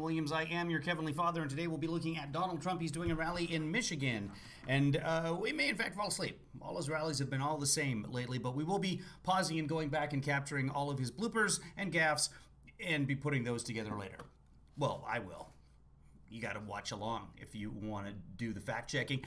Williams. I am your Kevinly father, and today we'll be looking at Donald Trump. He's doing a rally in Michigan, and we may in fact fall asleep. All his rallies have been all the same lately, but we will be pausing and going back and capturing all of his bloopers and gaffes and be putting those together later. Well, I will. You got to watch along if you want to do the fact checking.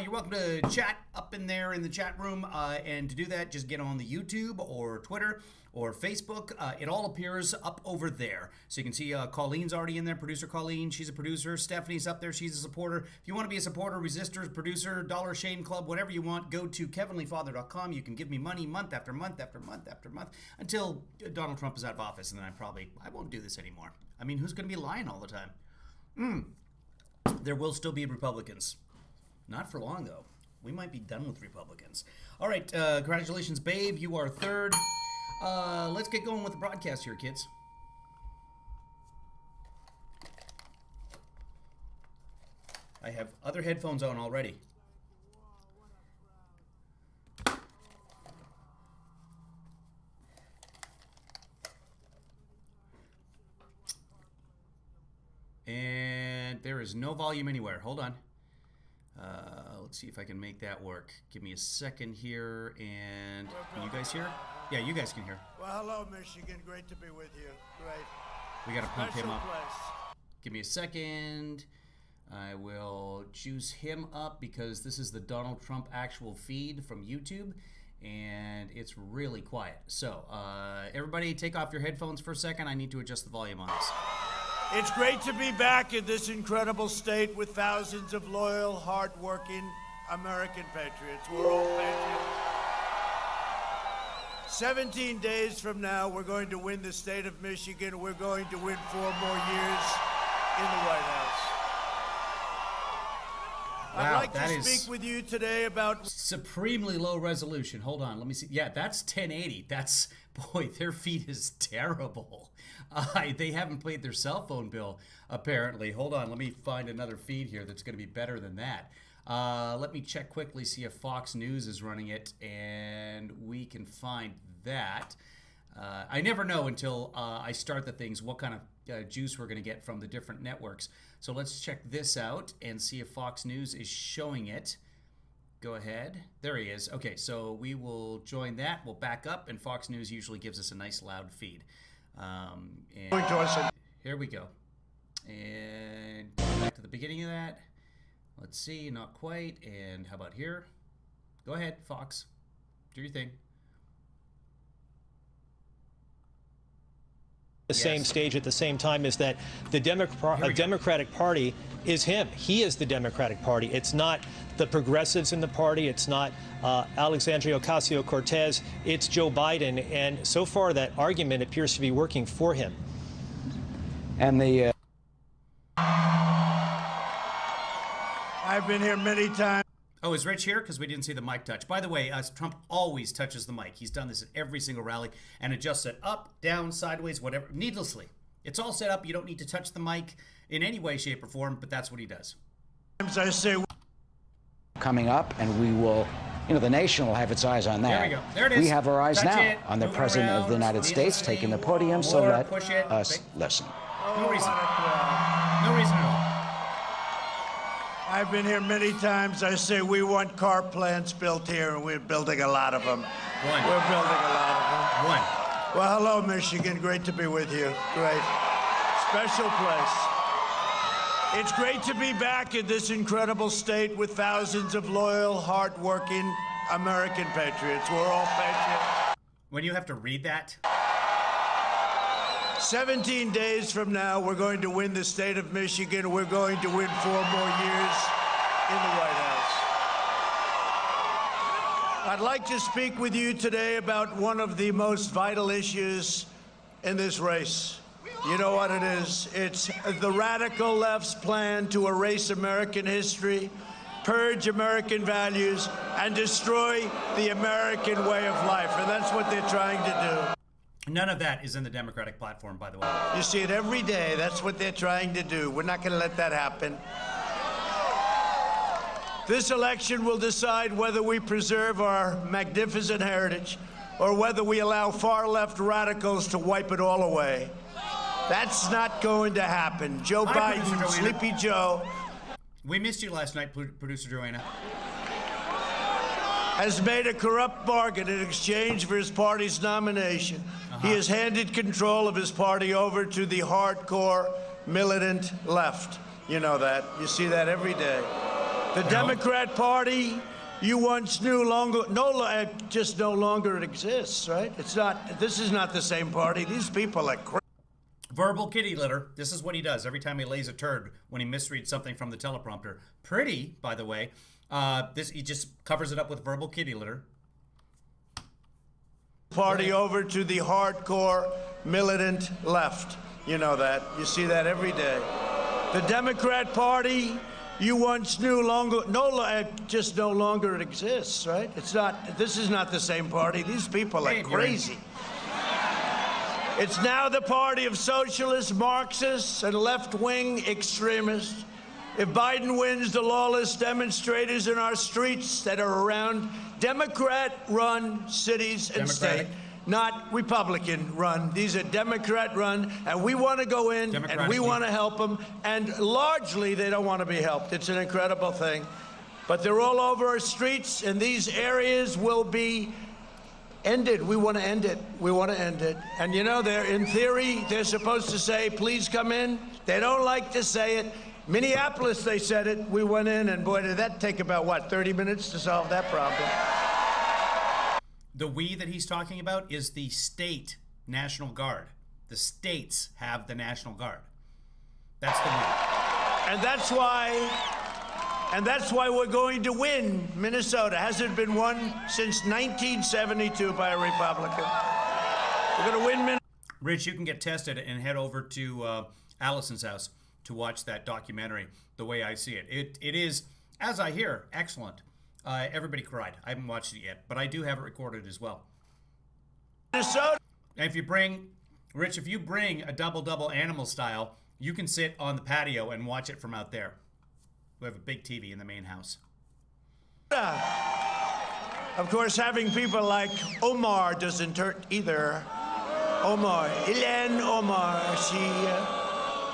You're welcome to chat up in there in the chat room. And to do that, just get on the YouTube or Twitter or Facebook. It all appears up over there. So you can see Colleen's already in there, producer Colleen. She's a producer. Stephanie's up there. She's a supporter. If you want to be a supporter, resistors, producer, Dollar Shane Club, whatever you want, go to kevinlyfather.com. You can give me money month after month after month after month until Donald Trump is out of office. And then I won't do this anymore. I mean, who's going to be lying all the time? There will still be Republicans. Not for long, though. We might be done with Republicans. All right, congratulations, babe. You are third. Let's get going with the broadcast here, kids. I have other headphones on already. And there is no volume anywhere. Hold on. Let's see if I can make that work. Give me a second here. And can you guys hear? Yeah, you guys can hear. Well, hello, Michigan. Great to be with you. Great. We got to pump him up. Place. Give me a second. I will juice him up because this is the Donald Trump actual feed from YouTube. And it's really quiet. So, everybody take off your headphones for a second. I need to adjust the volume on this. It's great to be back in this incredible state with thousands of loyal, hard-working American patriots. We're all patriots. 17 days from now, we're going to win the state of Michigan. We're going to win 4 more years in the White House. Wow, I'd like to speak with you today about supremely low resolution. Hold on, let me see. Yeah, that's 1080. That's, boy, their feed is terrible. They haven't paid their cell phone bill, apparently. Hold on, let me find another feed here that's going to be better than that. Let me check quickly, see if Fox News is running it, and we can find that. I never know until I start the things what kind of juice we're going to get from the different networks. So let's check this out and see if Fox News is showing it. Go ahead. There he is. Okay, so we will join that. We'll back up, and Fox News usually gives us a nice loud feed. And here we go. And back to the beginning of that. Let's see, not quite. And how about here? Go ahead, Fox. Do your thing. The same stage at the same time is that the Democratic Party is him. He is the Democratic Party. It's not the progressives in the party. It's not Alexandria Ocasio-Cortez. It's Joe Biden. And so far, that argument appears to be working for him. And the I've been here many times. Oh, is Rich here? Because we didn't see the mic touch. By the way, Trump always touches the mic. He's done this at every single rally and adjusts it up, down, sideways, whatever, needlessly. It's all set up. You don't need to touch the mic in any way, shape, or form, but that's what he does. I say coming up, and we will, the nation will have its eyes on that. There we go. There it is. We have our eyes Touch now it. on the Move President around. of the United States taking the podium, so More. let Push it. us listen. No reason. No reason at all. I've been here many times. I say we want car plants built here, and we're building a lot of them. One. We're building a lot of them. One. Well, hello, Michigan. Great to be with you. Great. Special place. It's great to be back in this incredible state with thousands of loyal, hard-working American patriots. We're all patriots. When you have to read that. 17 days from now, we're going to win the state of Michigan. We're going to win 4 more years in the White House. I'd like to speak with you today about one of the most vital issues in this race. You know what it is? It's the radical left's plan to erase American history, purge American values, and destroy the American way of life. And that's what they're trying to do. None of that is in the Democratic platform, by the way. You see it every day. That's what they're trying to do. We're not going to let that happen. This election will decide whether we preserve our magnificent heritage or whether we allow far-left radicals to wipe it all away. That's not going to happen. Joe Hi, Biden, Producer Joanna. Sleepy Joe, We missed you last night, Producer Joanna. has made a corrupt bargain in exchange for his party's nomination. He has handed control of his party over to the hardcore militant left. You know that. You see that every day. The Democrat Party you once knew just no longer exists, right? It's not. This is not the same party. These people are crazy. Verbal kitty litter. This is what he does every time he lays a turd when he misreads something from the teleprompter. Pretty, by the way. He just covers it up with verbal kitty litter. Party over to the hardcore militant left. You know that. You see that every day. The Democrat Party you once knew just no longer exists, right? It's not. This is not the same party. These people are crazy. It's now the party of socialists, Marxists, and left-wing extremists. If Biden wins, the lawless demonstrators in our streets that are around Democrat-run cities and states, not Republican-run. These are Democrat-run, and we want to go in, and we want to help them, and largely they don't want to be helped. It's an incredible thing. But they're all over our streets, and these areas will be ended. We want to end it. We want to end it. And you know, in theory, they're supposed to say, please come in. They don't like to say it. Minneapolis, they said it. We went in, and boy, did that take about, what, 30 minutes to solve that problem. The we that he's talking about is the state National Guard. The states have the National Guard. That's the we. And that's why we're going to win Minnesota. Hasn't been won since 1972 by a Republican. We're going to win Minnesota. Rich, you can get tested and head over to Allison's house to watch that documentary, The Way I See It. It is, as I hear, excellent. Everybody cried. I haven't watched it yet, but I do have it recorded as well. Minnesota. And if you bring a double animal style, you can sit on the patio and watch it from out there. We have a big TV in the main house. Of course, having people like Omar doesn't hurt either. Omar, Ilhan Omar,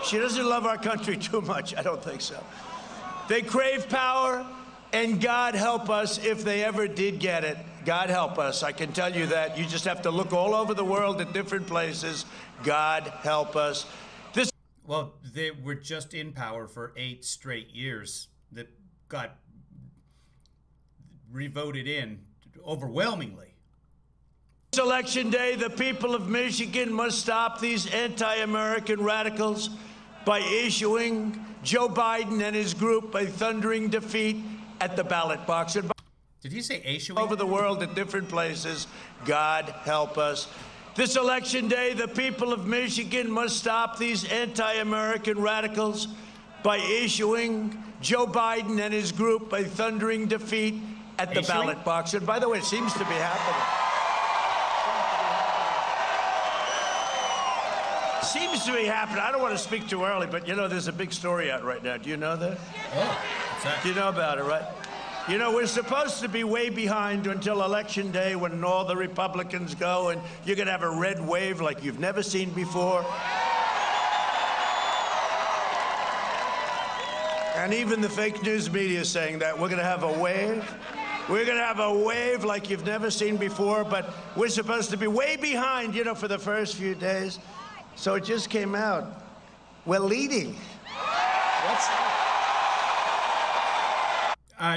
she doesn't love our country too much. I don't think so. They crave power, and God help us if they ever did get it. God help us. I can tell you that. You just have to look all over the world at different places. God help us. Well, they were just in power for 8 straight years that got revoted in overwhelmingly. This election day, the people of Michigan must stop these anti-American radicals by issuing Joe Biden and his group a thundering defeat at the ballot box. And did he say issuing? Over the world at different places. God help us. This election day, the people of Michigan must stop these anti-American radicals by issuing Joe Biden and his group a thundering defeat at the ballot box. And by the way, it seems to be happening. Seems to be happening. I don't want to speak too early, but you know, there's a big story out right now. Do you know that? Oh, what's that? Do you know about it, right? You know, we're supposed to be way behind until Election Day when all the Republicans go and you're going to have a red wave like you've never seen before. And even the fake news media is saying that we're going to have a wave. We're going to have a wave like you've never seen before, but we're supposed to be way behind, you know, for the first few days. So it just came out. We're leading. What's that?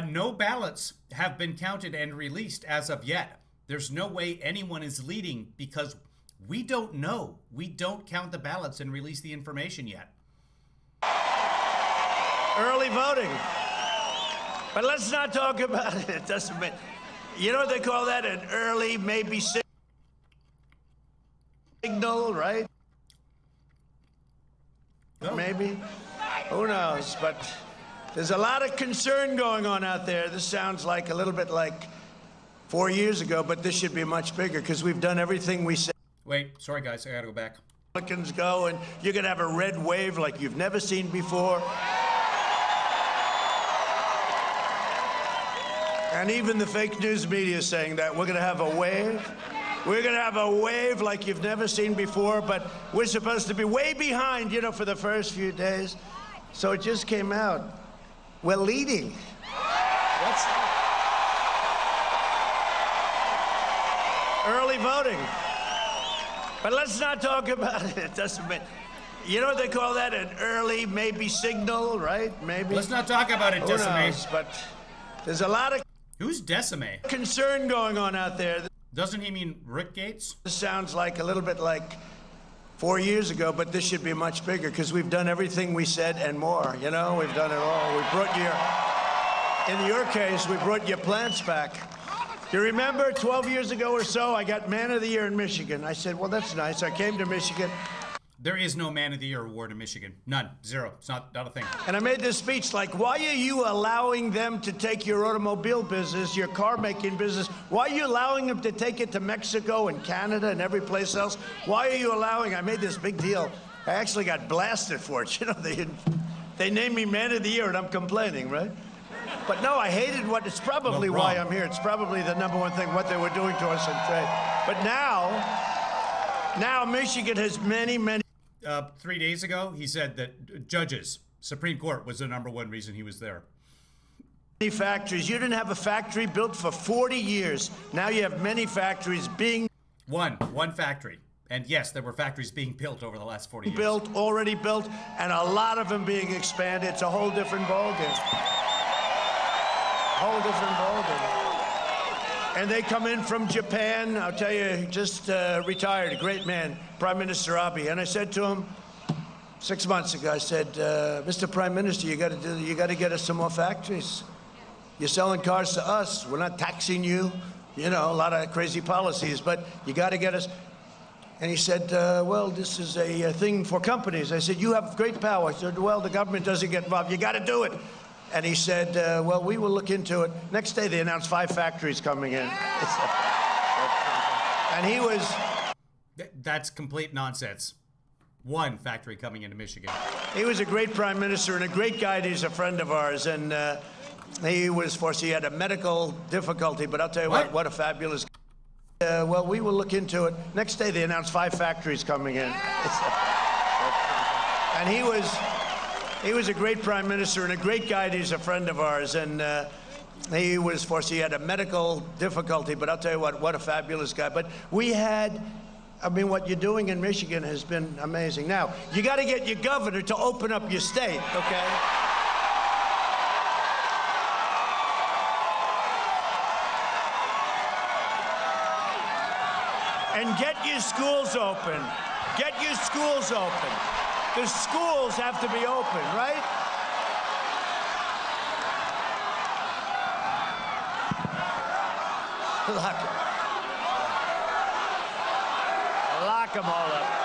No ballots have been counted and released as of yet. There's no way anyone is leading because we don't know. We don't count the ballots and release the information yet. Early voting. But let's not talk about it. It doesn't mean, you know what they call that? An early, maybe signal, right? Oh. Maybe. Who knows? But there's a lot of concern going on out there. This sounds like a little bit like 4 years ago, but this should be much bigger because we've done everything we said. Wait, sorry guys, I gotta go back. Republicans go and you're gonna have a red wave like you've never seen before. And even the fake news media is saying that we're gonna have a wave. We're going to have a wave like you've never seen before, but we're supposed to be way behind, you know, for the first few days. So it just came out. We're leading. That's early voting. But let's not talk about it. It doesn't mean, you know what they call that? An early maybe signal, right? Maybe. Let's not talk about it, Who Decime. knows? But there's a lot of Who's Decime? concern going on out there. Doesn't he mean Rick Gates? This sounds like a little bit like 4 years ago, but this should be much bigger because we've done everything we said and more. You know, we've done it all. We brought in your case, we brought your plants back. Do you remember 12 years ago or so, I got Man of the Year in Michigan. I said, well, that's nice. I came to Michigan. There is no Man of the Year award in Michigan. None. Zero. It's not a thing. And I made this speech like, why are you allowing them to take your automobile business, your car making business? Why are you allowing them to take it to Mexico and Canada and every place else? Why are you allowing? I made this big deal. I actually got blasted for it. You know, they named me Man of the Year and I'm complaining, right? But no, I hated what, it's probably Well, why wrong. I'm here. It's probably the number one thing, what they were doing to us in trade. But now Michigan has many 3 days ago, he said that judges, Supreme Court was the number one reason he was there. factories. You didn't have a factory built for 40 years. Now you have many factories being One factory. And yes, there were factories being built over the last 40 years. already built, and a lot of them being expanded. It's a whole different ballgame. Whole different ballgame. And they come in from Japan. I'll tell you, just retired, a great man, Prime Minister Abe. And I said to him 6 months ago, I said, Mr. Prime Minister, you got to get us some more factories. You're selling cars to us. We're not taxing you. You know, a lot of crazy policies, but you got to get us. And he said, well, this is a thing for companies. I said, you have great power. I said, well, the government doesn't get involved. You got to do it. And he said, well, we will look into it. Next day, they announced 5 factories coming in. And he was... That's complete nonsense. One factory coming into Michigan. He was a great prime minister and a great guy. He's a friend of ours. And he was forced, he had a medical difficulty, but I'll tell you what a fabulous... well, we will look into it. Next day, they announced 5 factories coming in. And he was a great prime minister and a great guy. He's a friend of ours. And he was forced, he had a medical difficulty, but I'll tell you what a fabulous guy. But we had, I mean, what you're doing in Michigan has been amazing. Now, you got to get your governor to open up your state, okay? And get your schools open. Get your schools open. The schools have to be open, right? Lock them all up.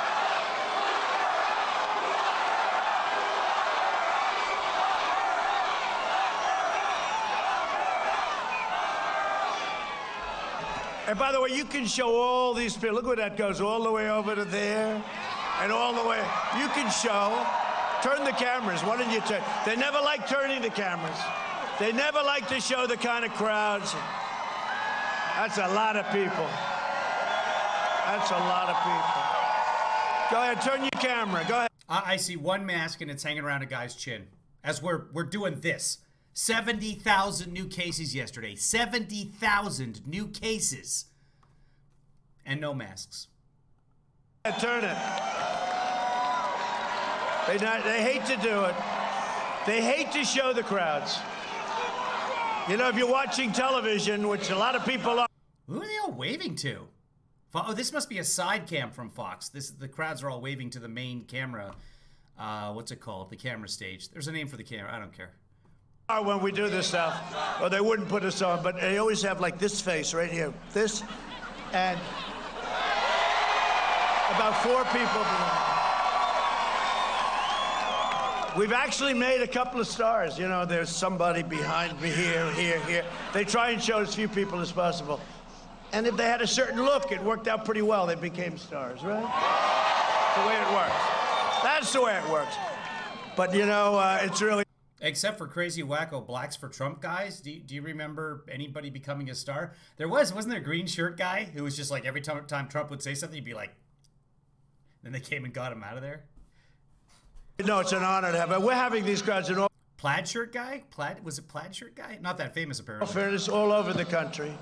And by the way, you can show all these people. Look where that goes, all the way over to there, and all the way. You can show. Turn the cameras. Why don't you turn? They never like turning the cameras. They never like to show the kind of crowds. That's a lot of people. That's a lot of people. Go ahead, turn your camera. Go ahead. I see one mask and it's hanging around a guy's chin. As we're doing this. 70,000 new cases yesterday. 70,000 new cases. And no masks. Turn it. They hate to do it. They hate to show the crowds. You know, if you're watching television, which a lot of people are. Who are they all waving to? Oh, this must be a side cam from Fox. The crowds are all waving to the main camera. What's it called? The camera stage. There's a name for the camera. I don't care. When we do this stuff, or they wouldn't put us on, but they always have like this face right here, this, and about 4 people behind. We've actually made a couple of stars. You know, there's somebody behind me here, here, here. They try and show as few people as possible. And if they had a certain look, it worked out pretty well. They became stars, right? That's the way it works. That's the way it works. But, you know, it's really... Except for crazy wacko blacks for Trump guys. Do you remember anybody becoming a star? Wasn't there a green shirt guy who was just like every time Trump would say something, he'd be like, then they came and got him out of there? No, it's an honor to have it. We're having these crowds in all Plaid shirt guy? Was it plaid shirt guy? Not that famous, apparently. fairness all over the country.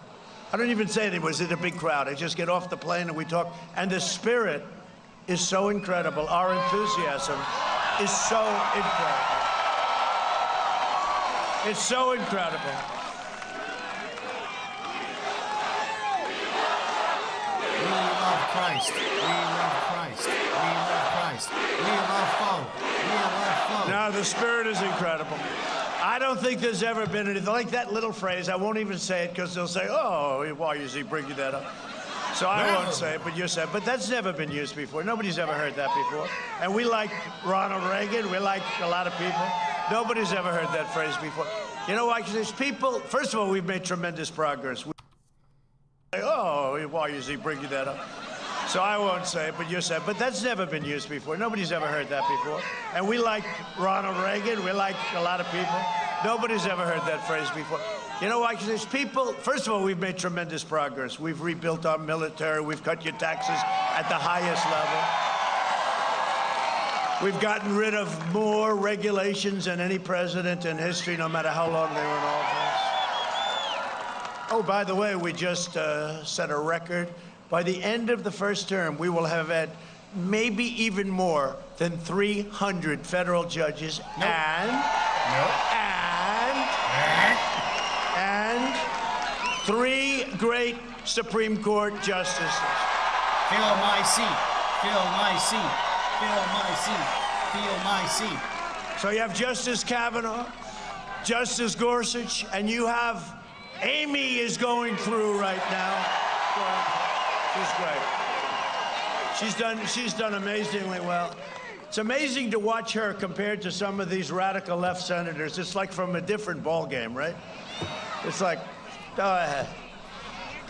I don't even say it was in a big crowd. I just get off the plane and we talk. And the spirit is so incredible. Our enthusiasm is so incredible. It's so incredible. We love Christ. We love Christ. We love Christ. We love foe. We love foe. No, the spirit is incredible. I don't think there's ever been anything like that little phrase. I won't even say it because they'll say, oh, why is he bringing that up? So I won't say it, but you said. But that's never been used before. Nobody's ever heard that before. And we like Ronald Reagan. We like a lot of people. Nobody's ever heard that phrase before. You know why? Because there's people, first of all, we've made tremendous progress. Oh, why is he bringing that up? So I won't say it, but you said. But that's never been used before. Nobody's ever heard that before. And we like Ronald Reagan. We like a lot of people. Nobody's ever heard that phrase before. You know why? Because there's people, first of all, we've made tremendous progress. We've rebuilt our military. We've cut your taxes at the highest level. We've gotten rid of more regulations than any president in history, no matter how long they were in office. Oh, by the way, we just set a record. By the end of the first term, we will have had maybe even more than 300 federal judges and 3 great Supreme Court justices. Fill my seat. Fill my seat. Fill my seat. Fill my seat. So you have Justice Kavanaugh, Justice Gorsuch, and you have Amy is going through right now. She's great. She's done amazingly well. It's amazing to watch her compared to some of these radical left senators. It's like from a different ball game, right? It's like, go ahead.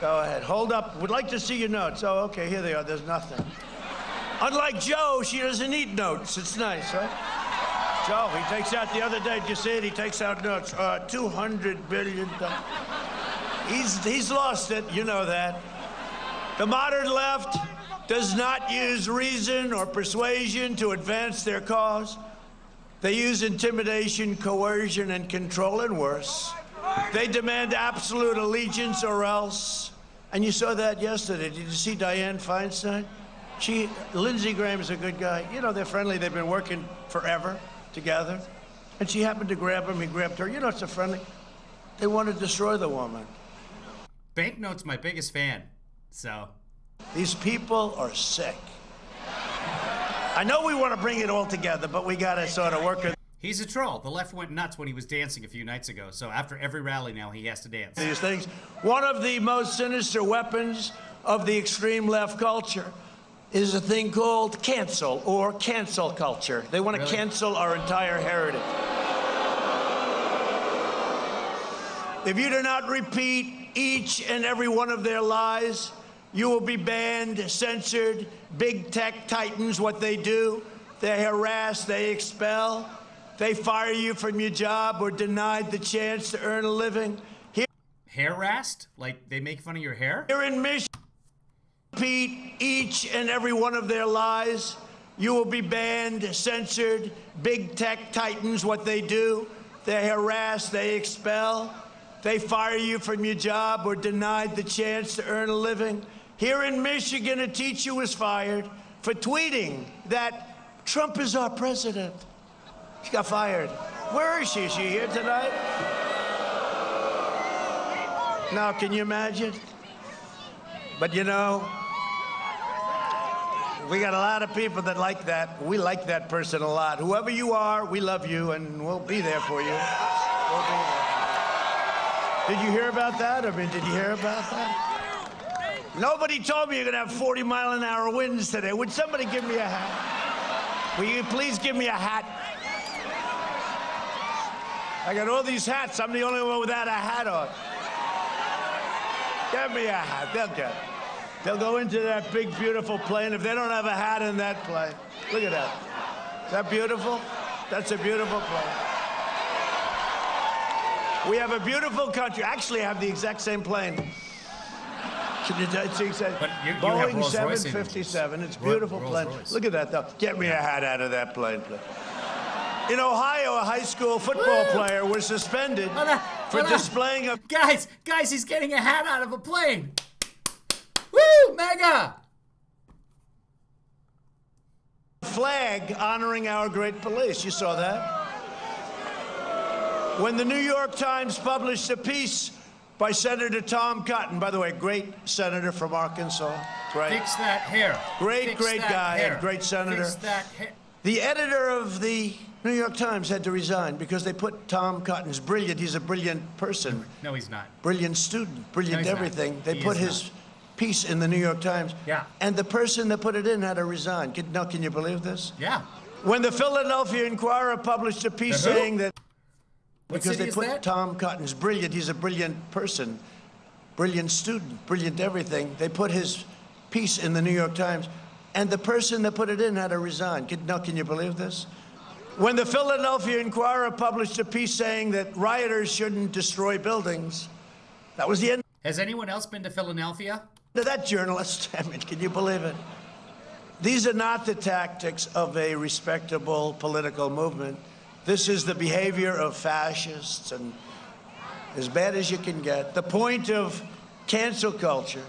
Go ahead. Hold up. Would like to see your notes. Oh, okay, here they are. There's nothing. Unlike Joe, she doesn't need notes. It's nice, right? Joe, he takes out the other day, did you see it? He takes out notes. $200 billion. He's lost it, you know that. The modern left does not use reason or persuasion to advance their cause. They use intimidation, coercion, and control, and worse. They demand absolute allegiance or else. And you saw that yesterday. Did you see Dianne Feinstein? Lindsey Graham's a good guy. You know, they're friendly. They've been working forever together. And she happened to grab him. He grabbed her. You know, it's a friendly. They want to destroy the woman. Banknote's my biggest fan, so. These people are sick. I know we want to bring it all together, but we got to sort of work it. He's a troll. The left went nuts when he was dancing a few nights ago, so after every rally now, he has to dance. These things. One of the most sinister weapons of the extreme left culture is a thing called cancel or cancel culture. They want to cancel our entire heritage. If you do not repeat each and every one of their lies, you will be banned, censored. Big tech titans, what they do, they harass, they expel, they fire you from your job or denied the chance to earn a living. Harassed? Like they make fun of your hair? Here in Michigan, repeat each and every one of their lies, you will be banned, censored. Big tech titans, what they do, they harass, they expel, they fire you from your job or denied the chance to earn a living. Here in Michigan, a teacher was fired for tweeting that Trump is our president. She got fired. Where is she? Is she here tonight? Now, can you imagine? But you know, we got a lot of people that like that. We like that person a lot. Whoever you are, we love you, and we'll be there for you. We'll be there. Did you hear about that? I mean, did you hear about that? Nobody told me you're going to have 40-mile-an-hour winds today. Would somebody give me a hat? Will you please give me a hat? I got all these hats. I'm the only one without a hat on. Give me a hat. They'll get it. They'll go into that big, beautiful plane if they don't have a hat in that plane. Look at that. Is that beautiful? That's a beautiful plane. We have a beautiful country. Actually, I have the exact same plane. Can you see? But you have Boeing Rolls-Royce 757. It's a beautiful plane. Rolls-Royce. Look at that, though. Get me a hat out of that plane, please. In Ohio, a high school football player was suspended for displaying a Guys, he's getting a hat out of a plane. Woo, mega! flag honoring our great police. You saw that? When the New York Times published a piece by Senator Tom Cotton, by the way, great senator from Arkansas. Right. Fix that hair. Great that guy hair. and great senator. Fix that hair. The editor of the New York Times had to resign because they put Tom Cotton's brilliant. He's a brilliant person. No, he's not. Brilliant student, brilliant No, he's everything. not. They He put is his not. piece in the New York Times. Yeah. And the person that put it in had to resign. Can you believe this? Yeah. When the Philadelphia Inquirer published a piece The who? saying that What because city they is put that? Tom Cotton's brilliant, he's a brilliant person, brilliant student, brilliant everything. They put his piece in the New York Times, and the person that put it in had to resign. Can you believe this? When the Philadelphia Inquirer published a piece saying that rioters shouldn't destroy buildings, that was the end Has anyone else been to Philadelphia? of that journalist. I mean, can you believe it? These are not the tactics of a respectable political movement. This is the behavior of fascists and as bad as you can get. The point of cancel culture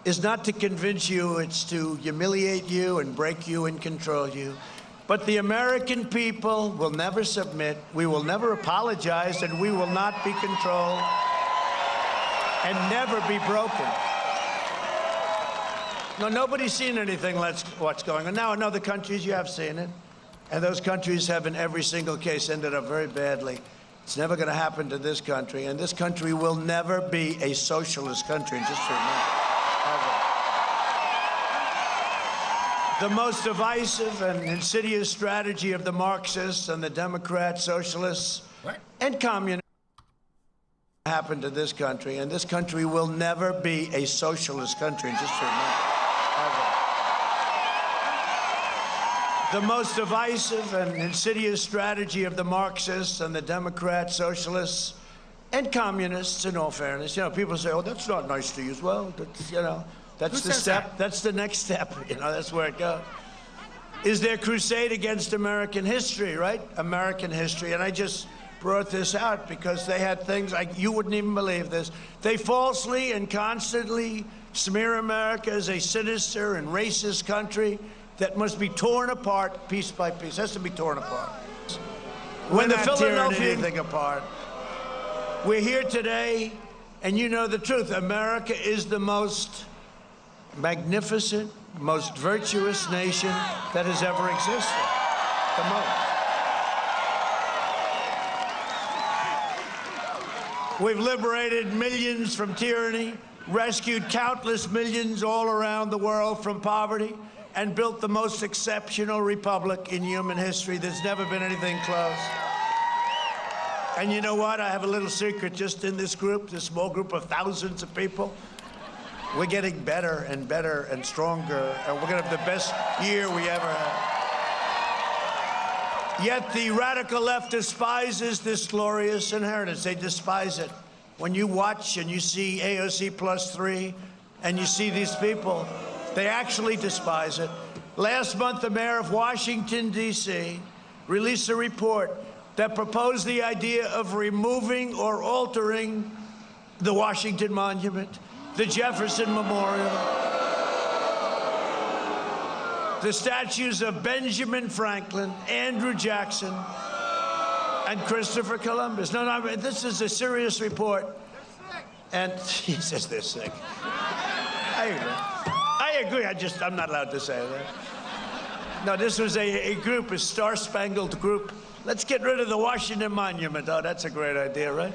is not to convince you, it's to humiliate you and break you and control you. But the American people will never submit, we will never apologize, and we will not be controlled and never be broken. No, nobody's seen anything like what's going on. Now, in other countries, you have seen it. And those countries have, in every single case, ended up very badly. It's never going to happen to this country. And this country will never be a socialist country, just remember. Ever. The most divisive and insidious strategy of the Marxists and the Democrats, socialists, What? and communists happened to this country. And this country will never be a socialist country, just remember. The most divisive and insidious strategy of the Marxists and the Democrats, socialists, and communists, in all fairness. You know, people say, oh, that's not nice to use. Well, that's, you know, that's Who the says step. that? That's the next step. You know, that's where it goes. Is their crusade against American history, right? American history. And I just brought this out because they had things like, you wouldn't even believe this. They falsely and constantly smear America as a sinister and racist country that must be torn apart piece by piece. Has to be torn apart. When the Philadelphia anything apart. We're here today, and you know the truth. America is the most magnificent, most virtuous nation that has ever existed. The most. We've liberated millions from tyranny, rescued countless millions all around the world from poverty, and built the most exceptional republic in human history. There's never been anything close. And you know what? I have a little secret just in this group, this small group of thousands of people. We're getting better and better and stronger, and we're going to have the best year we ever had. Yet the radical left despises this glorious inheritance. They despise it. When you watch and you see AOC +3 and you see these people, they actually despise it. Last month, the mayor of Washington, D.C., released a report that proposed the idea of removing or altering the Washington Monument, the Jefferson Memorial, the statues of Benjamin Franklin, Andrew Jackson, and Christopher Columbus. No, this is a serious report. And he says they're sick. I agree. I'm not allowed to say that. No, this was a group, a star-spangled group. Let's get rid of the Washington Monument. Oh, that's a great idea, right?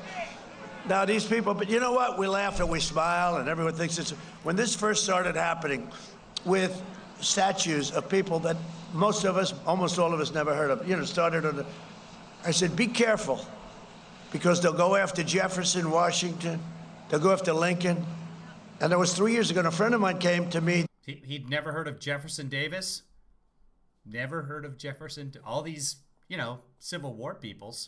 Now, these people, but you know what? We laugh and we smile, and everyone thinks it's... When this first started happening with statues of people that most of us, almost all of us, never heard of, you know, started on the... I said, be careful, because they'll go after Jefferson, Washington. They'll go after Lincoln. And that was 3 years ago, and a friend of mine came to me. He'd never heard of Jefferson Davis? Never heard of Jefferson? All these, you know, Civil War peoples.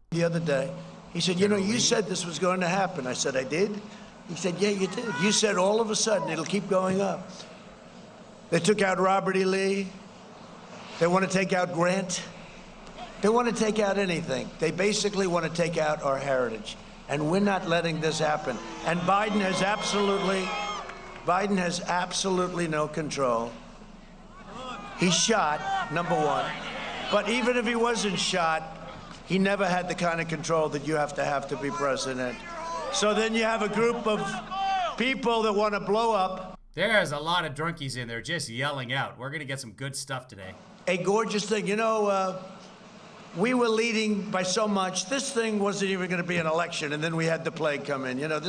The other day, He said, you said this was going to happen. I said, I did? He said, yeah, you did. You said all of a sudden it'll keep going up. They took out Robert E. Lee. They want to take out Grant. They want to take out anything. They basically want to take out our heritage. And we're not letting this happen. And Biden has absolutely no control. He's shot, number one. But even if he wasn't shot, he never had the kind of control that you have to be president. So then you have a group of people that want to blow up. There's a lot of drunkies in there just yelling out. We're going to get some good stuff today. A gorgeous thing. We were leading by so much. This thing wasn't even going to be an election, and then we had the plague come in. I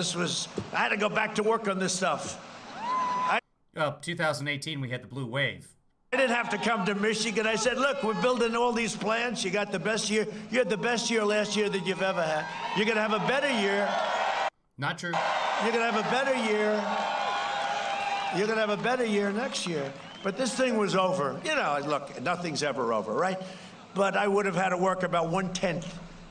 had to go back to work on this stuff. 2018, we had the blue wave. I didn't have to come to Michigan. I said, look, we're building all these plants. You got the best year. You had the best year last year that you've ever had. You're going to have a better year. Not true. You're going to have a better year. You're going to have a better year next year. But this thing was over. Look, nothing's ever over, right? But I would have had to work about 1/10,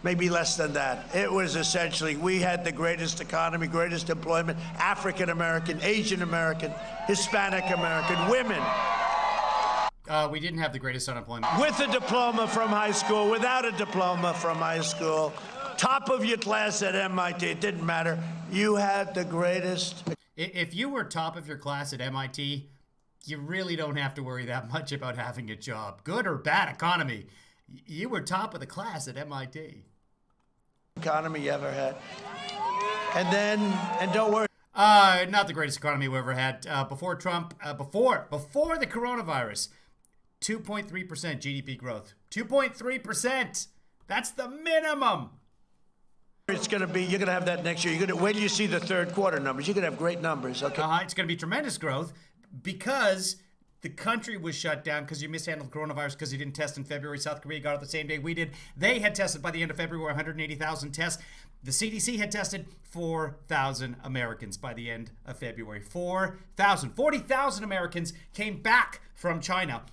maybe less than that. It was essentially, we had the greatest economy, greatest employment, African American, Asian American, Hispanic American, women. We didn't have the greatest unemployment. With a diploma from high school, without a diploma from high school, top of your class at MIT, it didn't matter. You had the greatest. If you were top of your class at MIT, you really don't have to worry that much about having a job. Good or bad economy, you were top of the class at MIT. Economy you ever had. And don't worry. Not the greatest economy we ever had. Before Trump, before the coronavirus, 2.3% GDP growth. 2.3%. That's the minimum. It's going to be, you're going to have that next year. When you see the third quarter numbers, you're going to have great numbers, okay? It's going to be tremendous growth because the country was shut down because you mishandled coronavirus because you didn't test in February. South Korea got it the same day we did. They had tested by the end of February 180,000 tests. The CDC had tested 4,000 Americans by the end of February. 4,000. 40,000 Americans came back from China.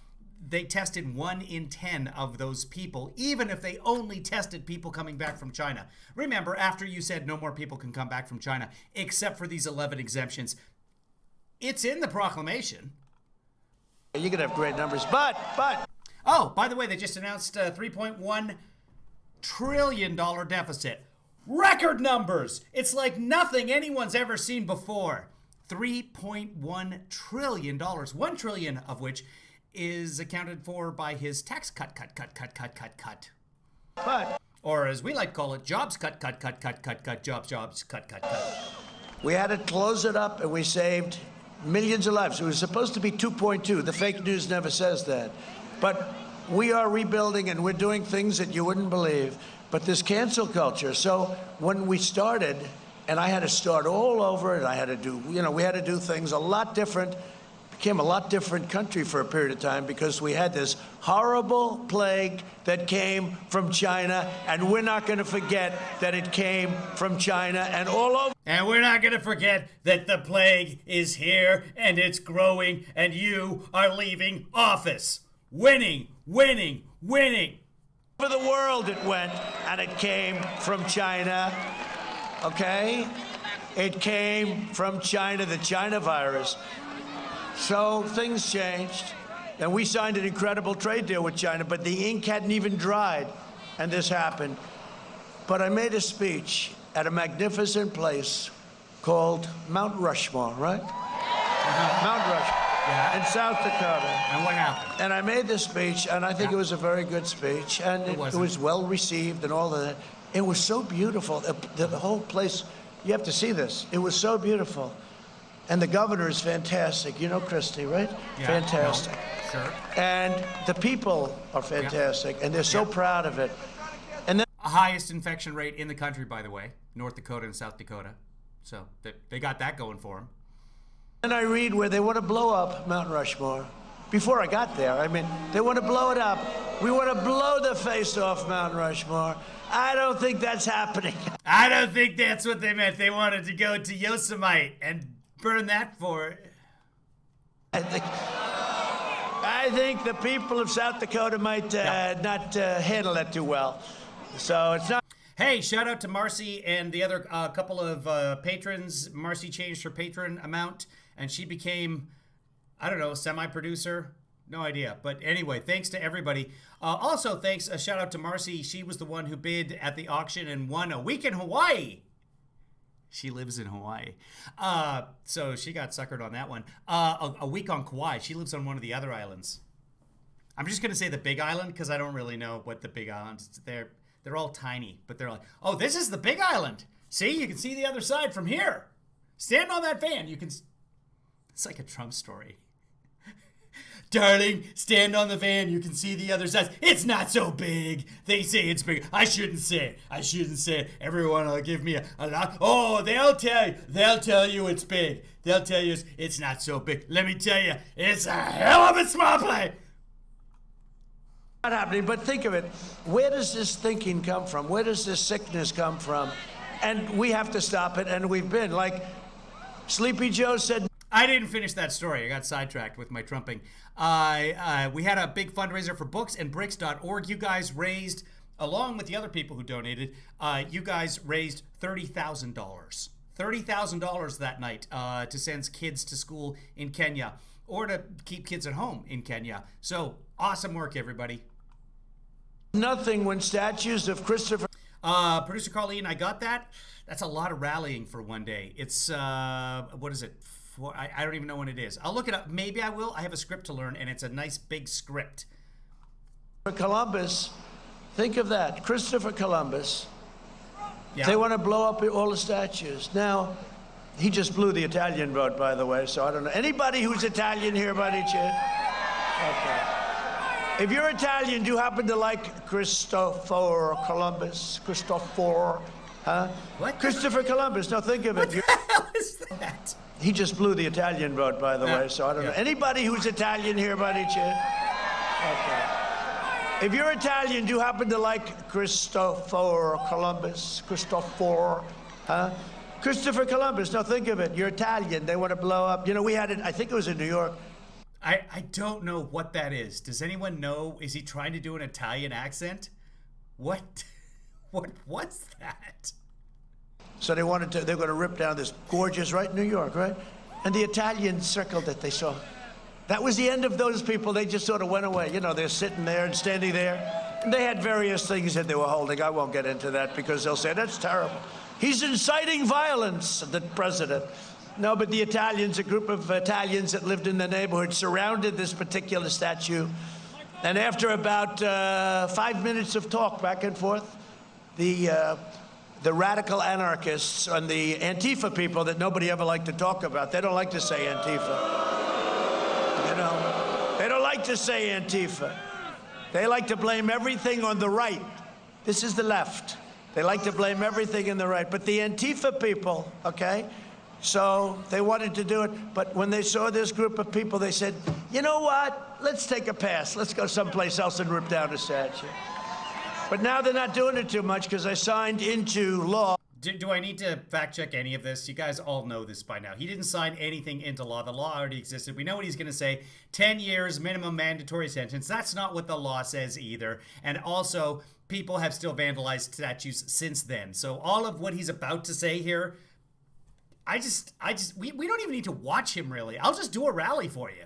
They tested 1 in 10 of those people, even if they only tested people coming back from China. Remember, after you said no more people can come back from China, except for these 11 exemptions, it's in the proclamation. You're going to have great numbers, but... Oh, by the way, they just announced a $3.1 trillion deficit. Record numbers! It's like nothing anyone's ever seen before. $3.1 trillion. 1 trillion of which is accounted for by his tax cut. But... Or as we like to call it, jobs cut, jobs cut. We had to close it up, and we saved millions of lives. It was supposed to be 2.2. The fake news never says that. But we are rebuilding, and we're doing things that you wouldn't believe. But this cancel culture. So when we started, and I had to start all over, and I had to do, we had to do things a lot different. Became a lot different country for a period of time because we had this horrible plague that came from China, and we're not going to forget that it came from China and all over. And we're not going to forget that the plague is here and it's growing and you are leaving office. Winning. For the world it went, and it came from China, okay? It came from China, the China virus. So things changed, and we signed an incredible trade deal with China, but the ink hadn't even dried, and this happened. But I made a speech at a magnificent place called Mount Rushmore, right? Mount Rushmore. Yeah. In South Dakota. And what happened? And I made this speech, and I think it was a very good speech, and it was well received and all of that. It was so beautiful. The whole place, you have to see this. It was so beautiful. And the governor is fantastic. You know Christie, right? Yeah, fantastic. No, sure. And the people are fantastic, and they're so proud of it. And then Highest infection rate in the country, by the way, North Dakota and South Dakota. So they got that going for them. And I read where they want to blow up Mount Rushmore. Before I got there, I mean, they want to blow it up. We want to blow the face off Mount Rushmore. I don't think that's happening. I don't think that's what they meant. They wanted to go to Yosemite and burn that for it. I think the people of South Dakota might not handle that too well. So it's not. Hey, Hey, shout out to Marcy and the other couple of patrons. Marcy changed her patron amount, and she became, I don't know, semi-producer. No idea. But anyway, thanks to everybody. Also, thanks, a shout out to Marcy. She was the one who bid at the auction and won a week in Hawaii. She lives in Hawaii. So she got suckered on that one. A week on Kauai. She lives on one of the other islands. I'm just going to say the Big Island because I don't really know what the Big Islands. They're all tiny, but they're like, oh, this is the Big Island. See, you can see the other side from here. Stand on that van. You can. It's like a Trump story. Darling, stand on the van. You can see the other side. It's not so big. They say it's big. I shouldn't say it. I shouldn't say it. Everyone will give me a lot. Oh, they'll tell you it's big. They'll tell you it's not so big. Let me tell you, it's a hell of a small plane. Not happening, but think of it. Where does this thinking come from? Where does this sickness come from? And we have to stop it, and we've been. Like Sleepy Joe said. I didn't finish that story. I got sidetracked with my trumping. We had a big fundraiser for booksandbricks.org. You guys raised, along with the other people who donated, you guys raised $30,000. $30,000 that night to send kids to school in Kenya or to keep kids at home in Kenya. So awesome work, everybody. Nothing when statues of Christopher. Producer Colleen, I got that. That's a lot of rallying for one day. It's, what is it? I don't even know when it is. I'll look it up. Maybe I will. I have a script to learn, and it's a nice big script. Columbus, think of that. Christopher Columbus. Yeah. They want to blow up all the statues. Now, he just blew the Italian vote, by the way, so I don't know. Anybody who's Italian here by any chance? Okay. If you're Italian, do you happen to like Christopher Columbus? Christopher, huh? What? Christopher Columbus. Now, think of it. What the hell is that? He just blew the Italian vote, by the way, so I don't know. Anybody who's Italian here by any chance? Okay. If you're Italian, do you happen to like Christopher Columbus? Christopher, huh? Christopher Columbus. Now think of it. You're Italian. They want to blow up. You know, we had it, I think it was in New York. I don't know what that is. Does anyone know? Is he trying to do an Italian accent? What was that? So they're going to rip down this gorgeous, right, New York, right? And the Italians circled it, they saw. That was the end of those people. They just sort of went away. You know, they're sitting there and standing there. And they had various things that they were holding. I won't get into that because they'll say, that's terrible. He's inciting violence, the president. No, but the Italians, a group of Italians that lived in the neighborhood, surrounded this particular statue. And after about 5 minutes of talk back and forth, the radical anarchists and the Antifa people that nobody ever liked to talk about. They don't like to say Antifa. You know, they don't like to say Antifa. They like to blame everything on the right. This is the left. They like to blame everything in the right. But the Antifa people, okay, so they wanted to do it. But when they saw this group of people, they said, you know what? Let's take a pass. Let's go someplace else and rip down a statue. But now they're not doing it too much because I signed into law. Do I need to fact check any of this? You guys all know this by now. He didn't sign anything into law. The law already existed. We know what he's going to say. 10 years minimum mandatory sentence. That's not what the law says either. And also, people have still vandalized statues since then. So all of what he's about to say here, we don't even need to watch him really. I'll just do a rally for you.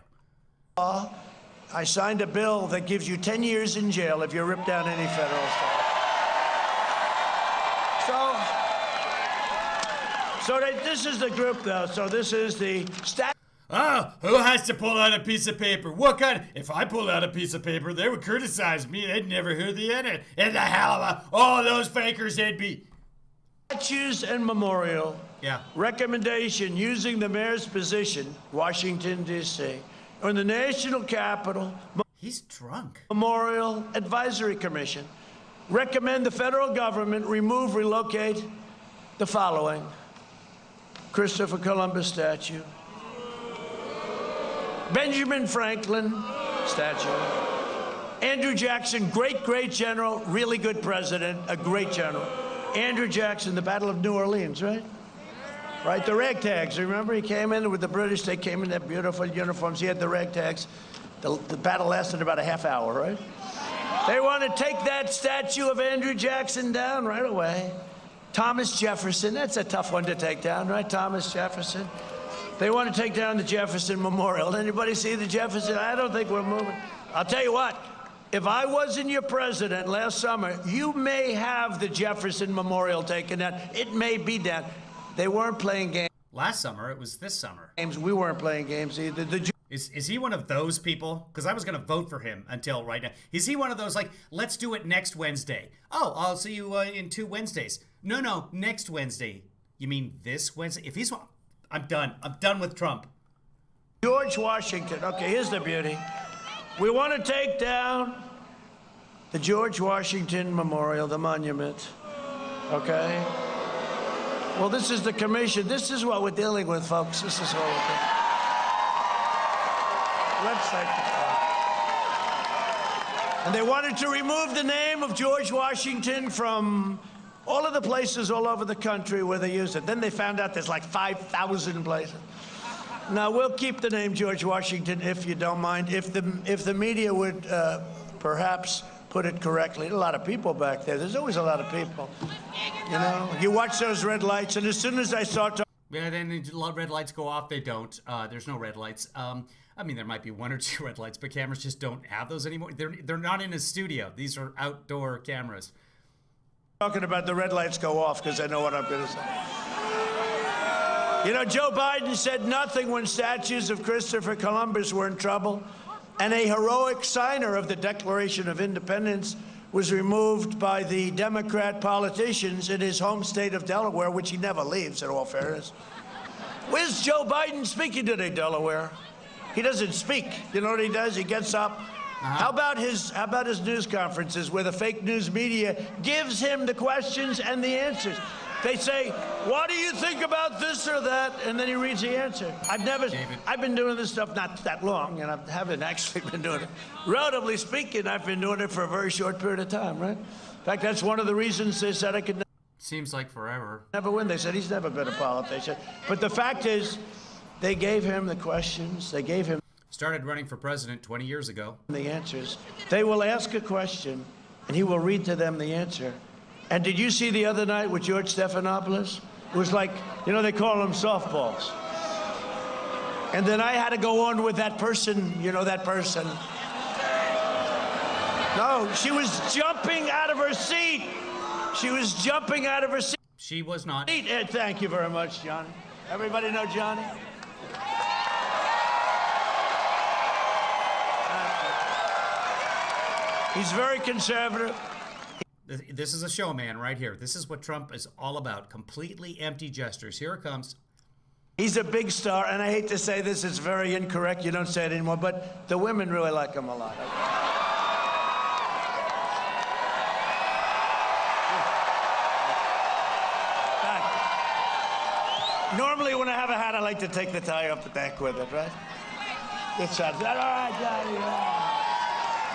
I signed a bill that gives you 10 years in jail if you rip down any federal statue. This is the group, though. So this is the statue. Oh, who has to pull out a piece of paper? What kind? If I pulled out a piece of paper, they would criticize me. They'd never hear the end of it. And the hell of a, oh, those fakers, they'd be. Statues and memorial. Yeah. Recommendation using the mayor's position, Washington, D.C., or the national capital. He's drunk. Memorial Advisory Commission. Recommend the federal government relocate the following. Christopher Columbus statue. Benjamin Franklin statue. Andrew Jackson, great general, really good president, a great general. Andrew Jackson, the Battle of New Orleans, right? Right, the ragtags, remember? He came in with the British, they came in their beautiful uniforms. He had the ragtags. The battle lasted about a half hour, right? They want to take that statue of Andrew Jackson down right away. Thomas Jefferson, that's a tough one to take down, right? Thomas Jefferson. They want to take down the Jefferson Memorial. Anybody see the Jefferson? I don't think we're moving. I'll tell you what, if I wasn't your president last summer, you may have the Jefferson Memorial taken down. It may be down. They weren't playing games. Last summer, it was this summer. We weren't playing games either. Is he one of those people? Because I was going to vote for him until right now. Is he one of those, like, let's do it next Wednesday? Oh, I'll see you in 2 Wednesdays. No, next Wednesday. You mean this Wednesday? If he's one, I'm done. I'm done with Trump. George Washington. Okay, here's the beauty. We want to take down the George Washington Memorial, the monument. Okay? Well, this is the commission. This is what we're dealing with, folks. This is what we're doing. Website. And they wanted to remove the name of George Washington from all of the places all over the country where they use it. Then they found out there's like 5,000 places. Now, we'll keep the name George Washington if you don't mind. If the media would perhaps put it correctly. A lot of people back there. There's always a lot of people. You know, you watch those red lights, and as soon as I start yeah, then a lot of red lights go off. They don't. There's no red lights. I mean, there might be 1 or 2 red lights, but cameras just don't have those anymore. They're not in a studio. These are outdoor cameras. talking about the red lights go off because I know what I'm going to say. You know, Joe Biden said nothing when statues of Christopher Columbus were in trouble, and a heroic signer of the Declaration of Independence was removed by the Democrat politicians in his home state of Delaware, which he never leaves, in all fairness. Where's Joe Biden speaking today, Delaware? He doesn't speak. You know what he does? He gets up. How about his news conferences where the fake news media gives him the questions and the answers? They say, what do you think about this or that? And then he reads the answer. I've been doing this stuff not that long, and I haven't actually been doing it. Relatively speaking, I've been doing it for a very short period of time, right? In fact, that's one of the reasons they said I could Seems like forever. never win. They said he's never been a politician. But the fact is, they gave him the questions. They gave him Started running for president 20 years ago. the answers. They will ask a question, and he will read to them the answer. And did you see the other night with George Stephanopoulos? It was like, you know, they call them softballs. And then I had to go on with that person, you know, that person. No, she was jumping out of her seat. She was jumping out of her seat. She was not. Thank you very much, Johnny. Everybody know Johnny? He's very conservative. This is a showman right here. This is what Trump is all about. Completely empty gestures. Here it comes. He's a big star, and I hate to say this, it's very incorrect. You don't say it anymore, but the women really like him a lot. Normally, when I have a hat, I like to take the tie up the back with it, right? Good shot. All right, Johnny.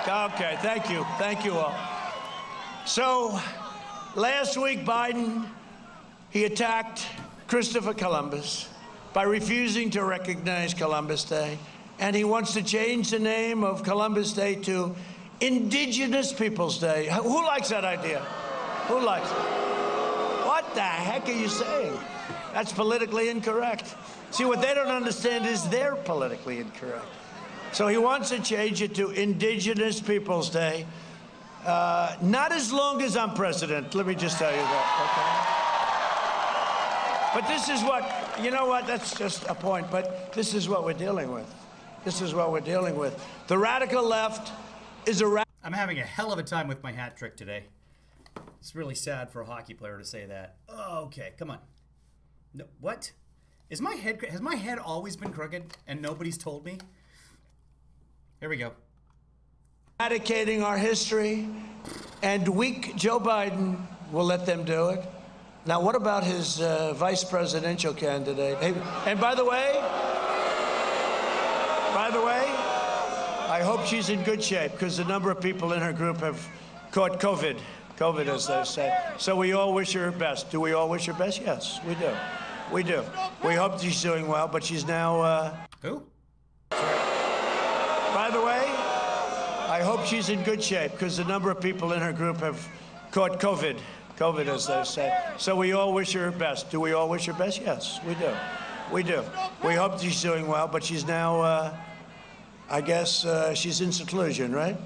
Okay, thank you. Thank you all. So, last week, Biden, he attacked Christopher Columbus by refusing to recognize Columbus Day. And he wants to change the name of Columbus Day to Indigenous Peoples Day. Who likes that idea? Who likes it? What the heck are you saying? That's politically incorrect. See, what they don't understand is they're politically incorrect. So he wants to change it to Indigenous Peoples Day. Not as long as I'm president, let me just tell you that, okay? But this is what, you know what, that's just a point, but this is what we're dealing with. This is what we're dealing with. The radical left is a I'm having a hell of a time with my hat trick today. It's really sad for a hockey player to say that. Oh, okay, come on. No, what? Has my head always been crooked and nobody's told me? Here we go. eradicating our history, and weak Joe Biden will let them do it. Now, what about his vice presidential candidate? Hey, and by the way, I hope she's in good shape because a number of people in her group have caught COVID, as they say. So we all wish her best. Do we all wish her best? Yes, we do. We do. We hope she's doing well, but she's now. Who? By the way, I I hope she's in good shape because a number of people in her group have caught COVID, as they say. So we all wish her best. Do we all wish her best? Yes, we do. We do. We hope she's doing well, but she's now, I guess, she's in seclusion, right?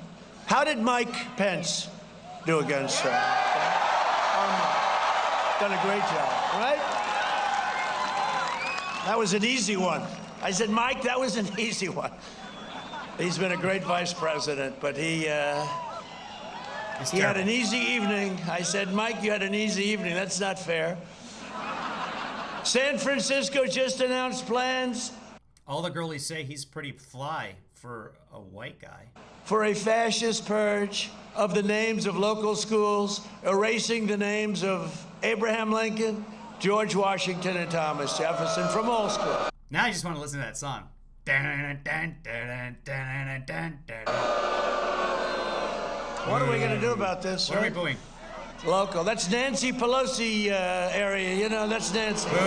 How did Mike Pence do against her? Done a great job, right? That was an easy one. I said, Mike, that was an easy one. He's been a great vice president, but he had an easy evening. I said, Mike, you had an easy evening. That's not fair. San Francisco just announced plans. All the girlies say he's pretty fly for a white guy. For a fascist purge of the names of local schools, erasing the names of Abraham Lincoln, George Washington, and Thomas Jefferson from all schools. Now I just want to listen to that song. What are we going to do about this? What are we doing? Local. That's Nancy Pelosi area. You know, that's Nancy. Boo, boo.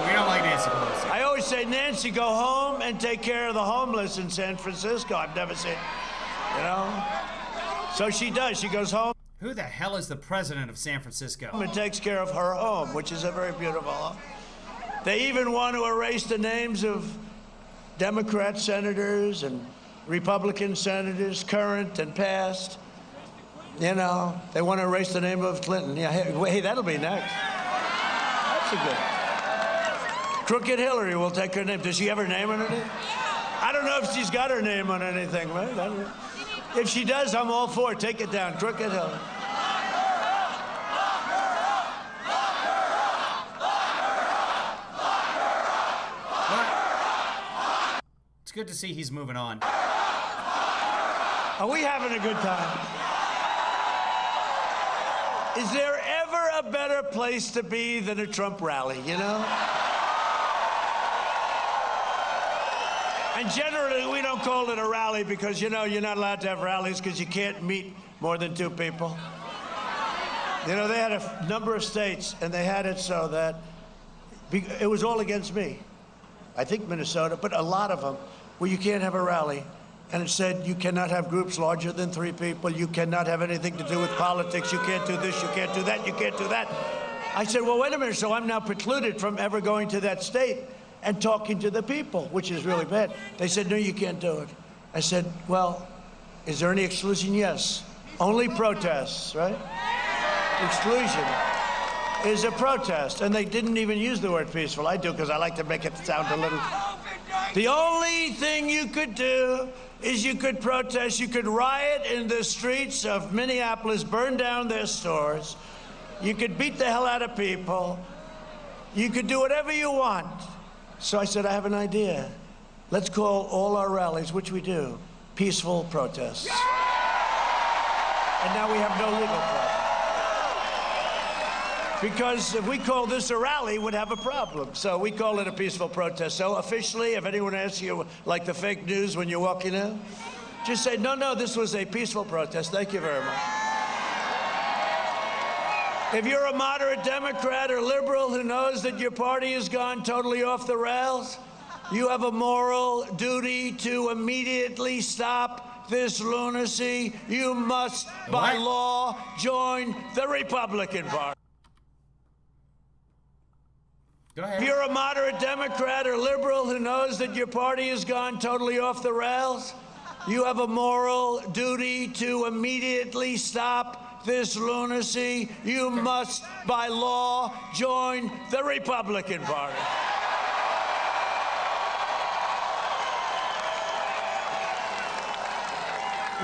We don't like Nancy Pelosi. I always say, Nancy, go home and take care of the homeless in San Francisco. I've never seen, you know. So she does. She goes home Who the hell is the president of San Francisco? and takes care of her home, which is a very beautiful home. They even want to erase the names of Democrat senators and Republican senators, current and past. You know, they want to erase the name of Clinton. Yeah, hey, that'll be next. That's a good. Crooked Hillary will take her name. Does she have her name on anything? I don't know if she's got her name on anything, right? I don't know. If she does, I'm all for it. Take it down. Crooked Hillary. It's good to see he's moving on. Are we having a good time? Is there ever a better place to be than a Trump rally, you know? And generally, we don't call it a rally because, you know, you're not allowed to have rallies because you can't meet more than 2 people. You know, they had a number of states, and they had it so that it was all against me. I think Minnesota, but a lot of them, where you can't have a rally. And it said you cannot have groups larger than 3 people. You cannot have anything to do with politics. You can't do this, you can't do that, you can't do that. I said, well, wait a minute. So I'm now precluded from ever going to that state and talking to the people, which is really bad. They said, no, you can't do it. I said, well, is there any exclusion? Yes. Only protests, right? Exclusion is a protest. And they didn't even use the word peaceful. I do because I like to make it sound a little... The only thing you could do is you could protest, you could riot in the streets of Minneapolis, burn down their stores, you could beat the hell out of people, you could do whatever you want. So I said, I have an idea. Let's call all our rallies, which we do, peaceful protests. And now we have no legal problem. Because if we call this a rally, we'd have a problem. So we call it a peaceful protest. So officially, if anyone asks you, like the fake news when you're walking in, just say, no, this was a peaceful protest. Thank you very much. If you're a moderate Democrat or liberal who knows that your party has gone totally off the rails, you have a moral duty to immediately stop this lunacy. You must, by law, join the Republican Party. Go ahead. If you're a moderate Democrat or liberal who knows that your party has gone totally off the rails, you have a moral duty to immediately stop this lunacy. You must, by law, join the Republican Party.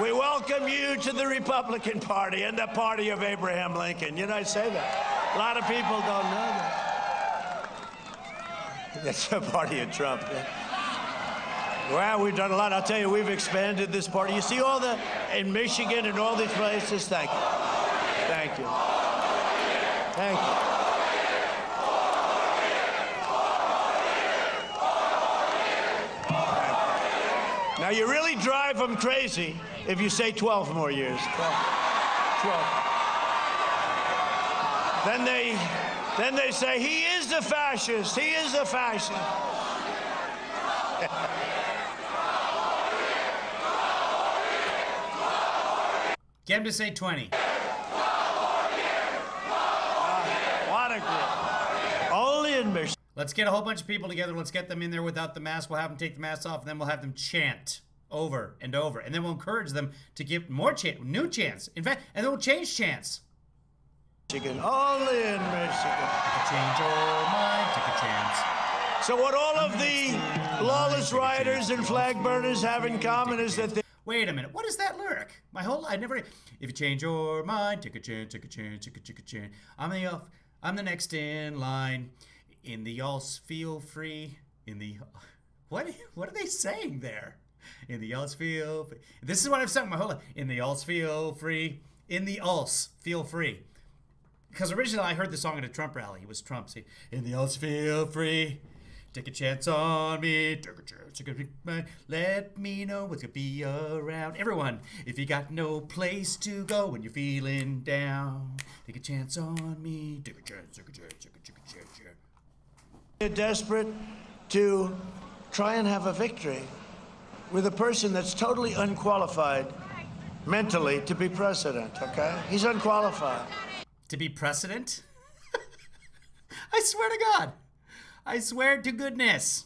We welcome you to the Republican Party and the party of Abraham Lincoln. You know, I say that. A lot of people don't know that. That's the party of Trump. Well, we've done a lot. I'll tell you, we've expanded this party. You see all the, in Michigan and all these places? Thank you. Thank you. Thank you. Now, you really drive them crazy if you say 12 more years. 12. Then they say, he is a fascist. He is a fascist. Get him to say 20. What a group. Only in Michigan. Let's get a whole bunch of people together. Let's get them in there without the mask. We'll have them take the mask off, and then we'll have them chant over and over. And then we'll encourage them to give more new chants. In fact, and then we'll change chants. Only in Michigan. Change your mind, take a chance. So what all of the lawless rioters and flag burners have in common is that they... Wait a minute. What is that lyric? My whole life, never. If you change your mind, take a chance, take a chance, take a chance. I'm the next in line. In the alls, feel free. In the what are they saying there? In the alls, feel free. This is what I've sung my whole life. In the alls, feel free. In the alls, feel free. Because originally I heard the song at a Trump rally. It was Trump saying, "In the alls, feel free. Take a chance on me. Take a chance, take a big mind. Let me know what's gonna be around. Everyone, if you got no place to go when you're feeling down, take a chance on me. Take a chance, take a chance, take a chance, take a chance." They're desperate to try and have a victory with a person that's totally unqualified mentally to be president, okay? He's unqualified. To be president? I swear to God. I swear to goodness.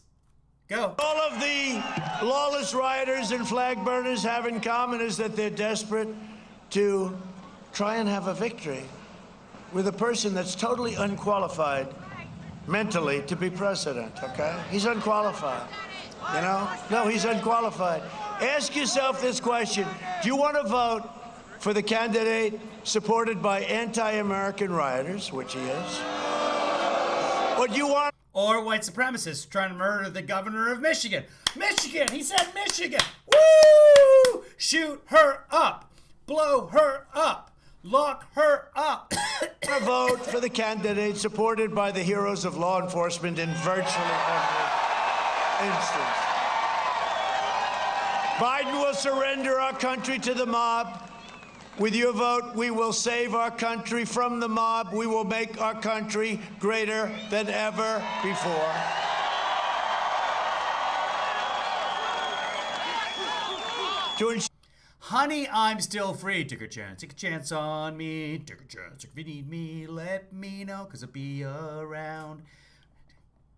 Go. All of the lawless rioters and flag burners have in common is that they're desperate to try and have a victory with a person that's totally unqualified mentally to be president, okay? He's unqualified, you know? No, he's unqualified. Ask yourself this question. Do you want to vote for the candidate supported by anti-American rioters, which he is? Or do you want... Or white supremacists trying to murder the governor of Michigan. Michigan! He said Michigan! Woo! Shoot her up! Blow her up! Lock her up! to vote for the candidate supported by the heroes of law enforcement in virtually every instance. Biden will surrender our country to the mob. With your vote, we will save our country from the mob. We will make our country greater than ever before. To ensure Honey, I'm still free. Take a chance on me. Take a chance. If you need me, let me know, because I'll be around.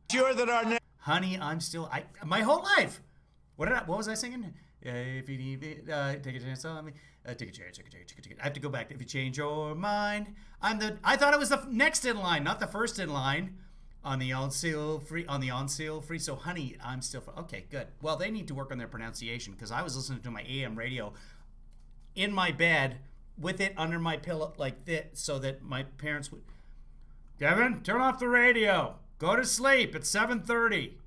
that our Honey, I'm still... my whole life. What was I singing? If you need me, take a chance on me. Take a chance, take a chance, take a chance. I have to go back. If you change your mind, I thought it was the next in line, not the first in line. On the on sale free. So, honey, I'm still free. Okay, good. Well, they need to work on their pronunciation, because I was listening to my AM radio in my bed with it under my pillow like this, so that my parents would... Kevin, turn off the radio. Go to sleep. It's 7:30.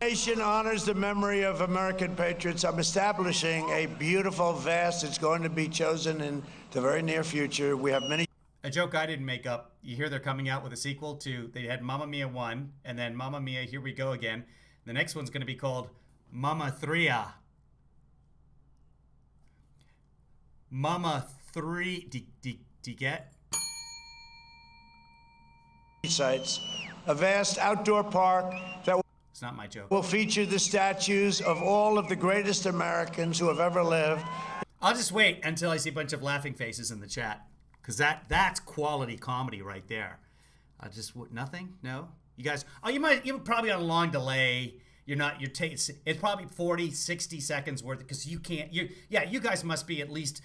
nation honors the memory of American patriots. I'm establishing a beautiful, vast, it's going to be chosen in the very near future. We have many... A joke I didn't make up. You hear they're coming out with a sequel to... They had Mamma Mia 1, and then Mamma Mia, Here We Go Again. The next one's going to be called Mama 3-a. Mama 3... Do you get? sites, a vast outdoor park that It's not my joke. will feature the statues of all of the greatest Americans who have ever lived. I'll just wait until I see a bunch of laughing faces in the chat, because that's quality comedy right there. Nothing? No? You guys... Oh, you're probably on a long delay. It's probably 40, 60 seconds worth, because you can't... You guys must be at least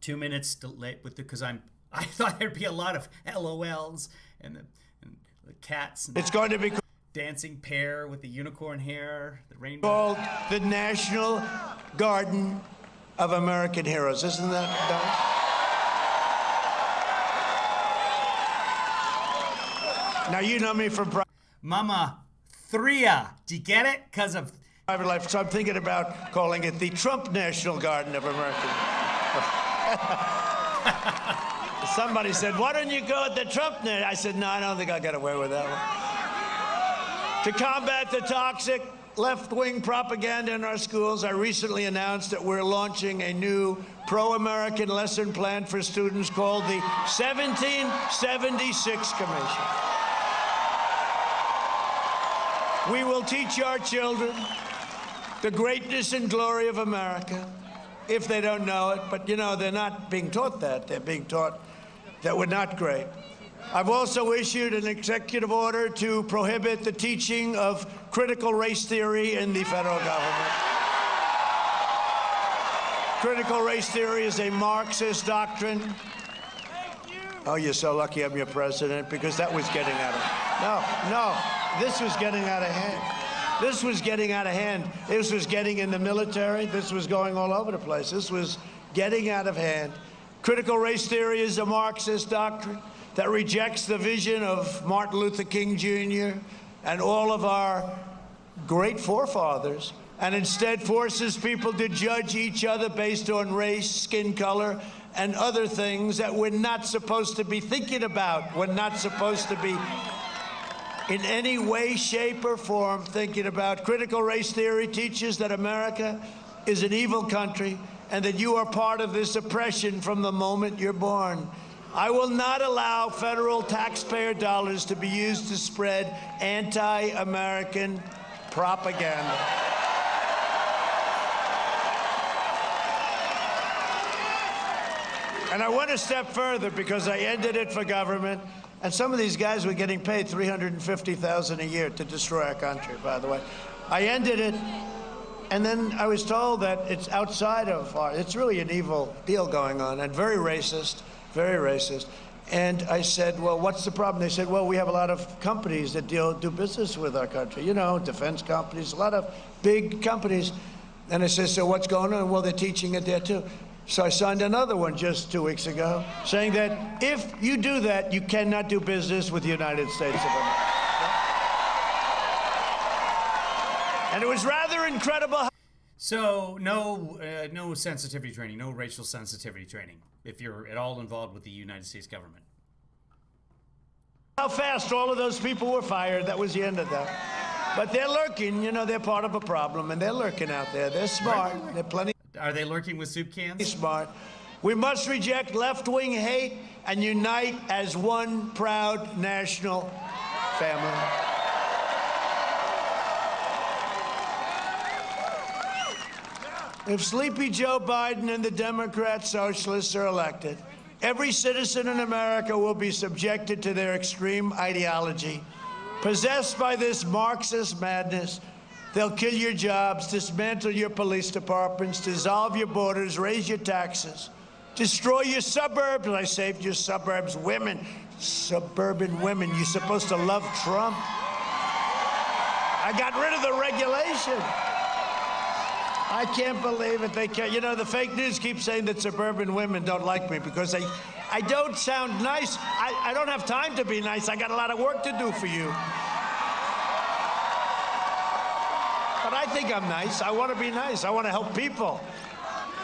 2 minutes delayed with because I thought there'd be a lot of LOLs and the cats and It's going to be dancing pair with the unicorn hair, the rainbow. called the National Garden of American Heroes. Isn't that nice? Now, you know me from Mama 3-a. Do you get it? Because of... private life, so I'm thinking about calling it the Trump National Garden of American. Somebody said, why don't you go with the Trump? I said, no, I don't think I'll get away with that one. To combat the toxic left-wing propaganda in our schools, I recently announced that we're launching a new pro-American lesson plan for students called the 1776 Commission. We will teach our children the greatness and glory of America, if they don't know it. But, you know, they're not being taught that. They're being taught that we're not great. I've also issued an executive order to prohibit the teaching of critical race theory in the federal government. Critical race theory is a Marxist doctrine. Oh, you're so lucky I'm your president, because that was getting out of... This was getting out of hand. This was getting out of hand. This was getting in the military. This was going all over the place. This was getting out of hand. Critical race theory is a Marxist doctrine that rejects the vision of Martin Luther King Jr. and all of our great forefathers, and instead forces people to judge each other based on race, skin color, and other things that we're not supposed to be thinking about. We're not supposed to be in any way, shape, or form thinking about. Critical race theory teaches that America is an evil country and that you are part of this oppression from the moment you're born. I will not allow federal taxpayer dollars to be used to spread anti-American propaganda. And I went a step further because I ended it for government. And some of these guys were getting paid $350,000 a year to destroy our country, by the way. I ended it, and then I was told that it's outside of our, it's really an evil deal going on, and very racist, very racist. And I said, well, what's the problem? They said, well, we have a lot of companies that do business with our country. You know, defense companies, a lot of big companies. And I said, so what's going on? Well, they're teaching it there too. So I signed another one just 2 weeks ago, saying that if you do that, you cannot do business with the United States of America. And it was rather incredible. So no sensitivity training, no racial sensitivity training, if you're at all involved with the United States government. How fast all of those people were fired. That was the end of that. But they're lurking. You know, they're part of a problem, and they're lurking out there. They're smart. They're plenty. Are they lurking with soup cans? Smart. We must reject left-wing hate and unite as one proud national family. If Sleepy Joe Biden and the Democrat socialists are elected, every citizen in America will be subjected to their extreme ideology. Possessed by this Marxist madness, they'll kill your jobs, dismantle your police departments, dissolve your borders, raise your taxes, destroy your suburbs. I saved your suburbs. Women, suburban women, you're supposed to love Trump. I got rid of the regulation. I can't believe it. They can't. You know, the fake news keeps saying that suburban women don't like me because I don't sound nice. I don't have time to be nice. I got a lot of work to do for you. But I think I'm nice. I want to be nice. I want to help people.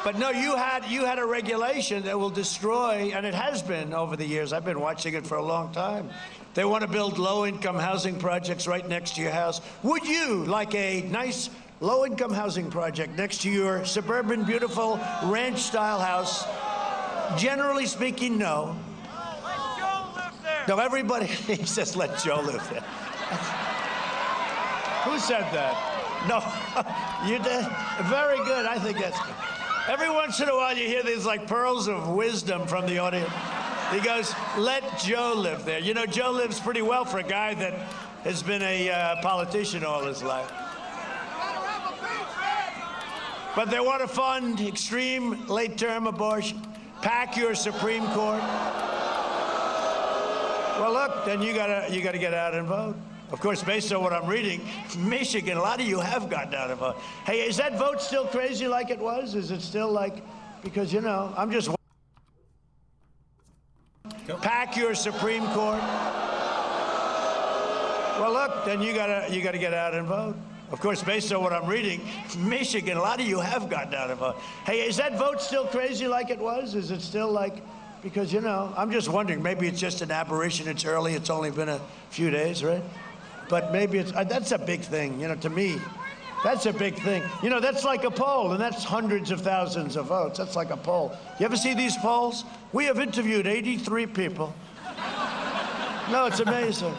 But no, you had a regulation that will destroy, and it has been over the years. I've been watching it for a long time. They want to build low-income housing projects right next to your house. Would you like a nice low-income housing project next to your suburban, beautiful ranch-style house? Generally speaking, no. Let Joe live there. No, everybody, he says, let Joe live there. Who said that? No, you did. Very good. I think that's good. Every once in a while, you hear these like pearls of wisdom from the audience. He goes, let Joe live there. You know, Joe lives pretty well for a guy that has been a politician all his life. But they want to fund extreme late-term abortion, pack your Supreme Court. Well, look, then you gotta get out and vote. Of course, based on what I'm reading, Michigan, a lot of you have gotten out and vote. Hey, is that vote still crazy like it was? Is it still like, because, you know, I'm just... Pack your Supreme Court. Well, look, then you gotta get out and vote. Of course, based on what I'm reading, Michigan, a lot of you have gotten out and vote. Hey, is that vote still crazy like it was? Is it still like, because, you know, I'm just wondering, maybe it's just an aberration. It's early. It's only been a few days, right? But maybe it's, that's a big thing, you know, to me. That's a big thing. You know, that's like a poll, and that's hundreds of thousands of votes. That's like a poll. You ever see these polls? We have interviewed 83 people. No, it's amazing.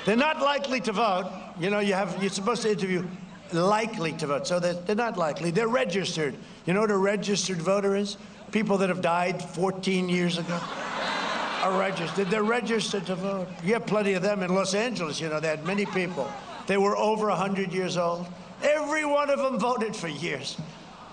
They're not likely to vote. You know, you're supposed to interview likely to vote. So they're not likely. They're registered. You know what a registered voter is? People that have died 14 years ago are registered. They're registered to vote. You have plenty of them in Los Angeles. You know, they had many people. They were over 100 years old. Every one of them voted for years.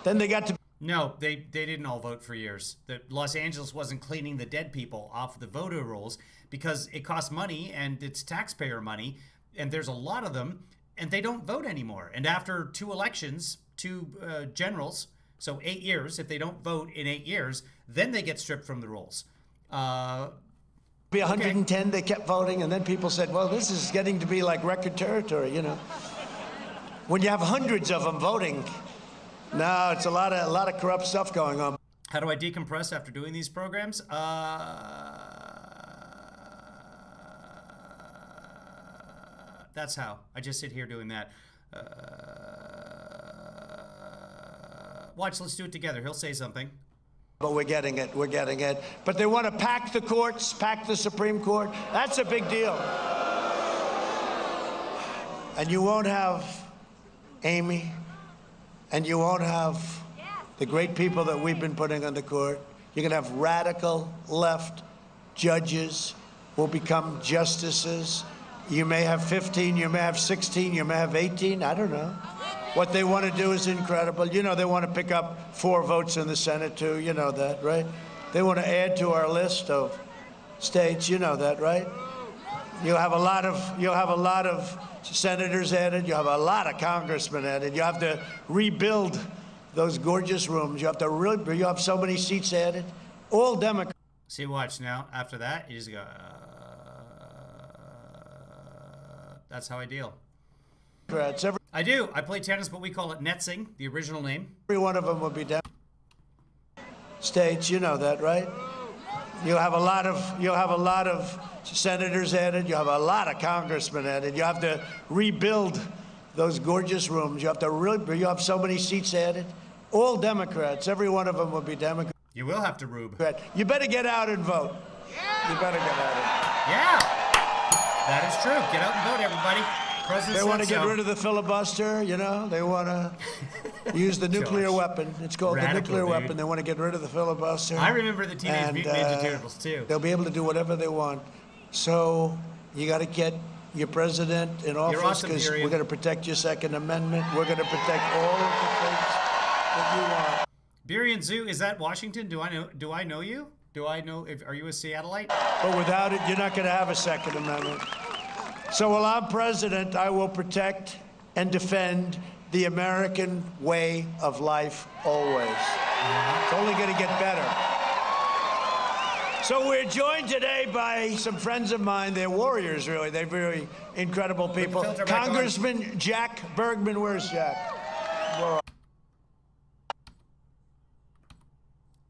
Then they got to. No, they didn't all vote for years. Los Angeles wasn't cleaning the dead people off the voter rolls because it costs money and it's taxpayer money, and there's a lot of them, and they don't vote anymore. And after 2 elections, 2 generals, so 8 years, if they don't vote in 8 years, then they get stripped from the rolls. Be 110, they kept voting, and then people said, well, this is getting to be like record territory, you know. When you have hundreds of them voting, no, it's a lot of corrupt stuff going on. How do I decompress after doing these programs? That's how. I just sit here doing that. Watch, let's do it together. He'll say something. But we're getting it. We're getting it. But they want to pack the courts, pack the Supreme Court. That's a big deal. And you won't have Amy, and you won't have the great people that we've been putting on the court. You're going to have radical left judges who will become justices. You may have 15, you may have 16, you may have 18. I don't know. What they want to do is incredible. You know, they want to pick up 4 votes in the Senate, too. You know that, right? They want to add to our list of states. You know that, right? You'll have a lot of senators added. You have a lot of congressmen added. You have to rebuild those gorgeous rooms. You have so many seats added. All Democrats. See, watch now. After that, you just go. That's how I deal. I do. I play tennis, but we call it netsing, the original name. Every one of them will be states. You know that, right? You'll have a lot of senators added. You have a lot of congressmen added. You have to rebuild those gorgeous rooms. You have so many seats added. All Democrats. Every one of them will be Democrats. You will have to rube. You better get out and vote. You better get out. Yeah, that is true. Get out and vote, everybody. They want to get rid of the filibuster, you know. They want to use the nuclear weapon. It's called the nuclear weapon. They want to get rid of the filibuster. I remember the Teenage Mutant Ninja Turtles, too. They'll be able to do whatever they want. So you got to get your president in office because we're going to protect your Second Amendment. We're going to protect all of the things that you want. Burien Zoo, is that Washington? Do I know you? Are you a Seattleite? But without it, you're not going to have a Second Amendment. So while I'm president, I will protect and defend the American way of life always. It's only going to get better. So we're joined today by some friends of mine. They're warriors, really. They're very incredible people. Congressman Jack Bergman. Where's Jack?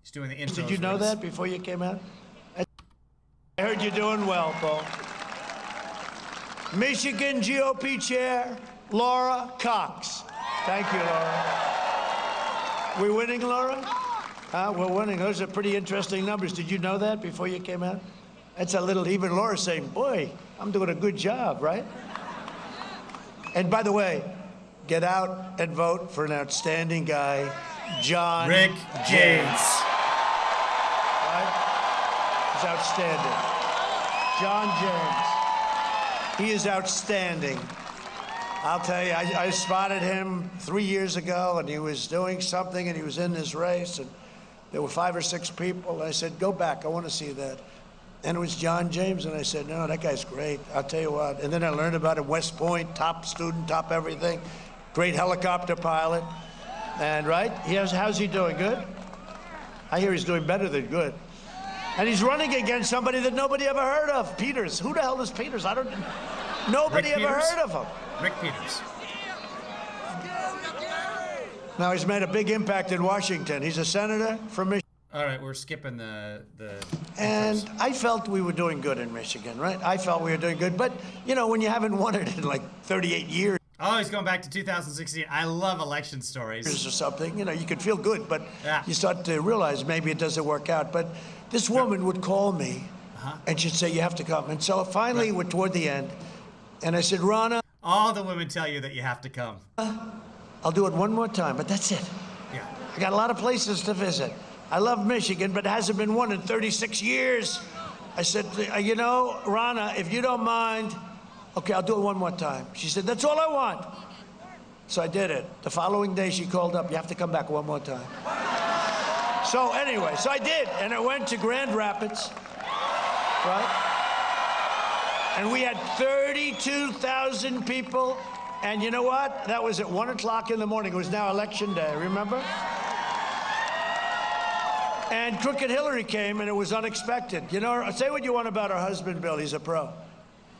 He's doing the intros. Did you know that before you came out? I heard you're doing well, Paul. Michigan GOP Chair Laura Cox. Thank you, Laura. We winning, Laura? We're winning. Those are pretty interesting numbers. Did you know that before you came out? That's a little, even Laura's saying, boy, I'm doing a good job, right? And by the way, get out and vote for an outstanding guy, John Rick James. Right? He's outstanding. John James. He is outstanding. I'll tell you, I spotted him 3 years ago, and he was doing something, and he was in this race, and there were 5 or 6 people, and I said, go back, I want to see that. And it was John James, and I said, no, that guy's great. I'll tell you what. And then I learned about him, West Point, top student, top everything, great helicopter pilot. And right, how's he doing? Good? I hear he's doing better than good. And he's running against somebody that nobody ever heard of, Peters. Who the hell is Peters? Nobody ever heard of him. Rick Peters. Now he's made a big impact in Washington. He's a senator from Michigan. All right, we're skipping the. And I felt we were doing good in Michigan, right? I felt we were doing good. But, you know, when you haven't won it in like 38 years. Oh, he's going back to 2016. I love election stories. Or something, you know, you can feel good, but yeah. You start to realize maybe it doesn't work out. But this woman would call me and she'd say, you have to come. And so finally, we're toward the end. And I said, Ronna. All the women tell you that you have to come. I'll do it one more time, but that's it. Yeah. I got a lot of places to visit. I love Michigan, but it hasn't been one in 36 years. I said, you know, Ronna, if you don't mind, okay, I'll do it one more time. She said, that's all I want. So I did it. The following day, she called up, you have to come back one more time. So anyway, so I did, and I went to Grand Rapids, right? And we had 32,000 people. And you know what? That was at 1 o'clock in the morning. It was now election day, remember? And Crooked Hillary came, and it was unexpected. You know, say what you want about her husband, Bill. He's a pro.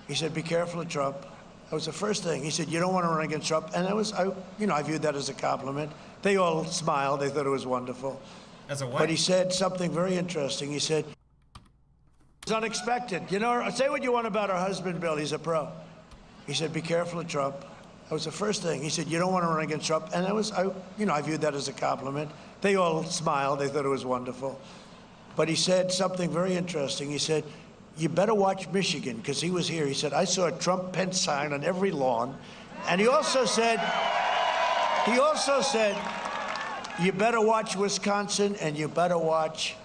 He said, be careful of Trump. That was the first thing. He said, you don't want to run against Trump. And I viewed that as a compliment. They all smiled. They thought it was wonderful. As a what? But he said something very interesting. He said, it was unexpected. You know, say what you want about her husband, Bill. He's a pro. He said, be careful of Trump. That was the first thing. He said, you don't want to run against Trump. And I viewed that as a compliment. They all smiled. They thought it was wonderful. But he said something very interesting. He said, you better watch Michigan, because he was here. He said, I saw a Trump-Pence sign on every lawn. And he also said, you better watch Wisconsin and you better watch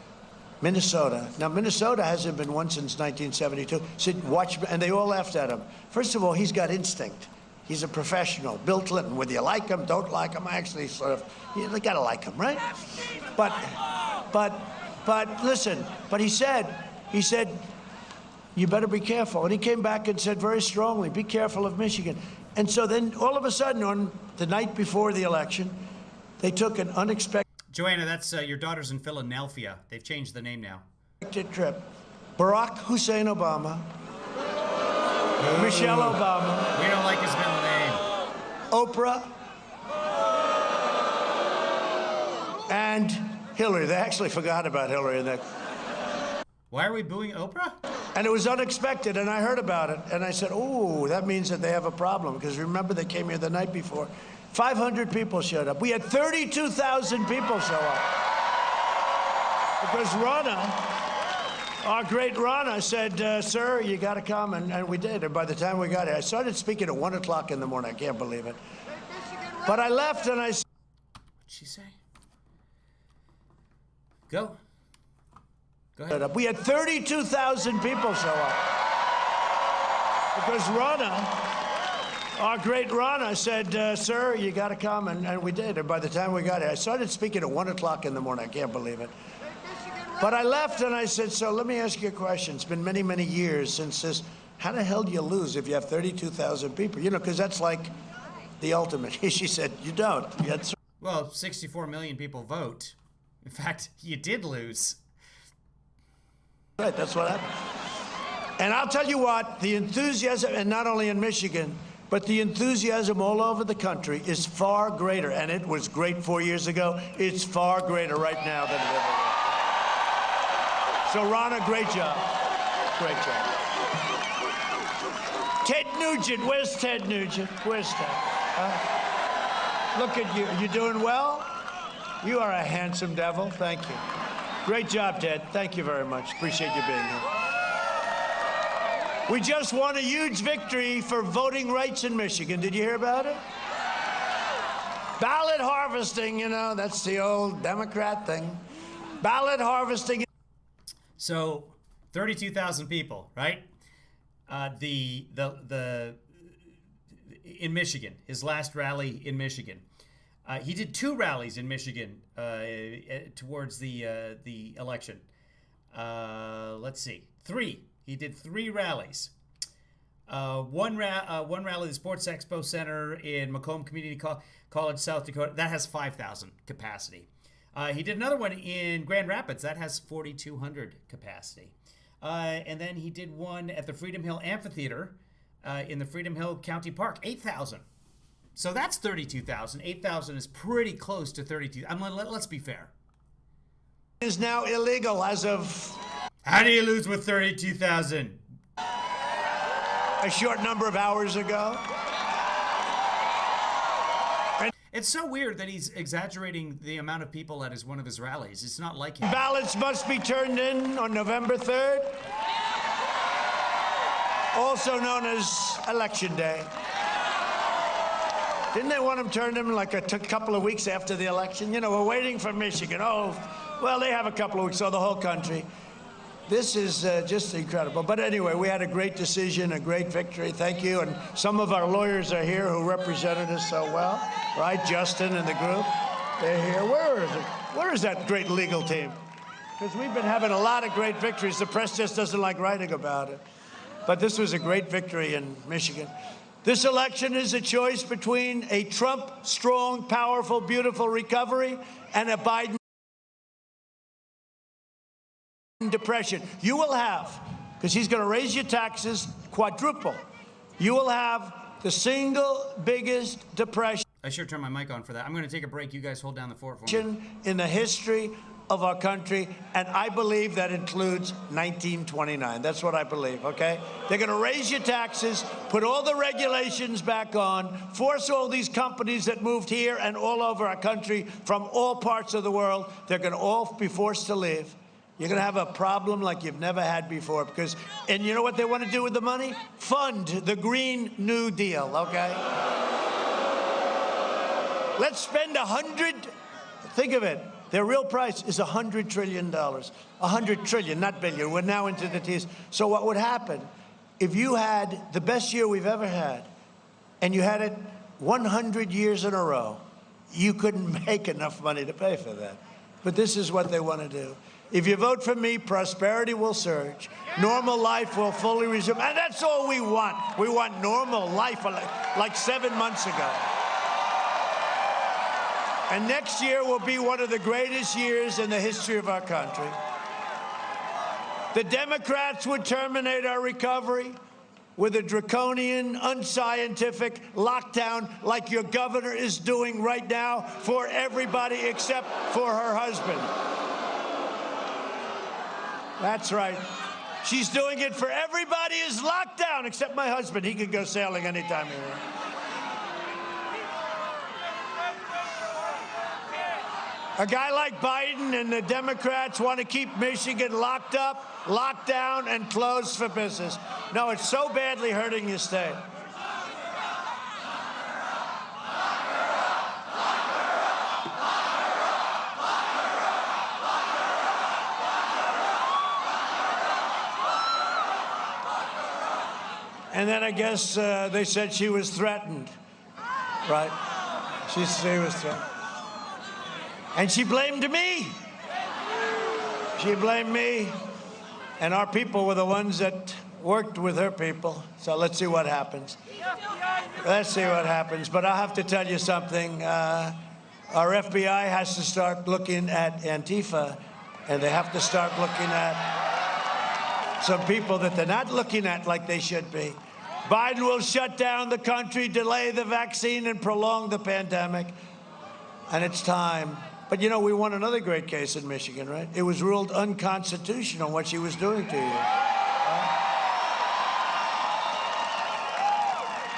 Minnesota. Now, Minnesota hasn't been won since 1972. He said, watch, and they all laughed at him. First of all, he's got instinct. He's a professional. Bill Clinton, whether you like him, don't like him, I actually sort of, you gotta like him, right? But listen, but he said, you better be careful. And he came back and said very strongly, be careful of Michigan. And so then all of a sudden, on the night before the election, they took an unexpected Joanna, that's your daughter's in Philadelphia. They've changed the name now. trip. Barack Hussein Obama, Michelle Obama, We don't like his middle name. Oprah, and Hillary. They actually forgot about Hillary in that. Why are we booing Oprah? And it was unexpected, and I heard about it. And I said, oh, that means that they have a problem. Because remember, they came here the night before. 500 people showed up. We had 32,000 people show up. Because Ronna, our great Ronna, said, sir, you got to come. And we did. And by the time we got here, I started speaking at 1 o'clock in the morning. I can't believe it. But I left, and I said, What'd she say? Go. Go ahead. we had 32,000 people show up. Because Ronna, our great Ronna, said, sir, you got to come. And we did. And by the time we got here, I started speaking at 1 o'clock in the morning. I can't believe it. But I left, and I said, so let me ask you a question. It's been many, many years since this. How the hell do you lose if you have 32,000 people? You know, because that's like the ultimate. She said, you don't. You had Well, 64 million people vote. In fact, you did lose. right, that's what happened. And I'll tell you what, the enthusiasm, and not only in Michigan, but the enthusiasm all over the country is far greater. And it was great 4 years ago. It's far greater right now than it ever was. So, Ronna, great job. Great job. Ted Nugent, where's Ted Nugent? Where's Ted? Look at you. You doing well? You are a handsome devil. Thank you. Great job, Ted. Thank you very much. Appreciate you being here. We just won a huge victory for voting rights in Michigan. Did you hear about it? Ballot harvesting, you know, that's the old Democrat thing. Ballot harvesting. So, 32,000 people, right? In Michigan, his last rally in Michigan. He did 2 rallies in Michigan towards the election. Let's see, 3. He did 3 rallies. One rally at the Sports Expo Center in Macomb Community College, South Dakota. That has 5,000 capacity. He did another one in Grand Rapids. That has 4,200 capacity. And then he did one at the Freedom Hill Amphitheater in the Freedom Hill County Park, 8,000. So that's 32,000. 8,000 is pretty close to 32. Let's be fair. Is now illegal as of How do you lose with 32,000? a short number of hours ago. It's so weird that he's exaggerating the amount of people at one of his rallies. It's not like him. Ballots must be turned in on November 3rd, also known as Election Day. Didn't they want him turned in like a couple of weeks after the election? You know, we're waiting for Michigan. Oh, well, they have a couple of weeks, so the whole country. This is just incredible. But anyway, we had a great decision, a great victory. Thank you. And some of our lawyers are here who represented us so well, right? Justin and the group, they're here. Where is it? Where is that great legal team? Because we've been having a lot of great victories. The press just doesn't like writing about it. But this was a great victory in Michigan. This election is a choice between a Trump strong, powerful, beautiful recovery and a Biden depression. You will have, because he's going to raise your taxes quadruple, you will have the single biggest depression I sure turned my mic on for that. I'm going to take a break. You guys hold down the fort for me. In the history of our country, and I believe that includes 1929. That's what I believe, okay? They're going to raise your taxes, put all the regulations back on, force all these companies that moved here and all over our country from all parts of the world, they're going to all be forced to leave. You're going to have a problem like you've never had before because, and you know what they want to do with the money? Fund the Green New Deal, okay? Let's spend think of it. Their real price is $100 trillion. 100 trillion, not billion. We're now into the T's. So what would happen if you had the best year we've ever had and you had it 100 years in a row? You couldn't make enough money to pay for that. But this is what they want to do. If you vote for me, prosperity will surge. Normal life will fully resume. And that's all we want. We want normal life like 7 months ago. And next year will be one of the greatest years in the history of our country. The Democrats would terminate our recovery with a draconian, unscientific lockdown like your governor is doing right now for everybody except for her husband. That's right. She's doing it for everybody is locked down except my husband. He can go sailing anytime he wants. A guy like Biden and the Democrats want to keep Michigan locked up, locked down, and closed for business. No, it's so badly hurting your state. And then I guess they said she was threatened, right? She was threatened. And she blamed me. She blamed me. And our people were the ones that worked with her people. So let's see what happens. Let's see what happens. But I have to tell you something. Our FBI has to start looking at Antifa, and they have to start looking at some people that they're not looking at like they should be. Biden will shut down the country, delay the vaccine, and prolong the pandemic. And it's time. But, you know, we won another great case in Michigan, right? It was ruled unconstitutional what she was doing to you. Right?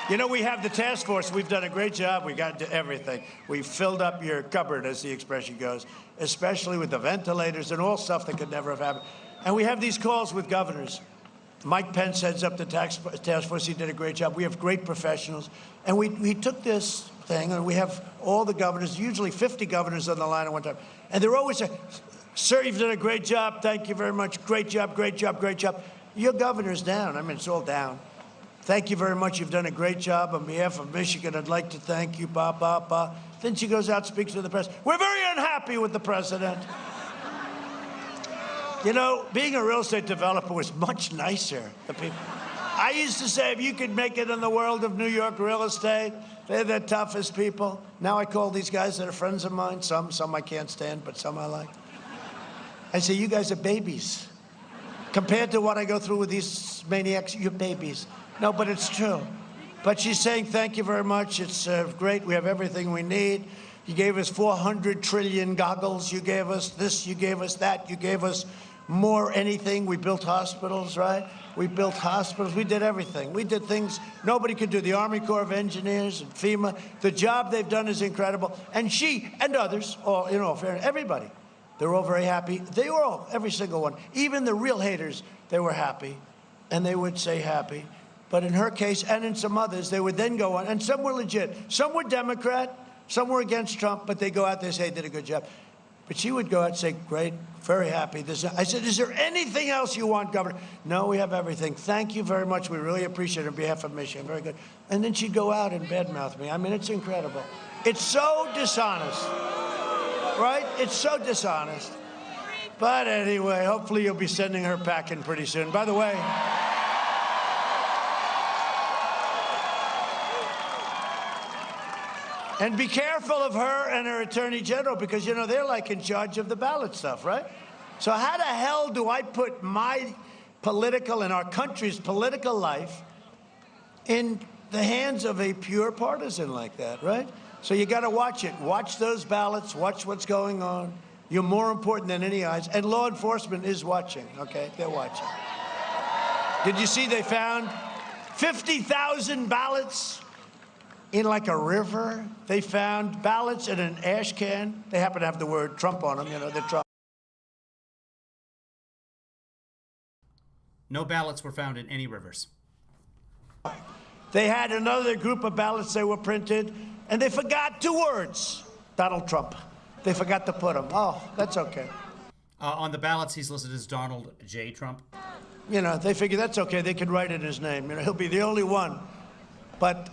You know, we have the task force. We've done a great job. We got to everything. We filled up your cupboard, as the expression goes, especially with the ventilators and all stuff that could never have happened. And we have these calls with governors. Mike Pence heads up the task force. He did a great job. We have great professionals. And we took this thing, and we have all the governors, usually 50 governors on the line at one time. And they're always saying, sir, you've done a great job. Thank you very much. Great job, great job, great job. Your governor's down. I mean, it's all down. Thank you very much. You've done a great job. On behalf of Michigan, I'd like to thank you, ba, ba, ba. Then she goes out, speaks to the press. We're very unhappy with the president. You know, being a real estate developer was much nicer. I used to say, if you could make it in the world of New York real estate, they're the toughest people. Now I call these guys that are friends of mine. Some I can't stand, but some I like. I say, you guys are babies. Compared to what I go through with these maniacs, you're babies. No, but it's true. But she's saying, thank you very much. It's great. We have everything we need. You gave us 400 trillion goggles. You gave us this. You gave us that. You gave us more anything. We built hospitals, right? We built hospitals. We did everything. We did things nobody could do. The Army Corps of Engineers and FEMA. The job they've done is incredible. And she and others, all, you know, everybody, they're all very happy. They were all, every single one. Even the real haters, they were happy. And they would say happy. But in her case and in some others, they would then go on, and some were legit. Some were Democrat, some were against Trump, but they go out there and say, did a good job. But she would go out and say, great, very happy. I said, is there anything else you want, Governor? No, we have everything. Thank you very much. We really appreciate it on behalf of Michigan. Very good. And then she'd go out and badmouth me. I mean, it's incredible. It's so dishonest, right? It's so dishonest. But anyway, hopefully you'll be sending her packing pretty soon. By the way, and be careful of her and her attorney general, because, you know, they're like in charge of the ballot stuff, right? So how the hell do I put my political and our country's political life in the hands of a pure partisan like that, right? So you got to watch it. Watch those ballots. Watch what's going on. You're more important than any eyes. And law enforcement is watching, okay? They're watching. Did you see they found 50,000 ballots in like a river? They found ballots in an ash can. They happen to have the word Trump on them, you know, they're Trump. No ballots were found in any rivers. They had another group of ballots they were printed, and they forgot 2 words. Donald Trump. They forgot to put them. Oh, that's okay. On the ballots, he's listed as Donald J. Trump. You know, they figure that's okay. They could write in his name. You know, he'll be the only one. But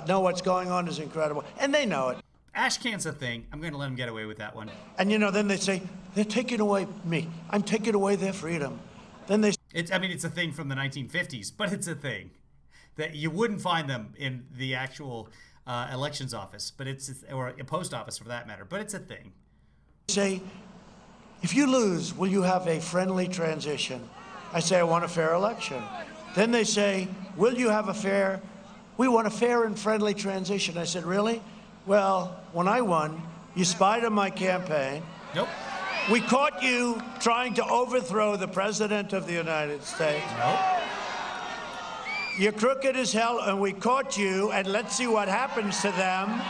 no, what's going on is incredible. And they know it. Ash can's a thing. I'm going to let him get away with that one. And, you know, then they say, they're taking away me. I'm taking away their freedom. Then they... It's a thing from the 1950s, but it's a thing. That you wouldn't find them in the actual elections office, but or a post office for that matter, but it's a thing. Say, if you lose, will you have a friendly transition? I say, I want a fair election. Then they say, will you have we want a fair and friendly transition. I said, really? Well, when I won, you spied on my campaign. Nope. We caught you trying to overthrow the President of the United States. Nope. You're crooked as hell, and we caught you, and let's see what happens to them.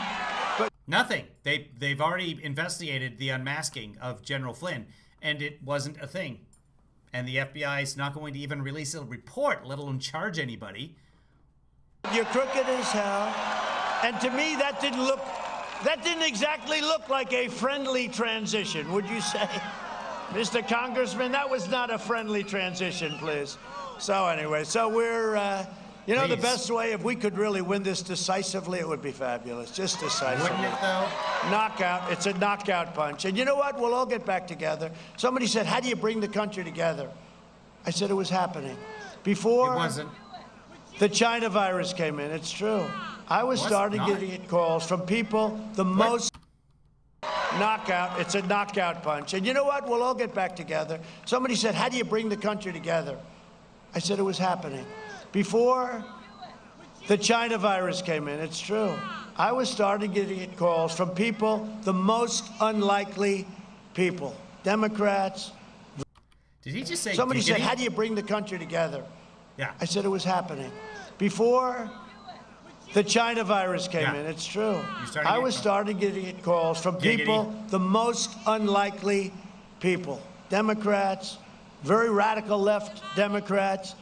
But Nothing. They've already investigated the unmasking of General Flynn, and it wasn't a thing. And the FBI is not going to even release a report, let alone charge anybody. you're crooked as hell. And to me, that didn't exactly look like a friendly transition, would you say? Mr. Congressman, that was not a friendly transition, please. So anyway, so we're, you know, the best way, if we could really win this decisively, it would be fabulous, just decisively. Wouldn't it, though? Knockout, it's a knockout punch. And you know what? We'll all get back together. Somebody said, how do you bring the country together? I said it was happening. Before It wasn't. the China virus came in, it's true. I was starting to get calls from people, the most knockout, it's a knockout punch. And you know what? We'll all get back together. Somebody said, how do you bring the country together? I said it was happening. Before the China virus came in, it's true. I was starting to get calls from people, the most unlikely people, Democrats. Did he just say Somebody said, giggity? how do you bring the country together? Yeah. I said it was happening. Before the China virus came in, it's true. I was starting to get calls from people, the most unlikely people, Democrats, very radical left Democrats.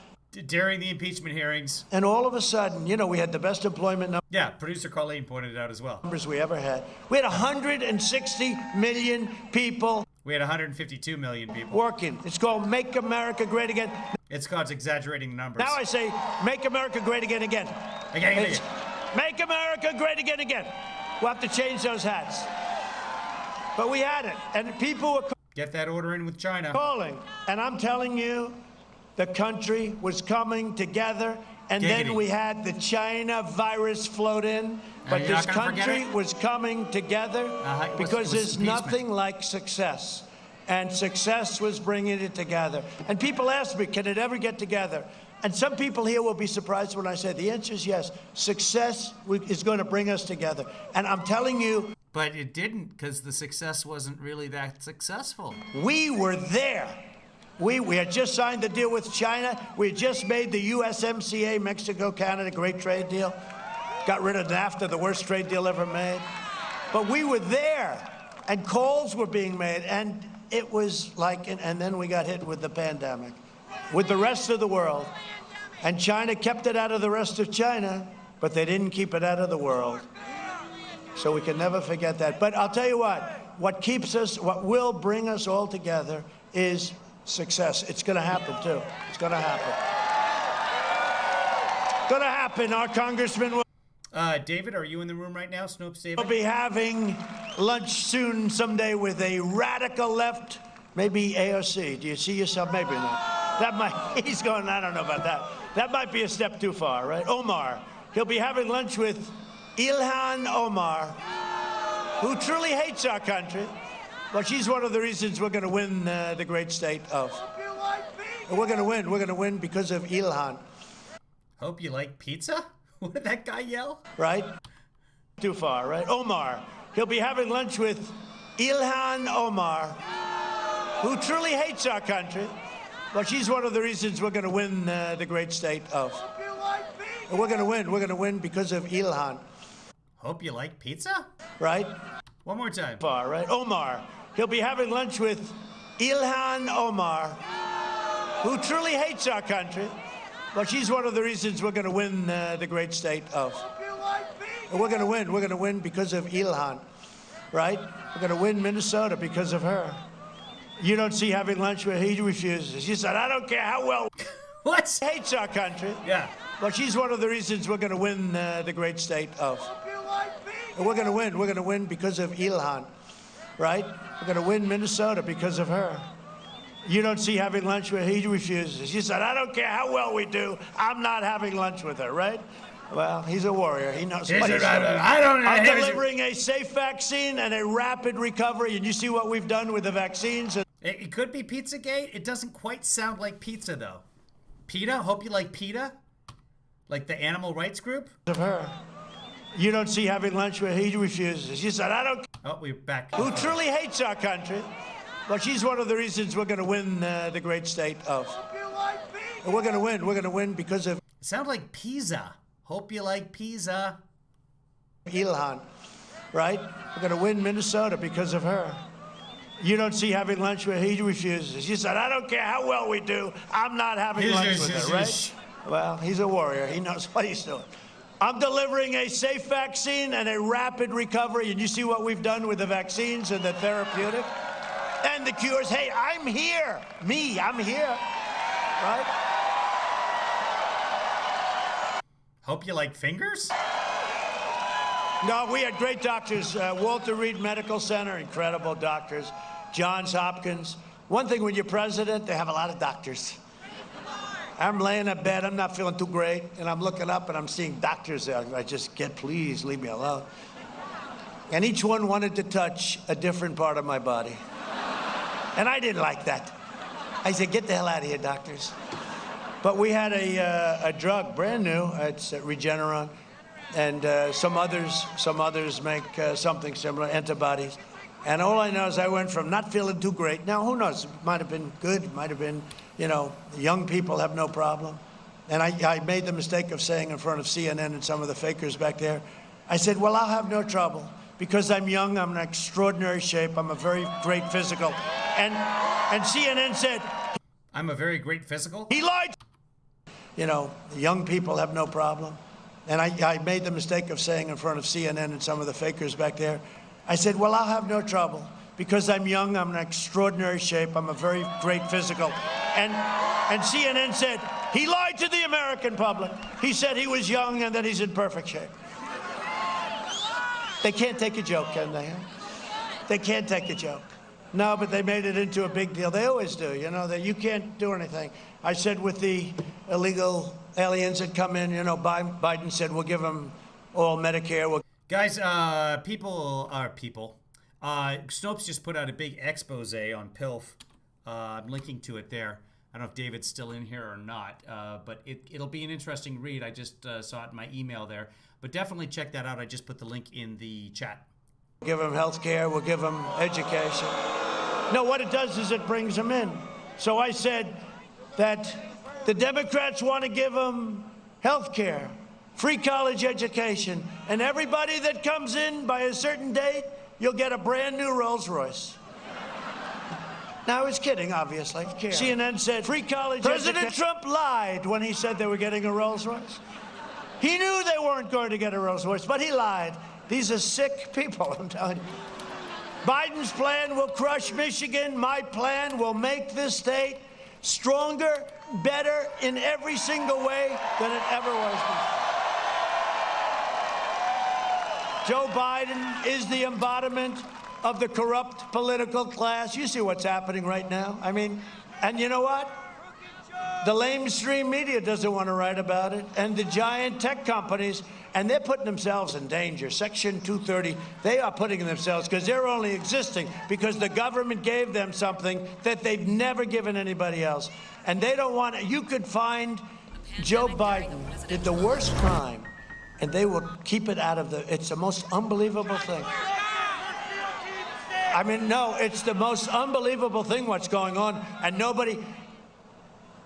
During the impeachment hearings. And all of a sudden, you know, we had the best employment Yeah, producer Colleen pointed it out as well. numbers we ever had. We had 160 million people We had 152 million people. working. It's called Make America Great Again. It's called exaggerating the numbers. Now I say, Make America Great Again again. Again. Make America Great Again again. We'll have to change those hats. But we had it, and people were Get that order in with China. calling. And I'm telling you, the country was coming together, and then Giggity. we had the China virus float in. But you're this not gonna forget country it? was coming together it because was there's impeachment. nothing like success. And success was bringing it together. And people ask me, can it ever get together? And some people here will be surprised when I say the answer is yes. Success is going to bring us together. And I'm telling you, But it didn't, because the success wasn't really that successful. we were there. We had just signed the deal with China. We had just made the USMCA, Mexico-Canada, great trade deal. Got rid of NAFTA, the worst trade deal ever made. But we were there, and calls were being made, and it was like, and then we got hit with the pandemic. With the rest of the world, And China kept it out of the rest of China, but they didn't keep it out of the world. So we can never forget that. But I'll tell you what keeps us, what will bring us all together is success. It's going to happen, too. It's going to happen. Going to happen. Our congressman will David, are you in the room right now? Snopes, David? be having lunch soon someday with a radical left, maybe AOC. Do you see yourself? Maybe not. That might, he's going, I don't know about that. That might be a step too far, right? Omar. He'll be having lunch with Ilhan Omar, who truly hates our country. But she's one of the reasons we're going to win the great state of. We're going to win. We're going to win because of Ilhan. Hope you like pizza? What did that guy yell? Right? Too far, right? Omar. He'll be having lunch with Ilhan Omar, who truly hates our country. But she's one of the reasons we're going to win the great state of. We're going to win. We're going to win because of Ilhan. Hope you like pizza? Right? One more time. Far, right? Omar. He'll be having lunch with Ilhan Omar, who truly hates our country. But she's one of the reasons we're going to win the great state of. We're going to win. We're going to win because of Ilhan. Right? We're going to win Minnesota because of her. You don't see having lunch with her. He refuses. She said, I don't care how well What? hates our country. Yeah. But she's one of the reasons we're going to win the great state of. We're going to win. We're going to win because of Ilhan. Right? We're going to win Minnesota because of her. You don't see having lunch with her. He refuses. She said, I don't care how well we do. I'm not having lunch with her, right? Well, he's a warrior. He knows what he's doing. I'm delivering a safe vaccine and a rapid recovery. And you see what we've done with the vaccines. It could be Pizzagate. It doesn't quite sound like pizza, though. PETA? Hope you like PETA? Like the animal rights group? Of her. You don't see having lunch with her. He refuses. She said, I don't. Oh, we're back. Who truly hates our country. But she's one of the reasons we're going to win the great state of. We're going to win. We're going to win because of It sounds like pizza. Hope you like pizza. Ilhan. Right? We're going to win Minnesota because of her. You don't see having lunch with her. He refuses. She said, I don't care how well we do. I'm not having lunch with her, right? Well, he's a warrior. He knows what he's doing. I'm delivering a safe vaccine and a rapid recovery. And you see what we've done with the vaccines and the therapeutic and the cures. Hey, I'm here. Me, I'm here. Right? Hope you like fingers? No, we had great doctors. Walter Reed Medical Center, incredible doctors. Johns Hopkins. One thing when you're president, they have a lot of doctors. I'm laying in bed, I'm not feeling too great, and I'm looking up and I'm seeing doctors there. I just get, please leave me alone. And each one wanted to touch a different part of my body. And I didn't like that. I said, get the hell out of here, doctors. But we had a drug, brand new, it's Regeneron, and some others make something similar, antibodies. And all I know is I went from not feeling too great. Now, who knows? It might have been good. It might have been, you know, young people have no problem. And I made the mistake of saying in front of CNN and some of the fakers back there, I said, well, I'll have no trouble because I'm young, I'm in extraordinary shape, I'm a very great physical. And CNN said, I'm a very great physical. he lied. You know, young people have no problem. And I made the mistake of saying in front of CNN and some of the fakers back there, I said, well, I'll have no trouble because I'm young, I'm in extraordinary shape, I'm a very great physical. And CNN said, he lied to the American public. He said he was young and that he's in perfect shape. They can't take a joke, can they? They can't take a joke. No, but they made it into a big deal. They always do, you know, that you can't do anything. I said with the illegal aliens that come in, you know, Biden said we'll give them all Medicare. Guys, Snopes just put out a big expose on PILF. I'm linking to it there. I don't know if David's still in here or not, but it'll be an interesting read. I just saw it in my email there. But definitely check that out. I just put the link in the chat. We'll give them health care. We'll give them education. No, what it does is it brings them in. So I said that the Democrats want to give them health care, free college education, and everybody that comes in by a certain date, you'll get a brand new Rolls Royce. I was kidding, obviously. CNN said free college President Trump lied when he said they were getting a Rolls Royce. He knew they weren't going to get a Rolls Royce, but he lied. These are sick people, I'm telling you. Biden's plan will crush Michigan. My plan will make this state stronger, better in every single way than it ever was before. Joe Biden is the embodiment of the corrupt political class. You see what's happening right now. I mean, and you know what? The lamestream media doesn't want to write about it, and the giant tech companies, and they're putting themselves in danger. Section 230, they are putting themselves, because they're only existing because the government gave them something that they've never given anybody else. And they don't want it. You could find Joe Biden did the worst crime, and they will keep it out of the, it's the most unbelievable thing. I mean, no, it's the most unbelievable thing what's going on, and nobody,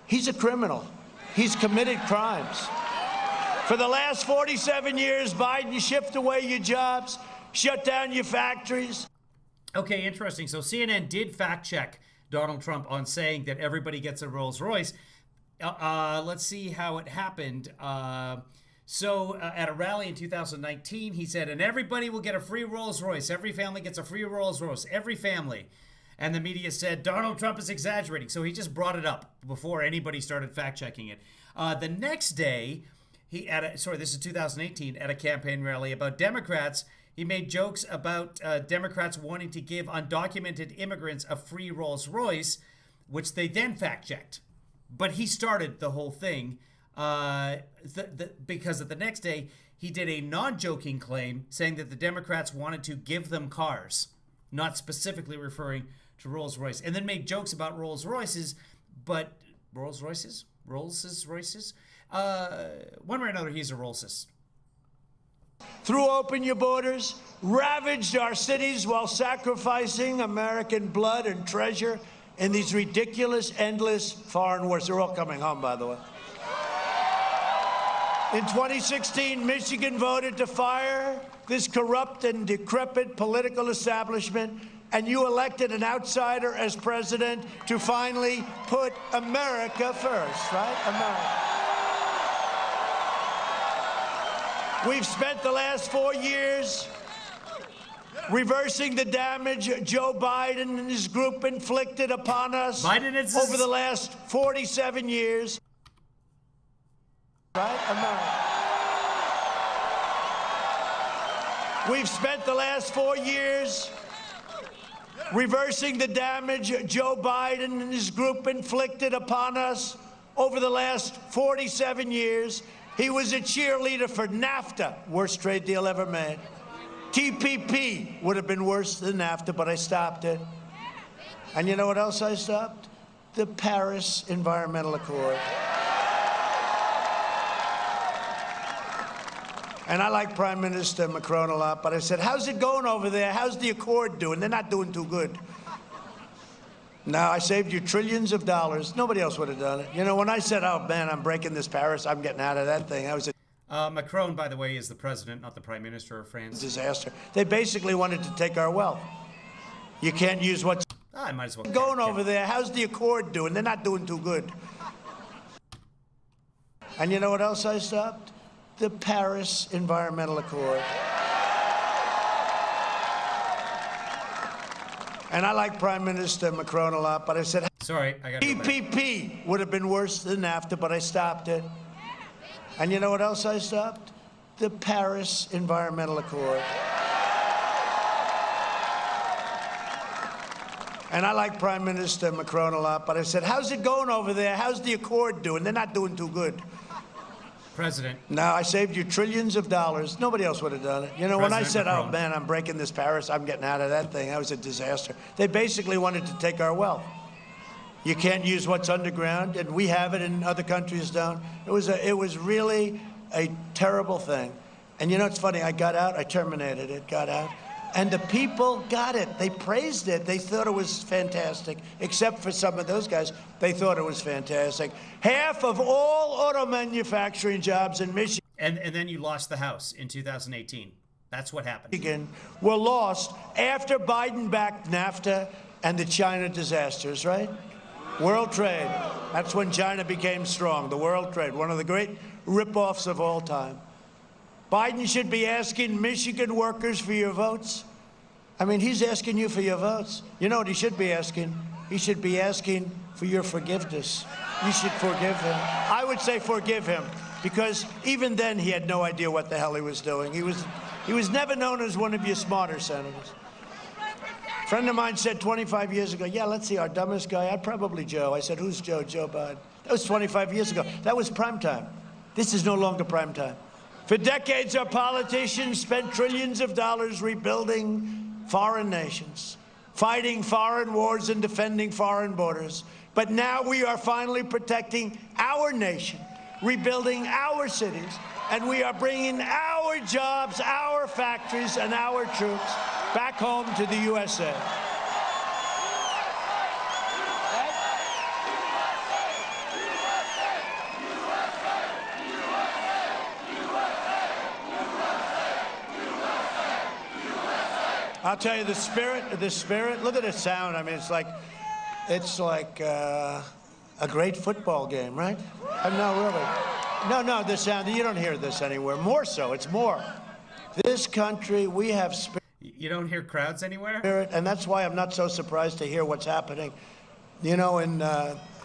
he's a criminal. He's committed crimes. For the last 47 years, Biden shipped away your jobs, shut down your factories. Okay, interesting. So CNN did fact check Donald Trump on saying that everybody gets a Rolls Royce. Let's see how it happened. So at a rally in 2019, he said, and everybody will get a free Rolls Royce. Every family gets a free Rolls Royce. Every family. And the media said, Donald Trump is exaggerating. So he just brought it up before anybody started fact checking it. The next day, this is 2018, at a campaign rally about Democrats, he made jokes about Democrats wanting to give undocumented immigrants a free Rolls Royce, which they then fact checked. But he started the whole thing. Because of the next day, he did a non-joking claim saying that the Democrats wanted to give them cars, not specifically referring to Rolls Royce, and then made jokes about Rolls Royces, but Rolls Royces? One way or another, he's a Rollsist. Threw open your borders, ravaged our cities while sacrificing American blood and treasure in these ridiculous, endless foreign wars. They're all coming home, by the way. In 2016, Michigan voted to fire this corrupt and decrepit political establishment, and you elected an outsider as president to finally put America first, right? America. We've spent the last 4 years reversing the damage Joe Biden and his group inflicted upon us over the last 47 years. Right? America. We've spent the last 4 years reversing the damage Joe Biden and his group inflicted upon us over the last 47 years. He was a cheerleader for NAFTA, worst trade deal ever made. TPP would have been worse than NAFTA, but I stopped it. And you know what else I stopped? The Paris Environmental Accord. And I like Prime Minister Macron a lot, but I said, how's it going over there? How's the Accord doing? They're not doing too good. Now, I saved you trillions of dollars. Nobody else would have done it. You know, when I said, oh, man, I'm breaking this Paris, I'm getting out of that thing, I was a Macron, by the way, is the president, not the prime minister of France. Disaster. They basically wanted to take our wealth. You can't use what's I might as well. going over there. How's the Accord doing? They're not doing too good. And you know what else I stopped? The Paris Environmental Accord. And I like Prime Minister Macron a lot, but I said, sorry, I got TPP would have been worse than NAFTA, but I stopped it. And you know what else I stopped? The Paris Environmental Accord. And I like Prime Minister Macron a lot, but I said, how's it going over there? How's the Accord doing? They're not doing too good. President. Now, I saved you trillions of dollars. Nobody else would have done it. You know, when I said, Macron. oh, man, I'm breaking this Paris, I'm getting out of that thing, that was a disaster. They basically wanted to take our wealth. You can't use what's underground, and we have it and other countries don't. It was really a terrible thing. And you know, it's funny, I got out, I terminated it, got out. And the people got it. They praised it. They thought it was fantastic, except for some of those guys. They thought it was fantastic. Half of all auto manufacturing jobs in Michigan. And then you lost the House in 2018. That's what happened. Were lost after Biden backed NAFTA and the China disasters, right? World trade. That's when China became strong, the world trade, one of the great rip-offs of all time. Biden should be asking Michigan workers for your votes. I mean, he's asking you for your votes. You know what he should be asking? He should be asking for your forgiveness. You should forgive him. I would say forgive him, because even then he had no idea what the hell he was doing. He was never known as one of your smarter senators. A friend of mine said 25 years ago, yeah, let's see, our dumbest guy, I'd probably Joe. I said, who's Joe? Joe Biden. That was 25 years ago. That was prime time. This is no longer prime time. For decades, our politicians spent trillions of dollars rebuilding foreign nations, fighting foreign wars and defending foreign borders. But now we are finally protecting our nation, rebuilding our cities, and we are bringing our jobs, our factories, and our troops back home to the USA. I'll tell you, the spirit, look at the sound. I mean, it's like a great football game, right? No, really. No, the sound, you don't hear this anywhere. More so, it's more. This country, we have spirit. You don't hear crowds anywhere? And that's why I'm not so surprised to hear what's happening. You know, in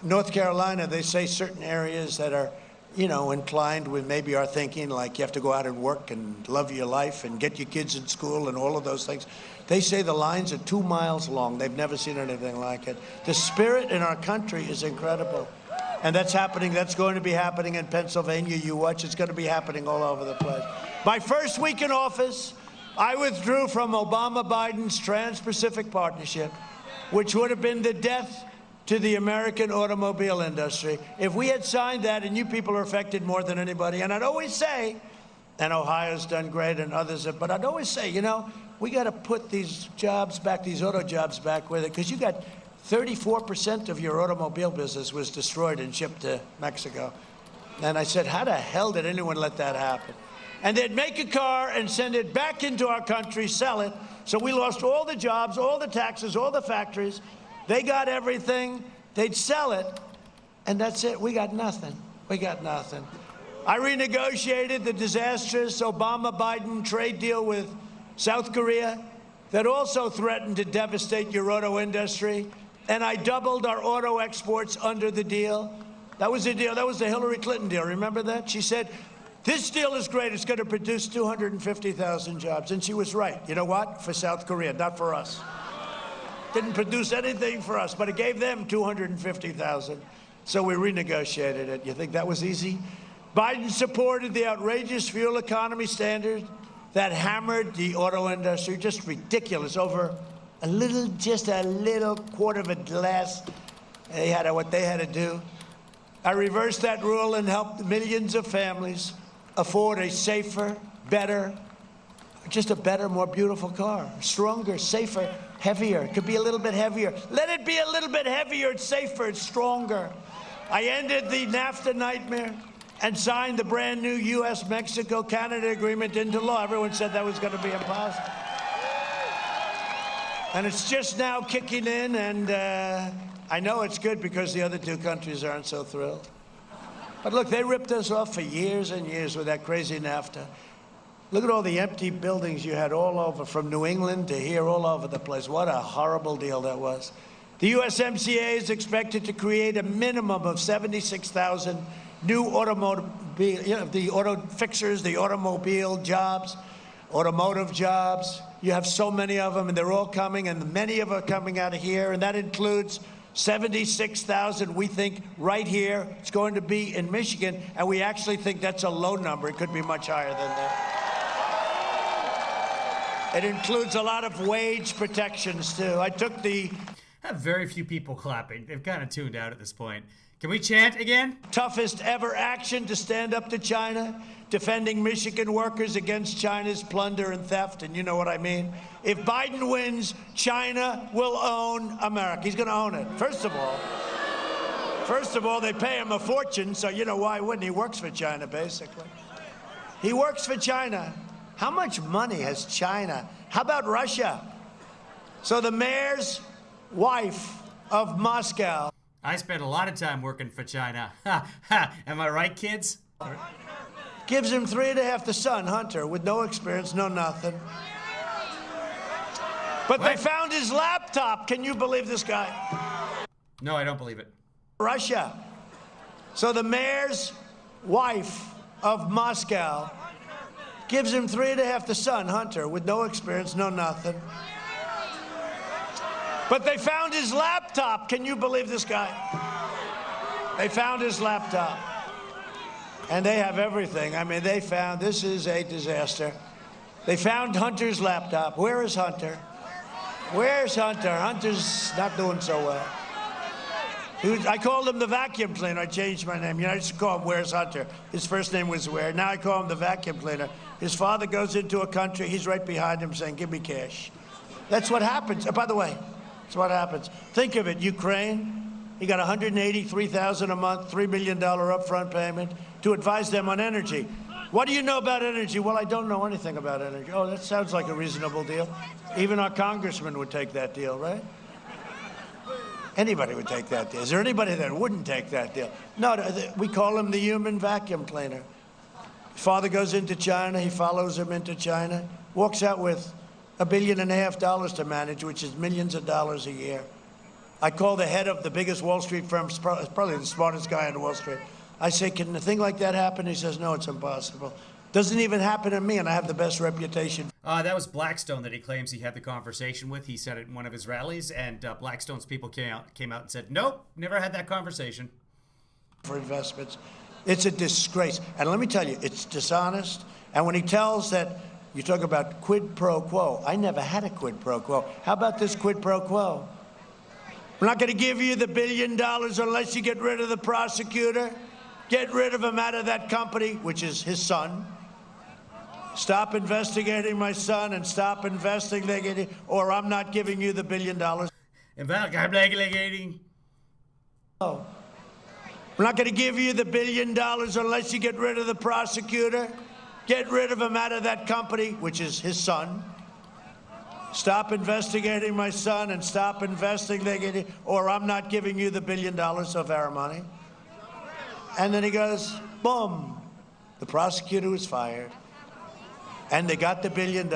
North Carolina, they say certain areas that are, you know, inclined with maybe our thinking, like you have to go out and work and love your life and get your kids in school and all of those things. They say the lines are 2 miles long. They've never seen anything like it. The spirit in our country is incredible. And that's happening. That's going to be happening in Pennsylvania. You watch. It's going to be happening all over the place. My first week in office, I withdrew from Obama-Biden's Trans-Pacific Partnership, which would have been the death to the American automobile industry. If we had signed that, and you people are affected more than anybody, and I'd always say, and Ohio's done great and others have, but I'd always say, you know, we got to put these jobs back, these auto jobs back with it, because you got 34% of your automobile business was destroyed and shipped to Mexico. And I said, how the hell did anyone let that happen? And they'd make a car and send it back into our country, sell it. So we lost all the jobs, all the taxes, all the factories. They got everything. They'd sell it, and that's it. We got nothing. We got nothing. I renegotiated the disastrous Obama-Biden trade deal with South Korea that also threatened to devastate your auto industry, and I doubled our auto exports under the deal. That was the deal. That was the Hillary Clinton deal. Remember that? She said, this deal is great. It's going to produce 250,000 jobs. And she was right. You know what? For South Korea, not for us. Didn't produce anything for us, but it gave them 250,000. So we renegotiated it. You think that was easy? Biden supported the outrageous fuel economy standard that hammered the auto industry. Just ridiculous. Over just a little quarter of a glass. What they had to do. I reversed that rule and helped millions of families afford a safer, better, just a better, more beautiful car. Stronger, safer, heavier. It could be a little bit heavier. Let it be a little bit heavier. It's safer. It's stronger. I ended the NAFTA nightmare and signed the brand new U.S.-Mexico-Canada agreement into law. Everyone said that was going to be impossible. And it's just now kicking in, and I know it's good because the other two countries aren't so thrilled. But look, they ripped us off for years and years with that crazy NAFTA. Look at all the empty buildings you had all over, from New England to here, all over the place. What a horrible deal that was. The USMCA is expected to create a minimum of 76,000 new automobile, the auto fixers, the automobile jobs, automotive jobs. You have so many of them, and they're all coming, and many of them are coming out of here, and that includes 76,000, we think, right here. It's going to be in Michigan, and we actually think that's a low number. It could be much higher than that. It includes a lot of wage protections, too. I have very few people clapping. They've kind of tuned out at this point. Can we chant again? Toughest ever action to stand up to China, defending Michigan workers against China's plunder and theft, and you know what I mean. If Biden wins, China will own America. He's going to own it. First of all, they pay him a fortune, so you know why wouldn't he? Works for China, basically. He works for China. How much money has China? How about Russia? So the mayors wife of Moscow. I spent a lot of time working for China. Ha ha. Am I right, kids? Gives him 3.5 the son, Hunter, with no experience, no nothing. But they What? found his laptop. Can you believe this guy? No, I don't believe it. Russia. So the mayor's wife of Moscow gives him 3.5 the son, Hunter, with no experience, no nothing. But they found his laptop. Can you believe this guy? They found his laptop. And they have everything. I mean, they found, this is a disaster. They found Hunter's laptop. Where is Hunter? Where's Hunter? Hunter's not doing so well. I called him the vacuum cleaner. I changed my name. You know, I used to call him Where's Hunter. His first name was Where. Now I call him the vacuum cleaner. His father goes into a country. He's right behind him saying, give me cash. That's what happens. By the way, that's what happens. Think of it. Ukraine, he got $183,000 a month, $3 million upfront payment to advise them on energy. What do you know about energy? Well, I don't know anything about energy. Oh, that sounds like a reasonable deal. Even our congressman would take that deal, right? Anybody would take that deal. Is there anybody that wouldn't take that deal? No, we call him the human vacuum cleaner. Father goes into China. He follows him into China. Walks out with $1.5 billion to manage, which is millions of dollars a year. I call the head of the biggest Wall Street firm, probably the smartest guy on Wall Street. I say, can a thing like that happen? He says, no, it's impossible. Doesn't even happen to me, and I have the best reputation. That was Blackstone that he claims he had the conversation with. He said it in one of his rallies, and Blackstone's people came out and said, nope, never had that conversation. For investments. It's a disgrace. And let me tell you, it's dishonest. And when he tells that, you talk about quid pro quo. I never had a quid pro quo. How about this quid pro quo? We're not going to give you the $1 billion unless you get rid of the prosecutor. Get rid of him out of that company, which is his son. Stop investigating my son and stop investigating, or I'm not giving you the $1 billion. Investigating. Oh. We're not going to give you the $1 billion unless you get rid of the prosecutor. Get rid of him out of that company, which is his son. Stop investigating my son and stop investigating, or I'm not giving you the $1 billion of our money. And then he goes, boom, the prosecutor was fired. And they got the $1 billion.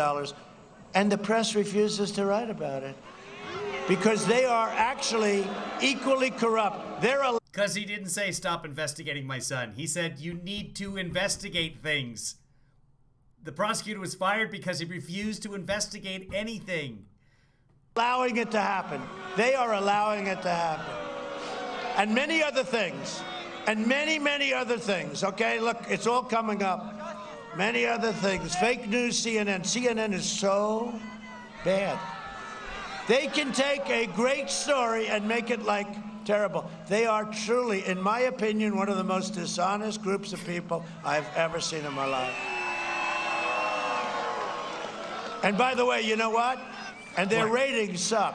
And the press refuses to write about it because they are actually equally corrupt. Because he didn't say stop investigating my son. He said you need to investigate things. The prosecutor was fired because he refused to investigate anything. Allowing it to happen. They are allowing it to happen. And many other things. And many, many other things. Okay, look, it's all coming up. Many other things. Fake news, CNN. CNN is so bad. They can take a great story and make it like terrible. They are truly, in my opinion, one of the most dishonest groups of people I've ever seen in my life. And by the way, you know what? And their ratings suck.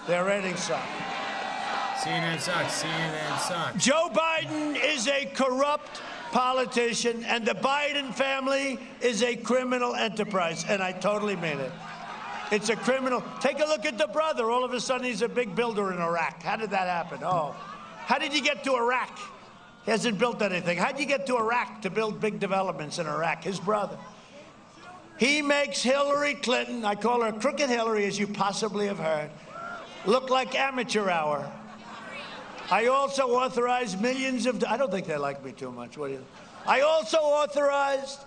Their ratings suck. CNN sucks. CNN sucks. Joe Biden is a corrupt politician, and the Biden family is a criminal enterprise, and I totally mean it. It's a criminal. Take a look at the brother. All of a sudden, he's a big builder in Iraq. How did that happen? Oh, how did he get to Iraq? He hasn't built anything. How did you get to Iraq to build big developments in Iraq? His brother. He makes Hillary Clinton, I call her Crooked Hillary, as you possibly have heard, look like amateur hour. I also authorized millions of, I don't think they like me too much. What do you? I also authorized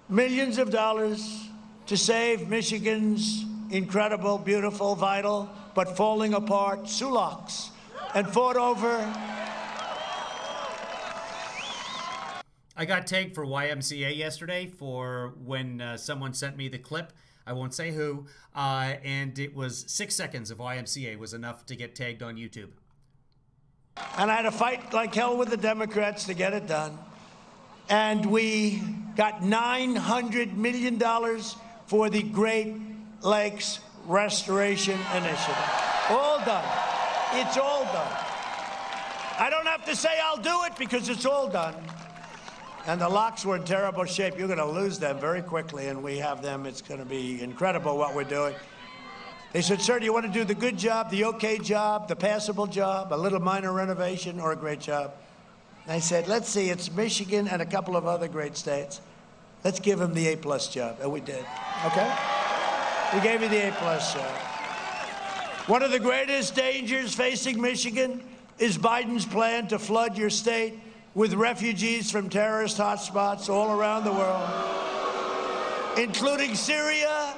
millions of dollars to save Michigan's incredible, beautiful, vital, but falling apart Sulaks, and fought over. I got tagged for YMCA yesterday for when someone sent me the clip. I won't say who. And it was 6 seconds of YMCA was enough to get tagged on YouTube. And I had to fight like hell with the Democrats to get it done. And we got $900 million for the Great Lakes Restoration Initiative. All done. It's all done. I don't have to say I'll do it because it's all done. And the locks were in terrible shape. You're going to lose them very quickly, and we have them. It's going to be incredible what we're doing. They said, sir, do you want to do the good job, the okay job, the passable job, a little minor renovation, or a great job? And I said, let's see, it's Michigan and a couple of other great states. Let's give him the A-plus job. And we did, okay? We gave you the A-plus job. One of the greatest dangers facing Michigan is Biden's plan to flood your state with refugees from terrorist hotspots all around the world, including Syria,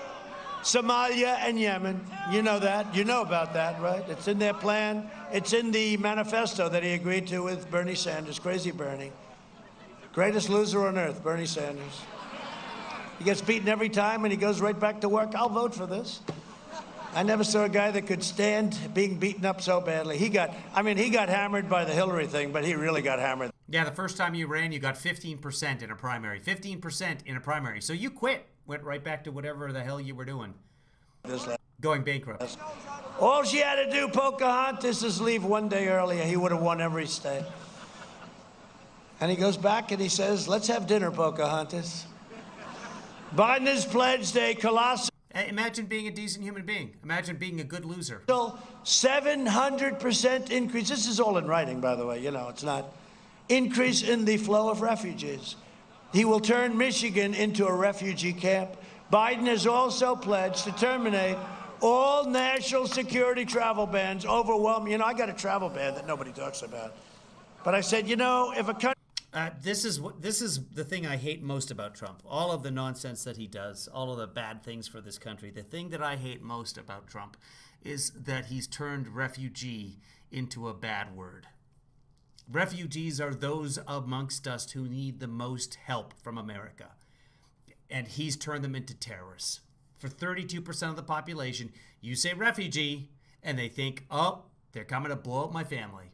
Somalia, and Yemen. You know that. You know about that, right? It's in their plan. It's in the manifesto that he agreed to with Bernie Sanders. Crazy Bernie. Greatest loser on earth, Bernie Sanders. He gets beaten every time, and he goes right back to work. I'll vote for this. I never saw a guy that could stand being beaten up so badly. He got hammered by the Hillary thing, but he really got hammered. Yeah, the first time you ran, you got 15% in a primary. 15% in a primary. So you quit. Went right back to whatever the hell you were doing. Going bankrupt. All she had to do, Pocahontas, is leave one day earlier. He would have won every state. And he goes back and he says, let's have dinner, Pocahontas. Biden has pledged a colossal... Imagine being a decent human being. Imagine being a good loser. 700% increase. This is all in writing, by the way. You know, it's not. Increase in the flow of refugees. He will turn Michigan into a refugee camp. Biden has also pledged to terminate all national security travel bans. Overwhelming. You know, I got a travel ban that nobody talks about. But I said, you know, if a country... This is the thing I hate most about Trump. All of the nonsense that he does, all of the bad things for this country. The thing that I hate most about Trump is that he's turned refugee into a bad word. Refugees are those amongst us who need the most help from America. And he's turned them into terrorists. For 32% of the population, you say refugee, and they think, oh, they're coming to blow up my family.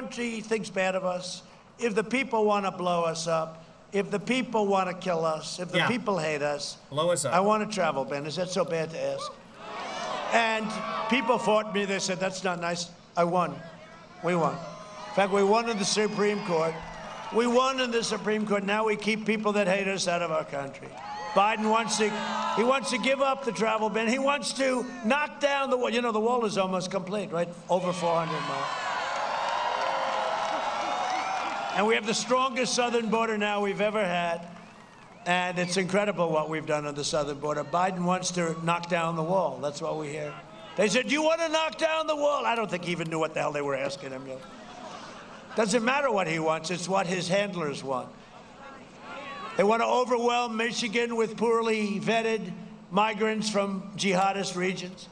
Country thinks bad of us, if the people want to blow us up, if the people want to kill us, if the people hate us, blow us up. I want a travel ban. Is that so bad to ask? And people fought me. They said, that's not nice. I won. We won. In fact, we won in the Supreme Court. We won in the Supreme Court. Now we keep people that hate us out of our country. Biden wants to give up the travel ban. He wants to knock down the wall. You know, the wall is almost complete, right? Over 400 miles. And we have the strongest southern border now we've ever had. And it's incredible what we've done on the southern border. Biden wants to knock down the wall. That's what we hear. They said, do you want to knock down the wall? I don't think he even knew what the hell they were asking him. Doesn't matter what he wants. It's what his handlers want. They want to overwhelm Michigan with poorly vetted migrants from jihadist regions.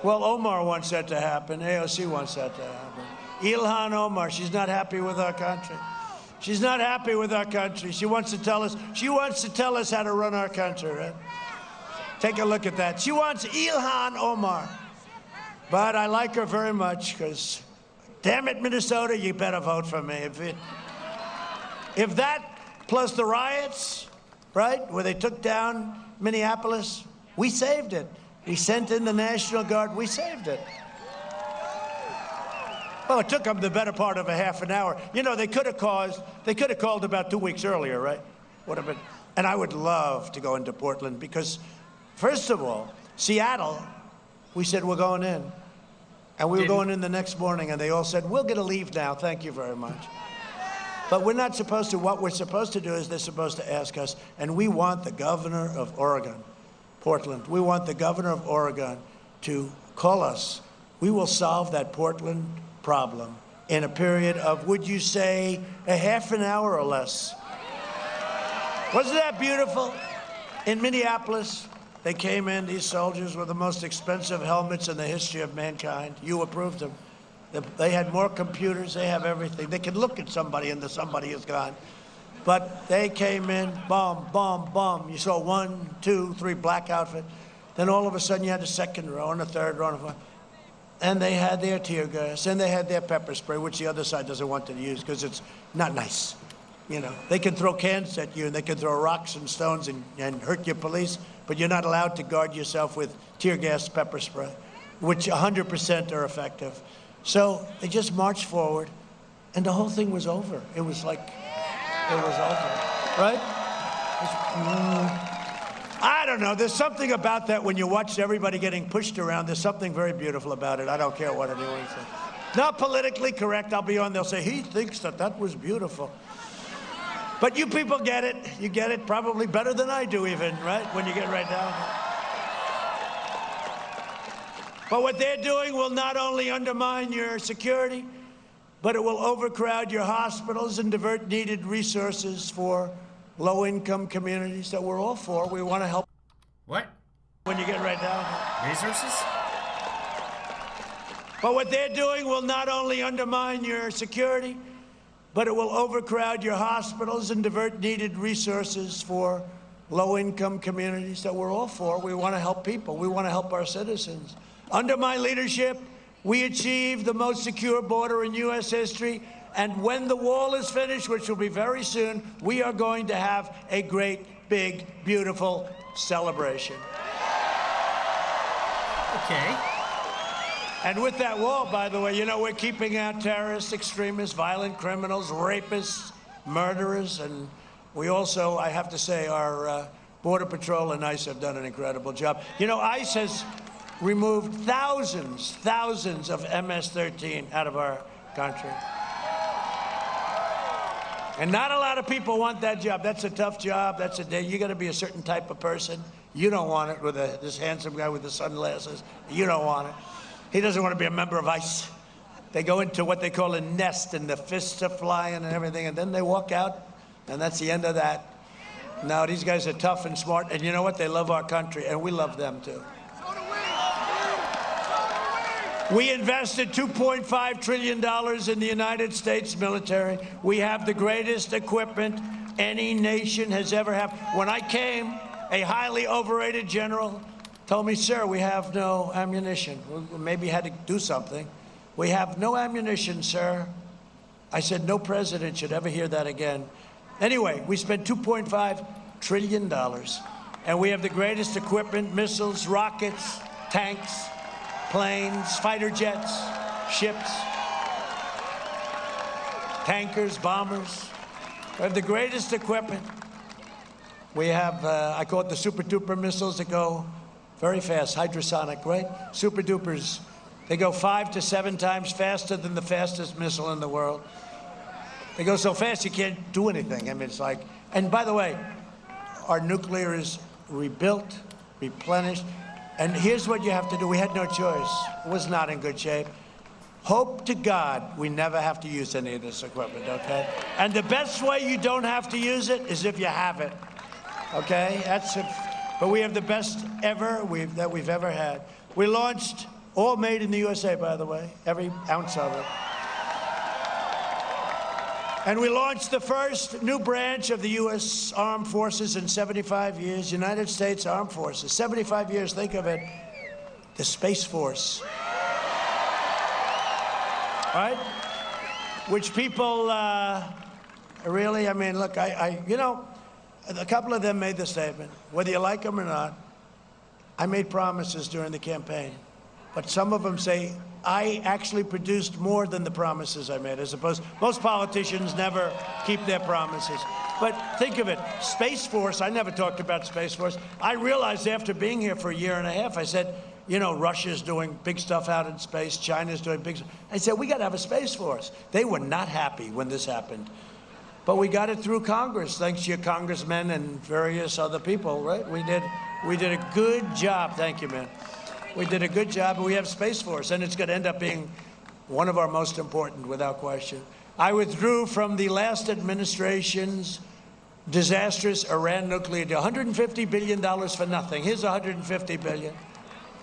Well, Omar wants that to happen. AOC wants that to happen. Ilhan Omar, she's not happy with our country. She's not happy with our country. She wants to tell us how to run our country, right? Take a look at that. She wants Ilhan Omar. But I like her very much because, damn it, Minnesota, you better vote for me. If that plus the riots, right, where they took down Minneapolis, we saved it. We sent in the National Guard. We saved it. Well, it took them the better part of a half an hour. You know, they could have called about 2 weeks earlier, right? Would have been. And I would love to go into Portland because, first of all, Seattle, we said we're going in. And we were going in the next morning, and they all said, we're going to leave now. Thank you very much. But we're not supposed to. What we're supposed to do is they're supposed to ask us, and we want the governor of Oregon, Portland, we want the governor of Oregon to call us. We will solve that Portland problem in a period of, would you say, a half an hour or less. Wasn't that beautiful? In Minneapolis, they came in, these soldiers with the most expensive helmets in the history of mankind. You approved them. They had more computers, they have everything. They can look at somebody and the somebody is gone. But they came in, bomb, bomb, bomb. You saw 1, 2, 3 black outfit. Then all of a sudden you had a second row and a third row. And they had their tear gas and they had their pepper spray, which the other side doesn't want to use because it's not nice. You know, they can throw cans at you and they can throw rocks and stones and hurt your police, but you're not allowed to guard yourself with tear gas, pepper spray, which 100% are effective. So they just marched forward and the whole thing was over. It was like, it was over, right? I don't know. There's something about that when you watch everybody getting pushed around. There's something very beautiful about it. I don't care what anyone says. Not politically correct. I'll be on. They'll say, he thinks that was beautiful. But you people get it. You get it probably better than I do even, right? When you get right down. But what they're doing will not only undermine your security, but it will overcrowd your hospitals and divert needed resources for low-income communities that we're all for. We want to help. What? When you get right down. Resources? But what they're doing will not only undermine your security, but it will overcrowd your hospitals and divert needed resources for low-income communities that we're all for. We want to help people. We want to help our citizens. Under my leadership, we achieved the most secure border in U.S. history. And when the wall is finished, which will be very soon, we are going to have a great, big, beautiful celebration. Okay. And with that wall, by the way, you know, we're keeping out terrorists, extremists, violent criminals, rapists, murderers. And we also, I have to say, our Border Patrol and ICE have done an incredible job. You know, ICE has removed thousands of MS-13 out of our country. And not a lot of people want that job. That's a tough job. You got to be a certain type of person. You don't want it with this handsome guy with the sunglasses. You don't want it. He doesn't want to be a member of ICE. They go into what they call a nest, and the fists are flying and everything, and then they walk out, and that's the end of that. No, these guys are tough and smart, and you know what? They love our country, and we love them too. We invested $2.5 trillion in the United States military. We have the greatest equipment any nation has ever had. When I came, a highly overrated general told me, sir, we have no ammunition. We maybe had to do something. We have no ammunition, sir. I said, no president should ever hear that again. Anyway, we spent $2.5 trillion, and we have the greatest equipment, missiles, rockets, tanks, planes, fighter jets, ships, tankers, bombers. We have the greatest equipment. We have, I call it the super duper missiles that go very fast, hydrosonic, right? Super dupers. They go 5 to 7 times faster than the fastest missile in the world. They go so fast you can't do anything. I mean, it's like, and by the way, our nuclear is rebuilt, replenished. And here's what you have to do. We had no choice. It was not in good shape. Hope to God we never have to use any of this equipment, okay? And the best way you don't have to use it is if you have it, okay? That's it. But we have the best ever that we've ever had. We launched, all made in the USA, by the way, every ounce of it. And we launched the first new branch of the U.S. Armed Forces in 75 years, United States Armed Forces. 75 years, think of it, the Space Force. Right? Which people really, I mean, look, you know, a couple of them made the statement, whether you like them or not, I made promises during the campaign. But some of them say, I actually produced more than the promises I made, as opposed, most politicians never keep their promises. But think of it, Space Force, I never talked about Space Force. I realized after being here for a year and a half, I said, you know, Russia's doing big stuff out in space, China's doing big stuff. I said, we got to have a Space Force. They were not happy when this happened. But we got it through Congress, thanks to your congressmen and various other people, right? We did a good job. Thank you, man. We did a good job, and we have Space Force, and it's going to end up being one of our most important, without question. I withdrew from the last administration's disastrous Iran nuclear deal. $150 billion for nothing. Here's $150 billion.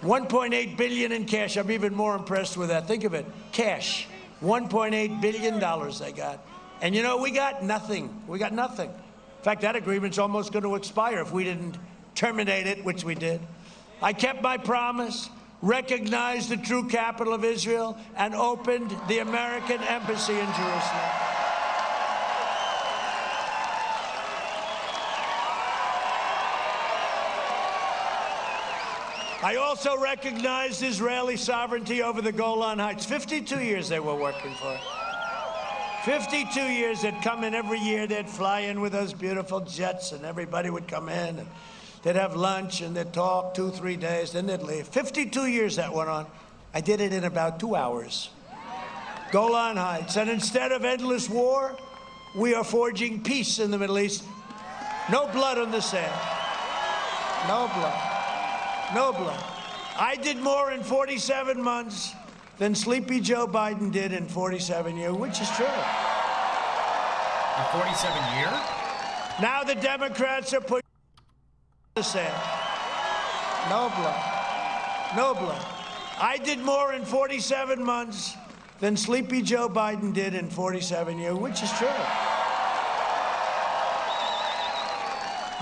$1.8 billion in cash. I'm even more impressed with that. Think of it. Cash. $1.8 billion they got. And you know, we got nothing. We got nothing. In fact, that agreement's almost going to expire if we didn't terminate it, which we did. I kept my promise, recognized the true capital of Israel, and opened the American embassy in Jerusalem. I also recognized Israeli sovereignty over the Golan Heights. 52 years they were working for it. 52 years, they'd come in every year, they'd fly in with those beautiful jets, and everybody would come in. And They'd have lunch and they'd talk 2-3 days, then they'd leave. 52 years that went on. I did it in about 2 hours. Golan Heights. And instead of endless war, we are forging peace in the Middle East. No blood on the sand. No blood. No blood. I did more in 47 months than Sleepy Joe Biden did in 47 years, which is true. A 47-year? Now the Democrats are pushing the sand. No blood. No blood. I did more in 47 months than Sleepy Joe Biden did in 47 years, which is true.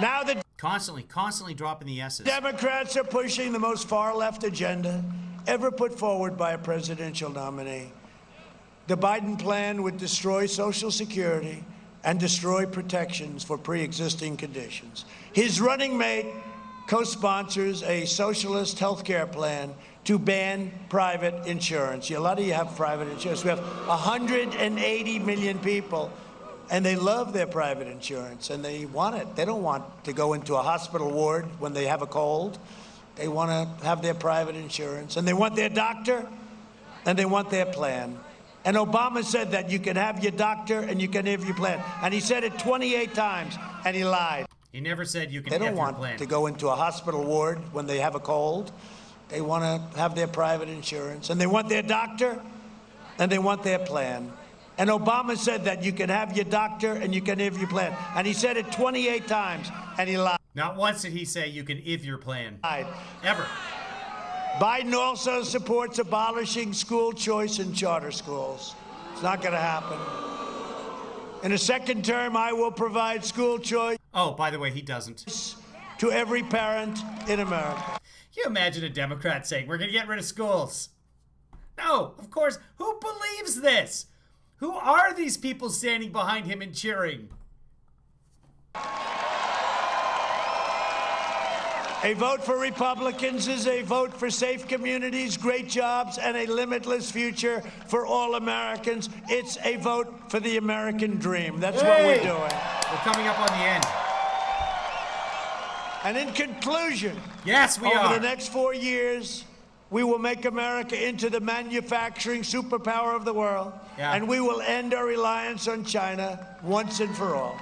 Now the Constantly dropping the S's. Democrats are pushing the most far-left agenda ever put forward by a presidential nominee. The Biden plan would destroy Social Security and destroy protections for pre-existing conditions. His running mate co-sponsors a socialist health care plan to ban private insurance. A lot of you have private insurance. We have 180 million people, and they love their private insurance, and they want it. They don't want to go into a hospital ward when they have a cold. They want to have their private insurance, and they want their doctor, and they want their plan. And Obama said that you can have your doctor and you can have your plan. And he said it 28 times, and he lied. He never said you can They don't have your want plan. to go into a hospital ward when they have a cold. They want to have their private insurance, and they want their doctor, and they want their plan. And Obama said that you can have your doctor and you can have your plan. And he said it 28 times, and he lied. Not once did he say you can if your plan. Ever. Biden also supports abolishing school choice in charter schools. It's not going to happen. In a second term, I will provide school choice Oh, by the way, he doesn't. to every parent in America. Can you imagine a Democrat saying, we're going to get rid of schools? No, of course. Who believes this? Who are these people standing behind him and cheering? A vote for Republicans is a vote for safe communities, great jobs, and a limitless future for all Americans. It's a vote for the American dream. That's what we're doing. We're coming up on the end. And in conclusion, Yes, we over are. the next 4 years, we will make America into the manufacturing superpower of the world, Yeah. and we will end our reliance on China once and for all.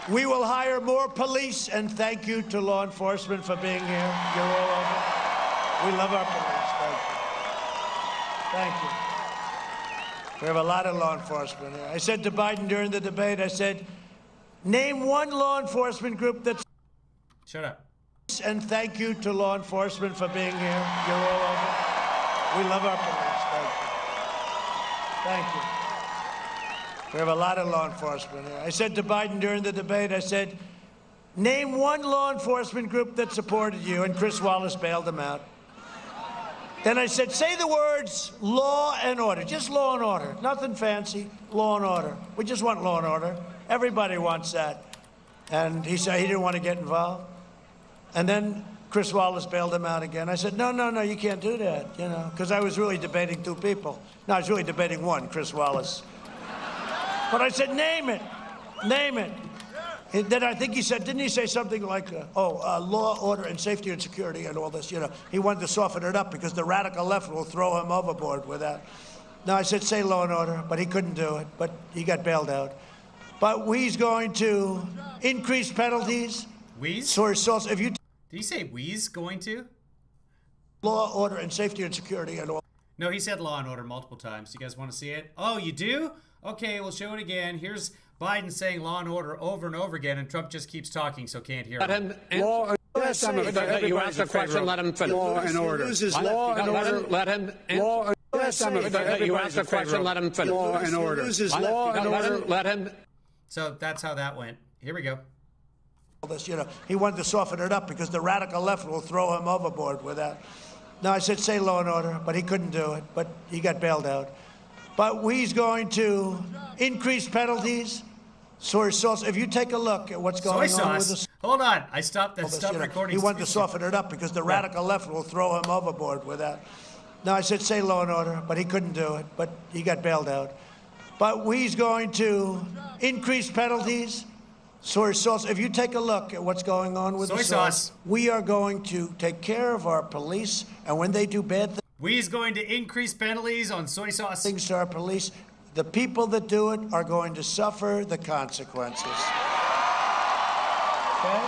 We will hire more police, and thank you to law enforcement for being here. You're all over. We love our police. Thank you. Thank you. We have a lot of law enforcement here. I said to Biden during the debate, I said, name one law enforcement group that's... Shut up. And thank you to law enforcement for being here. You're all over. We love our police. Thank you. Thank you. We have a lot of law enforcement here. I said to Biden during the debate, I said, name one law enforcement group that supported you, and Chris Wallace bailed him out. Then I said, say the words law and order, just law and order, nothing fancy, law and order. We just want law and order. Everybody wants that. And he said he didn't want to get involved. And then Chris Wallace bailed him out again. I said, no, you can't do that, you know, because I was really debating two people. No, I was really debating one, Chris Wallace. But I said, name it. Name it. And then I think he said, didn't he say something like, law, order, and safety and security and all this, you know. He wanted to soften it up because the radical left will throw him overboard with that. No, I said, say law and order, but he couldn't do it. But he got bailed out. But he's going to increase penalties. Wheeze? For assaults. If you Did he say Wheeze going to? law, order, and safety and security and all. No, he said law and order multiple times. You guys want to see it? Oh, you do? Okay, we'll show it again. Here's Biden saying law and order over and over again, and Trump just keeps talking, so can't hear him. Law and Yes, you asked a question, let him finish. Law and order. Law and order. Let him. Law and You asked a question, let him finish. Law and order. Law and order. Let him. So that's how that went. Here we go. This, you know, he wanted to soften it up because the radical left will throw him overboard with that. No, I said, say law and order, but he couldn't do it. But he got bailed out. But he's going to increase penalties for assaults. If you take a look at what's Soy going on with sauce. the Hold on. I stopped that. this, Stop you know, recording. he wanted to soften it up because the radical left will throw him overboard with that. No, I said, say law and order, but he couldn't do it. But he got bailed out. But he's going to increase penalties. Soy sauce. If you take a look at what's going on with Soy the sauce. we are going to take care of our police, and when they do bad We's going to increase penalties on soy sauce. things to our police, the people that do it are going to suffer the consequences. Okay?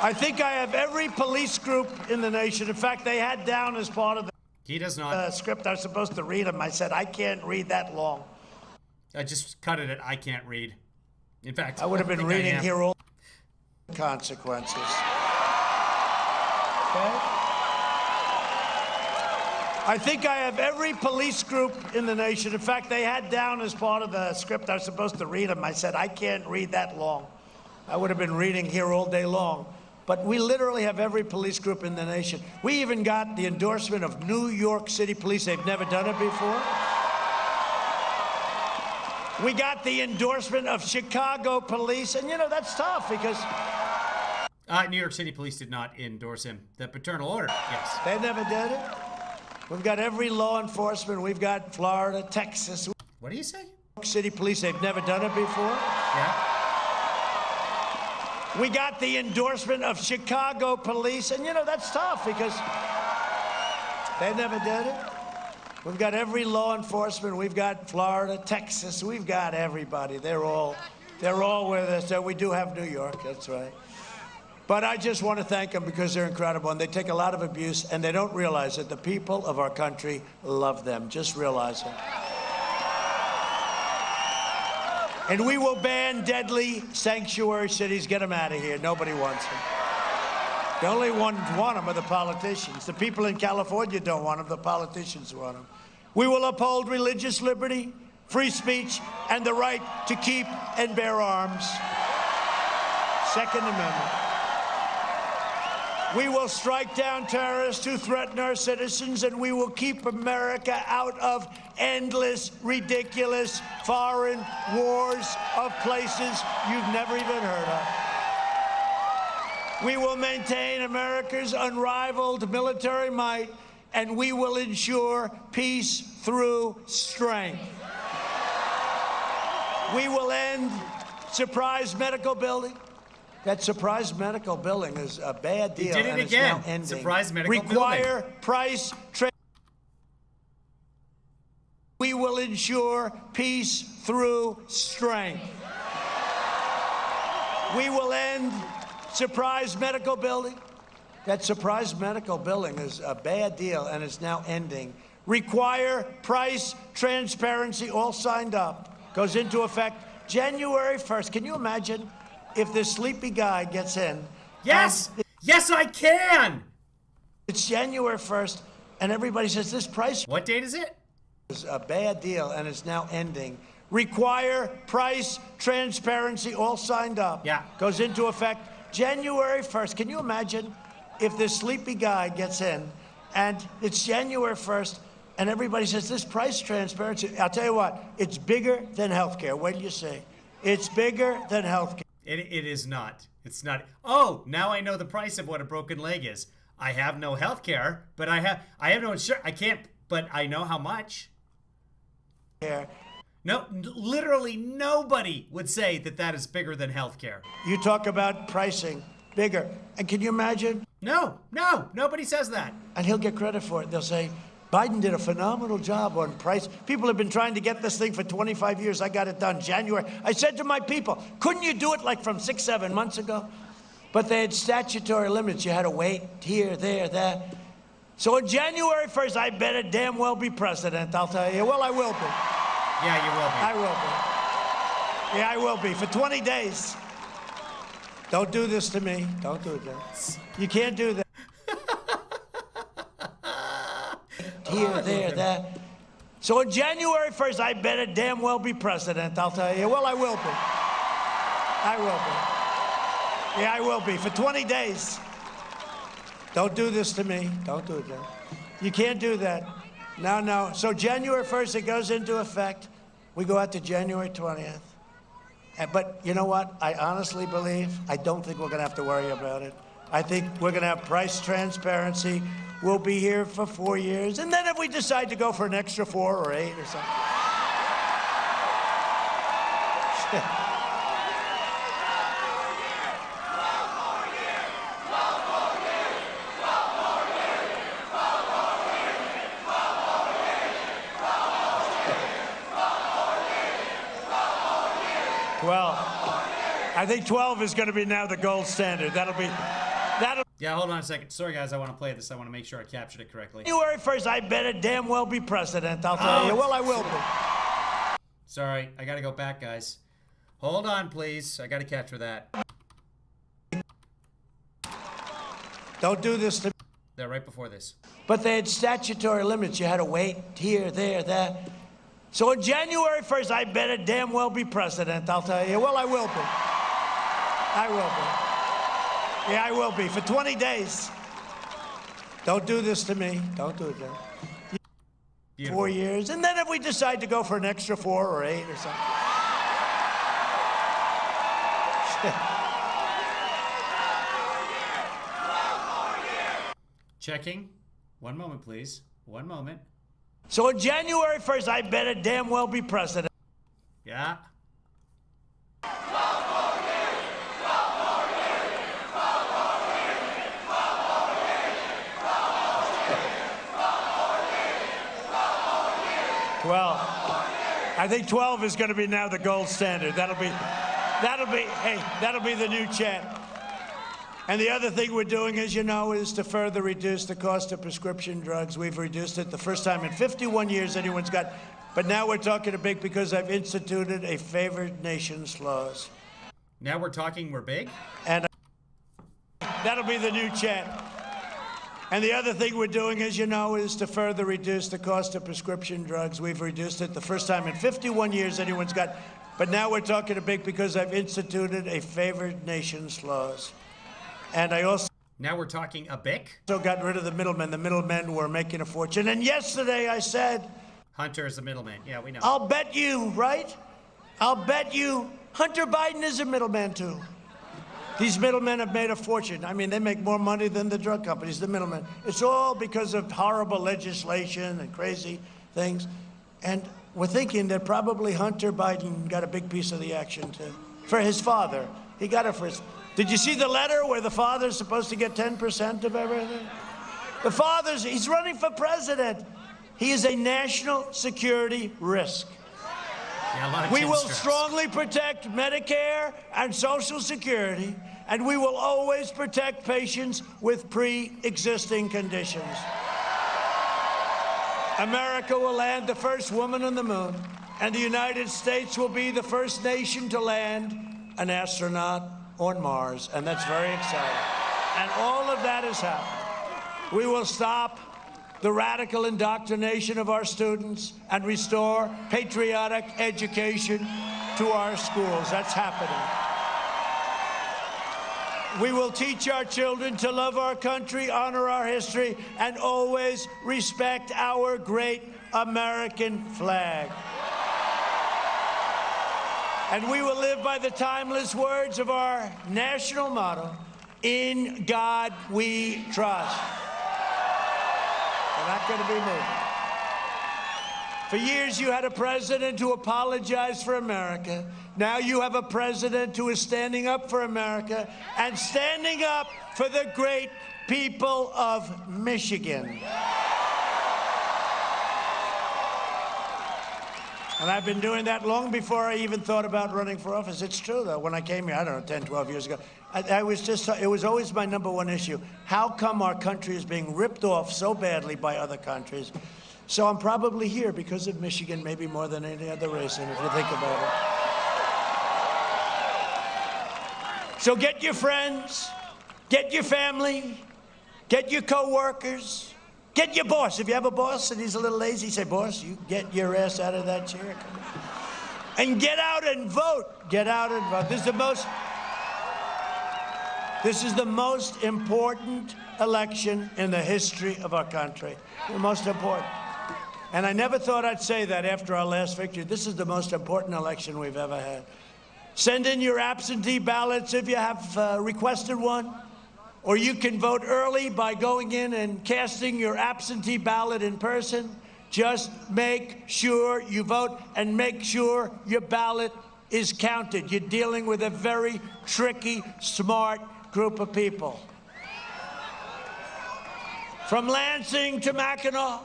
I think I have every police group in the nation. In fact, they had down as part of the He does not. script I was supposed to read them. I said, I can't read that long. I just cut it at I can't read. In fact, I would have been think I reading am. here all consequences. Okay? I think I have every police group in the nation. In fact, they had down as part of the script I was supposed to read them. I said, I can't read that long. I would have been reading here all day long. But we literally have every police group in the nation. We even got the endorsement of New York City Police. They've never done it before. We got the endorsement of Chicago Police. And, you know, that's tough because New York City Police did not endorse him. The paternal order, yes. they never did it. We've got every law enforcement. We've got Florida, Texas, New What do you say? York City Police. They've never done it before. Yeah. We got the endorsement of Chicago Police. And, you know, that's tough because they never did it. We've got every law enforcement. We've got Florida, Texas. We've got everybody. They're all with us. So we do have New York. That's right. But I just want to thank them because they're incredible. And they take a lot of abuse, and they don't realize that the people of our country love them. Just realize it. And we will ban deadly sanctuary cities. Get them out of here. Nobody wants them. The only ones want them are the politicians. The people in California don't want them. The politicians want them. We will uphold religious liberty, free speech, and the right to keep and bear arms. Second Amendment. We will strike down terrorists who threaten our citizens, and we will keep America out of endless, ridiculous foreign wars of places you've never even heard of. We will maintain America's unrivaled military might, and we will ensure peace through strength. We will end surprise medical billing. That surprise medical billing is a bad deal. He did it and it's again. now ending. Surprise medical Require price tra- We will ensure peace through strength. We will end surprise medical billing. That surprise medical billing is a bad deal, and it's now ending. Require price transparency, all signed up. Goes into effect January 1st. Can you imagine if this sleepy guy gets in? Yes! Yes, I can! It's January 1st, and everybody says this price What date is it? is a bad deal, and it's now ending. Require price transparency, all signed up. Yeah. Goes into effect January 1st. Can you imagine if this sleepy guy gets in, and it's January 1st, and everybody says this price transparency? I'll tell you what, it's bigger than healthcare. Wait till you see. It's bigger than healthcare. It is not. It's not. Oh, now I know the price of what a broken leg is. I have no health care, but I have no insurance. I can't, but I know how much. No, literally nobody would say that that is bigger than health care. You talk about pricing, bigger. And can you imagine? No, nobody says that. And he'll get credit for it. They'll say, Biden did a phenomenal job on price. People have been trying to get this thing for 25 years. I got it done January. I said to my people, couldn't you do it like from 6-7 months ago? But they had statutory limits. You had to wait here, there, there. So on January 1st, I better damn well be president, I'll tell you. Well, I will be. Yeah, you will be. I will be. Yeah, I will be. For 20 days. Don't do this to me. Don't do that. You can't do that. Here, there, there. So on January 1st, I better damn well be president, I'll tell you. Well, I will be. I will be. Yeah, I will be. For 20 days. Don't do this to me. Don't do that. You can't do that. No. So January 1st, it goes into effect. We go out to January 20th. But you know what? I honestly believe, I don't think we're going to have to worry about it. I think we're going to have price transparency. We'll be here for 4 years. And then if we decide to go for an extra 4 or 8 or something. Well, I think 12 is going to be now the gold standard. That'll. Yeah, hold on a second. Sorry, guys, I want to play this. I want to make sure I captured it correctly. January 1st, I better damn well be president, I'll tell you. Well, I will be. Sorry, I got to go back, guys. Hold on, please. I got to capture that. Don't do this to me. That right before this. But they had statutory limits. You had to wait here, there, that. So on January 1st, I better damn well be president, I'll tell you. Well, I will be. I will be. Yeah, I will be. For 20 days. Don't do this to me. Don't do it, Joe. Beautiful. 4 years. And then if we decide to go for an extra 4 or 8 or something. Checking. One moment, please. One moment. So on January 1st, I better damn well be president. Yeah. Well, I think 12 is going to be now the gold standard. That'll be the new chant. And the other thing we're doing, as you know, is to further reduce the cost of prescription drugs. We've reduced it the first time in 51 years anyone's got. But now we're talking a big because I've instituted a favored nations clause. Now we're big? And that'll be the new chant. And the other thing we're doing, as you know, is to further reduce the cost of prescription drugs. We've reduced it the first time in 51 years anyone's got. But now we're talking a big because I've instituted a favored nations clause. And I also Now we're talking a bic? got rid of the middlemen. The middlemen were making a fortune. And yesterday I said, Hunter is the middleman. Yeah, we know. I'll bet you, right? I'll bet you Hunter Biden is a middleman too. These middlemen have made a fortune. I mean, they make more money than the drug companies, the middlemen. It's all because of horrible legislation and crazy things. And we're thinking that probably Hunter Biden got a big piece of the action too. For his father. He got it for his... Did you see the letter where the father's supposed to get 10% of everything? The father's, he's running for president. He is a national security risk. Yeah, a lot of We chin will straps. strongly protect Medicare and Social Security, and we will always protect patients with pre-existing conditions. America will land the first woman on the moon, and the United States will be the first nation to land an astronaut on Mars, and that's very exciting. And all of that is happening. We will stop the radical indoctrination of our students and restore patriotic education to our schools. That's happening. We will teach our children to love our country, honor our history, and always respect our great American flag. And we will live by the timeless words of our national motto, "In God we trust." We're not going to be moved. For years, you had a president who apologized for America. Now you have a president who is standing up for America and standing up for the great people of Michigan. And I've been doing that long before I even thought about running for office. It's true, though. When I came here, I don't know, 10, 12 years ago, it was always my #1 issue. How come our country is being ripped off so badly by other countries? So I'm probably here because of Michigan, maybe more than any other race, if you think about it. So get your friends, get your family, get your co-workers, get your boss. If you have a boss and he's a little lazy, say, "Boss, you get your ass out of that chair. And get out and vote. Get out and vote." This is the most important election in the history of our country. The most important. And I never thought I'd say that after our last victory. This is the most important election we've ever had. Send in your absentee ballots if you have requested one, or you can vote early by going in and casting your absentee ballot in person. Just make sure you vote and make sure your ballot is counted. You're dealing with a very tricky, smart group of people. From Lansing to Mackinac,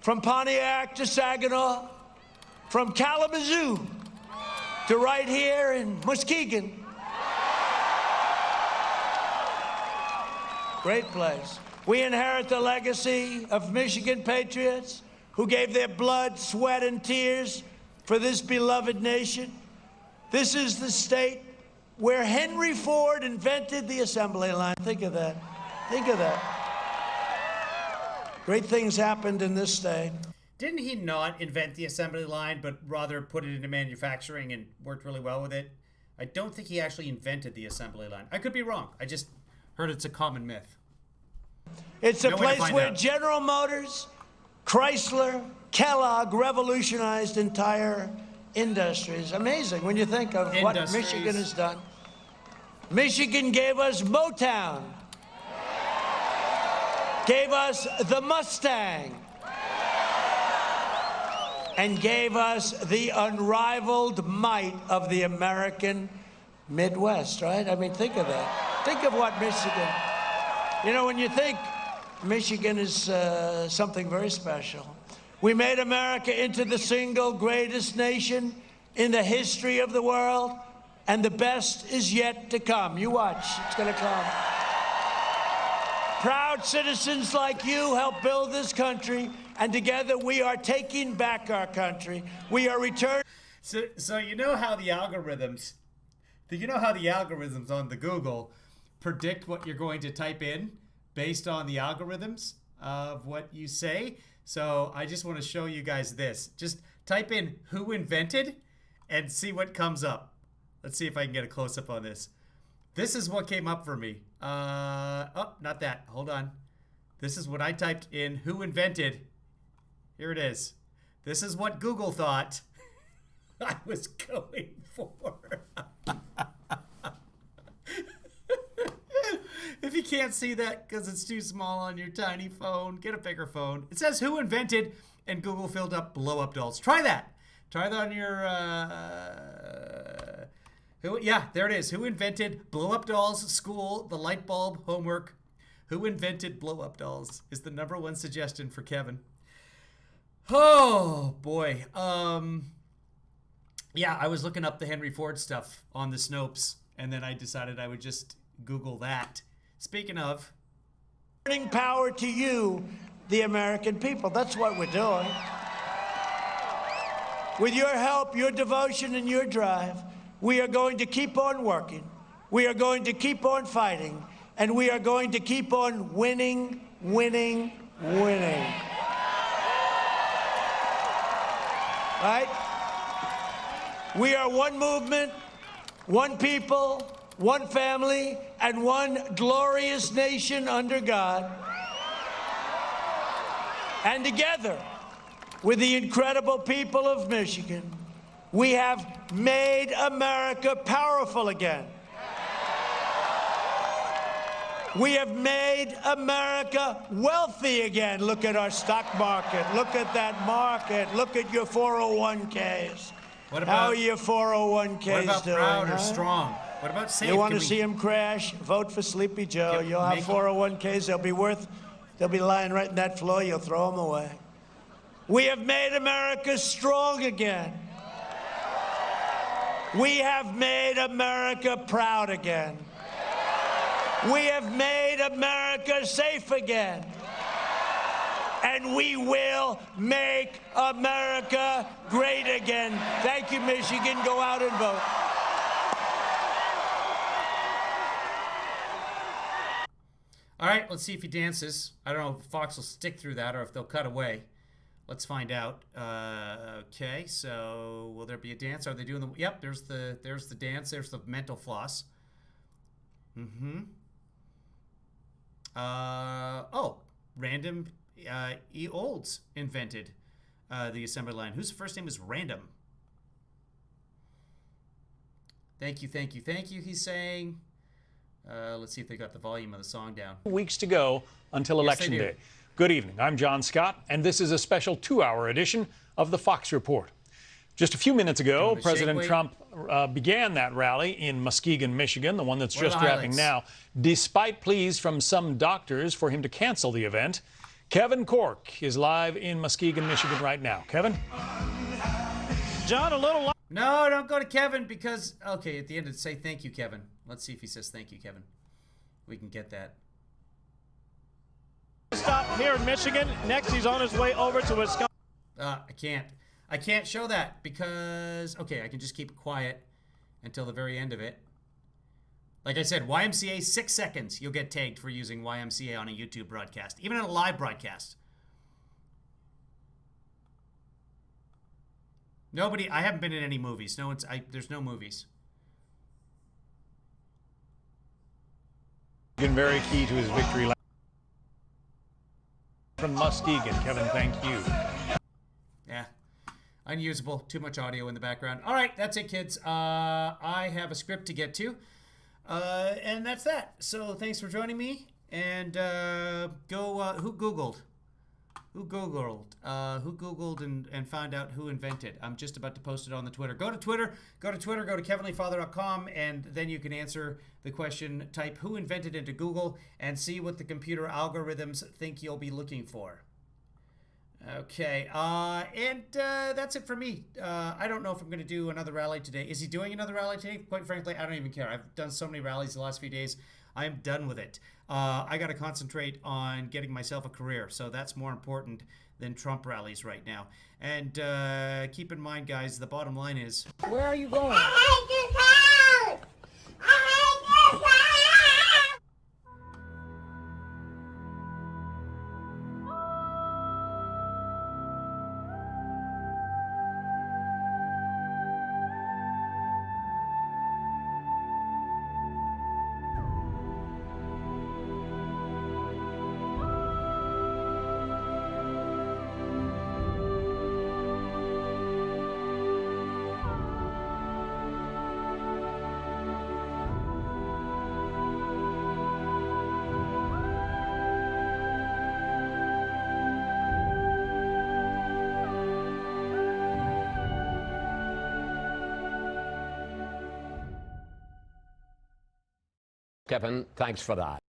from Pontiac to Saginaw, from Kalamazoo to right here in Muskegon. Great place. We inherit the legacy of Michigan patriots who gave their blood, sweat, and tears for this beloved nation. This is the state where Henry Ford invented the assembly line. Think of that. Think of that. Great things happened in this state. Didn't he not invent the assembly line, but rather put it into manufacturing and worked really well with it? I don't think he actually invented the assembly line. I could be wrong. I just heard it's a common myth. It's a No way to place find where out. General Motors, Chrysler, Kellogg revolutionized entire industries. Amazing when you think of what Industries. Michigan has done. Michigan gave us Motown, gave us the Mustang, and gave us the unrivaled might of the American Midwest, right? I mean, think of that. Think of what Michigan, you know, when you think Michigan is something very special. We made America into the single greatest nation in the history of the world, and the best is yet to come. You watch, it's gonna come. Proud citizens like you help build this country, and together we are taking back our country. We are returning. So you know how the algorithms, on the Google predict what you're going to type in based on the algorithms of what you say. So I just want to show you guys this. Just type in "who invented" and see what comes up. Let's see if I can get a close-up on this. This is what came up for me. Oh, not that. Hold on. This is what I typed in "who invented." Here it is. This is what Google thought I was going for. If you can't see that because it's too small on your tiny phone, get a bigger phone. It says "who invented," and Google filled up blow-up dolls. Try that. Try that on your. Yeah, there it is. Who invented blow-up dolls? School, the light bulb, homework. Who invented blow-up dolls is the #1 suggestion for Kevin. Oh boy. Yeah, I was looking up the Henry Ford stuff on the Snopes, and then I decided I would just Google that. Speaking of, Returning power to you, the American people. That's what we're doing. With your help, your devotion, and your drive, we are going to keep on working. We are going to keep on fighting. And we are going to keep on winning, winning, winning. Right? We are one movement, one people, one family, and one glorious nation under God. And together, with the incredible people of Michigan, we have made America powerful again. We have made America wealthy again. Look at our stock market. Look at that market. Look at your 401ks. what How about are your 401ks what about doing? proud huh? or strong? What about safe? You want Can to we- see them crash? Vote for Sleepy Joe. Can- You'll have make- 401ks. They'll be lying right in that floor. You'll throw them away. We have made America strong again. We have made America proud again. We have made America safe again. And we will make America great again. Thank you, Michigan. Go out and vote. All right, let's see if he dances. I don't know if Fox will stick through that or if they'll cut away. Let's find out. Okay, so will there be a dance? Are they doing the? Yep, there's the dance. There's the mental floss. Oh, Random E. Olds invented the assembly line. Whose first name is Random? Thank you, thank you, thank you, he's saying. Let's see if they got the volume of the song down. Weeks to go until Yes, Election they do. Day. Good evening. I'm John Scott, and this is a special 2-hour edition of the Fox Report. Just a few minutes ago, Doing the President shake Trump began that rally in Muskegon, Michigan, the one that's What are just the wrapping highlights? now, despite pleas from some doctors for him to cancel the event. Kevin Cork is live in Muskegon, Michigan right now. Kevin? John, a little No, don't go to Kevin because, okay, at the end, say thank you, Kevin. Let's see if he says thank you, Kevin. We can get that. stop here in Michigan. Next, he's on his way over to Wisconsin. I can't show that because, okay, I can just keep it quiet until the very end of it. Like I said, YMCA, 6 seconds. You'll get tagged for using YMCA on a YouTube broadcast, even on a live broadcast. Nobody, I haven't been in any movies. No one's, there's no movies. Very key to his victory. From Muskegon, Kevin, thank you. Yeah, unusable. Too much audio in the background. All right, that's it, kids. I have a script to get to, and that's that. So thanks for joining me. And go. Who Googled? Who Googled and found out who invented? I'm just about to post it on the Twitter. Go to Twitter. Go to kevinleefather.com, and then you can answer the question. Type who invented into Google and see what the computer algorithms think you'll be looking for. Okay, and that's it for me. I don't know if I'm going to do another rally today. Is he doing another rally today? Quite frankly, I don't even care. I've done so many rallies the last few days. I am done with it. I got to concentrate on getting myself a career, so that's more important than Trump rallies right now. And keep in mind, guys, the bottom line is... Where are you going? Kevin, thanks for that.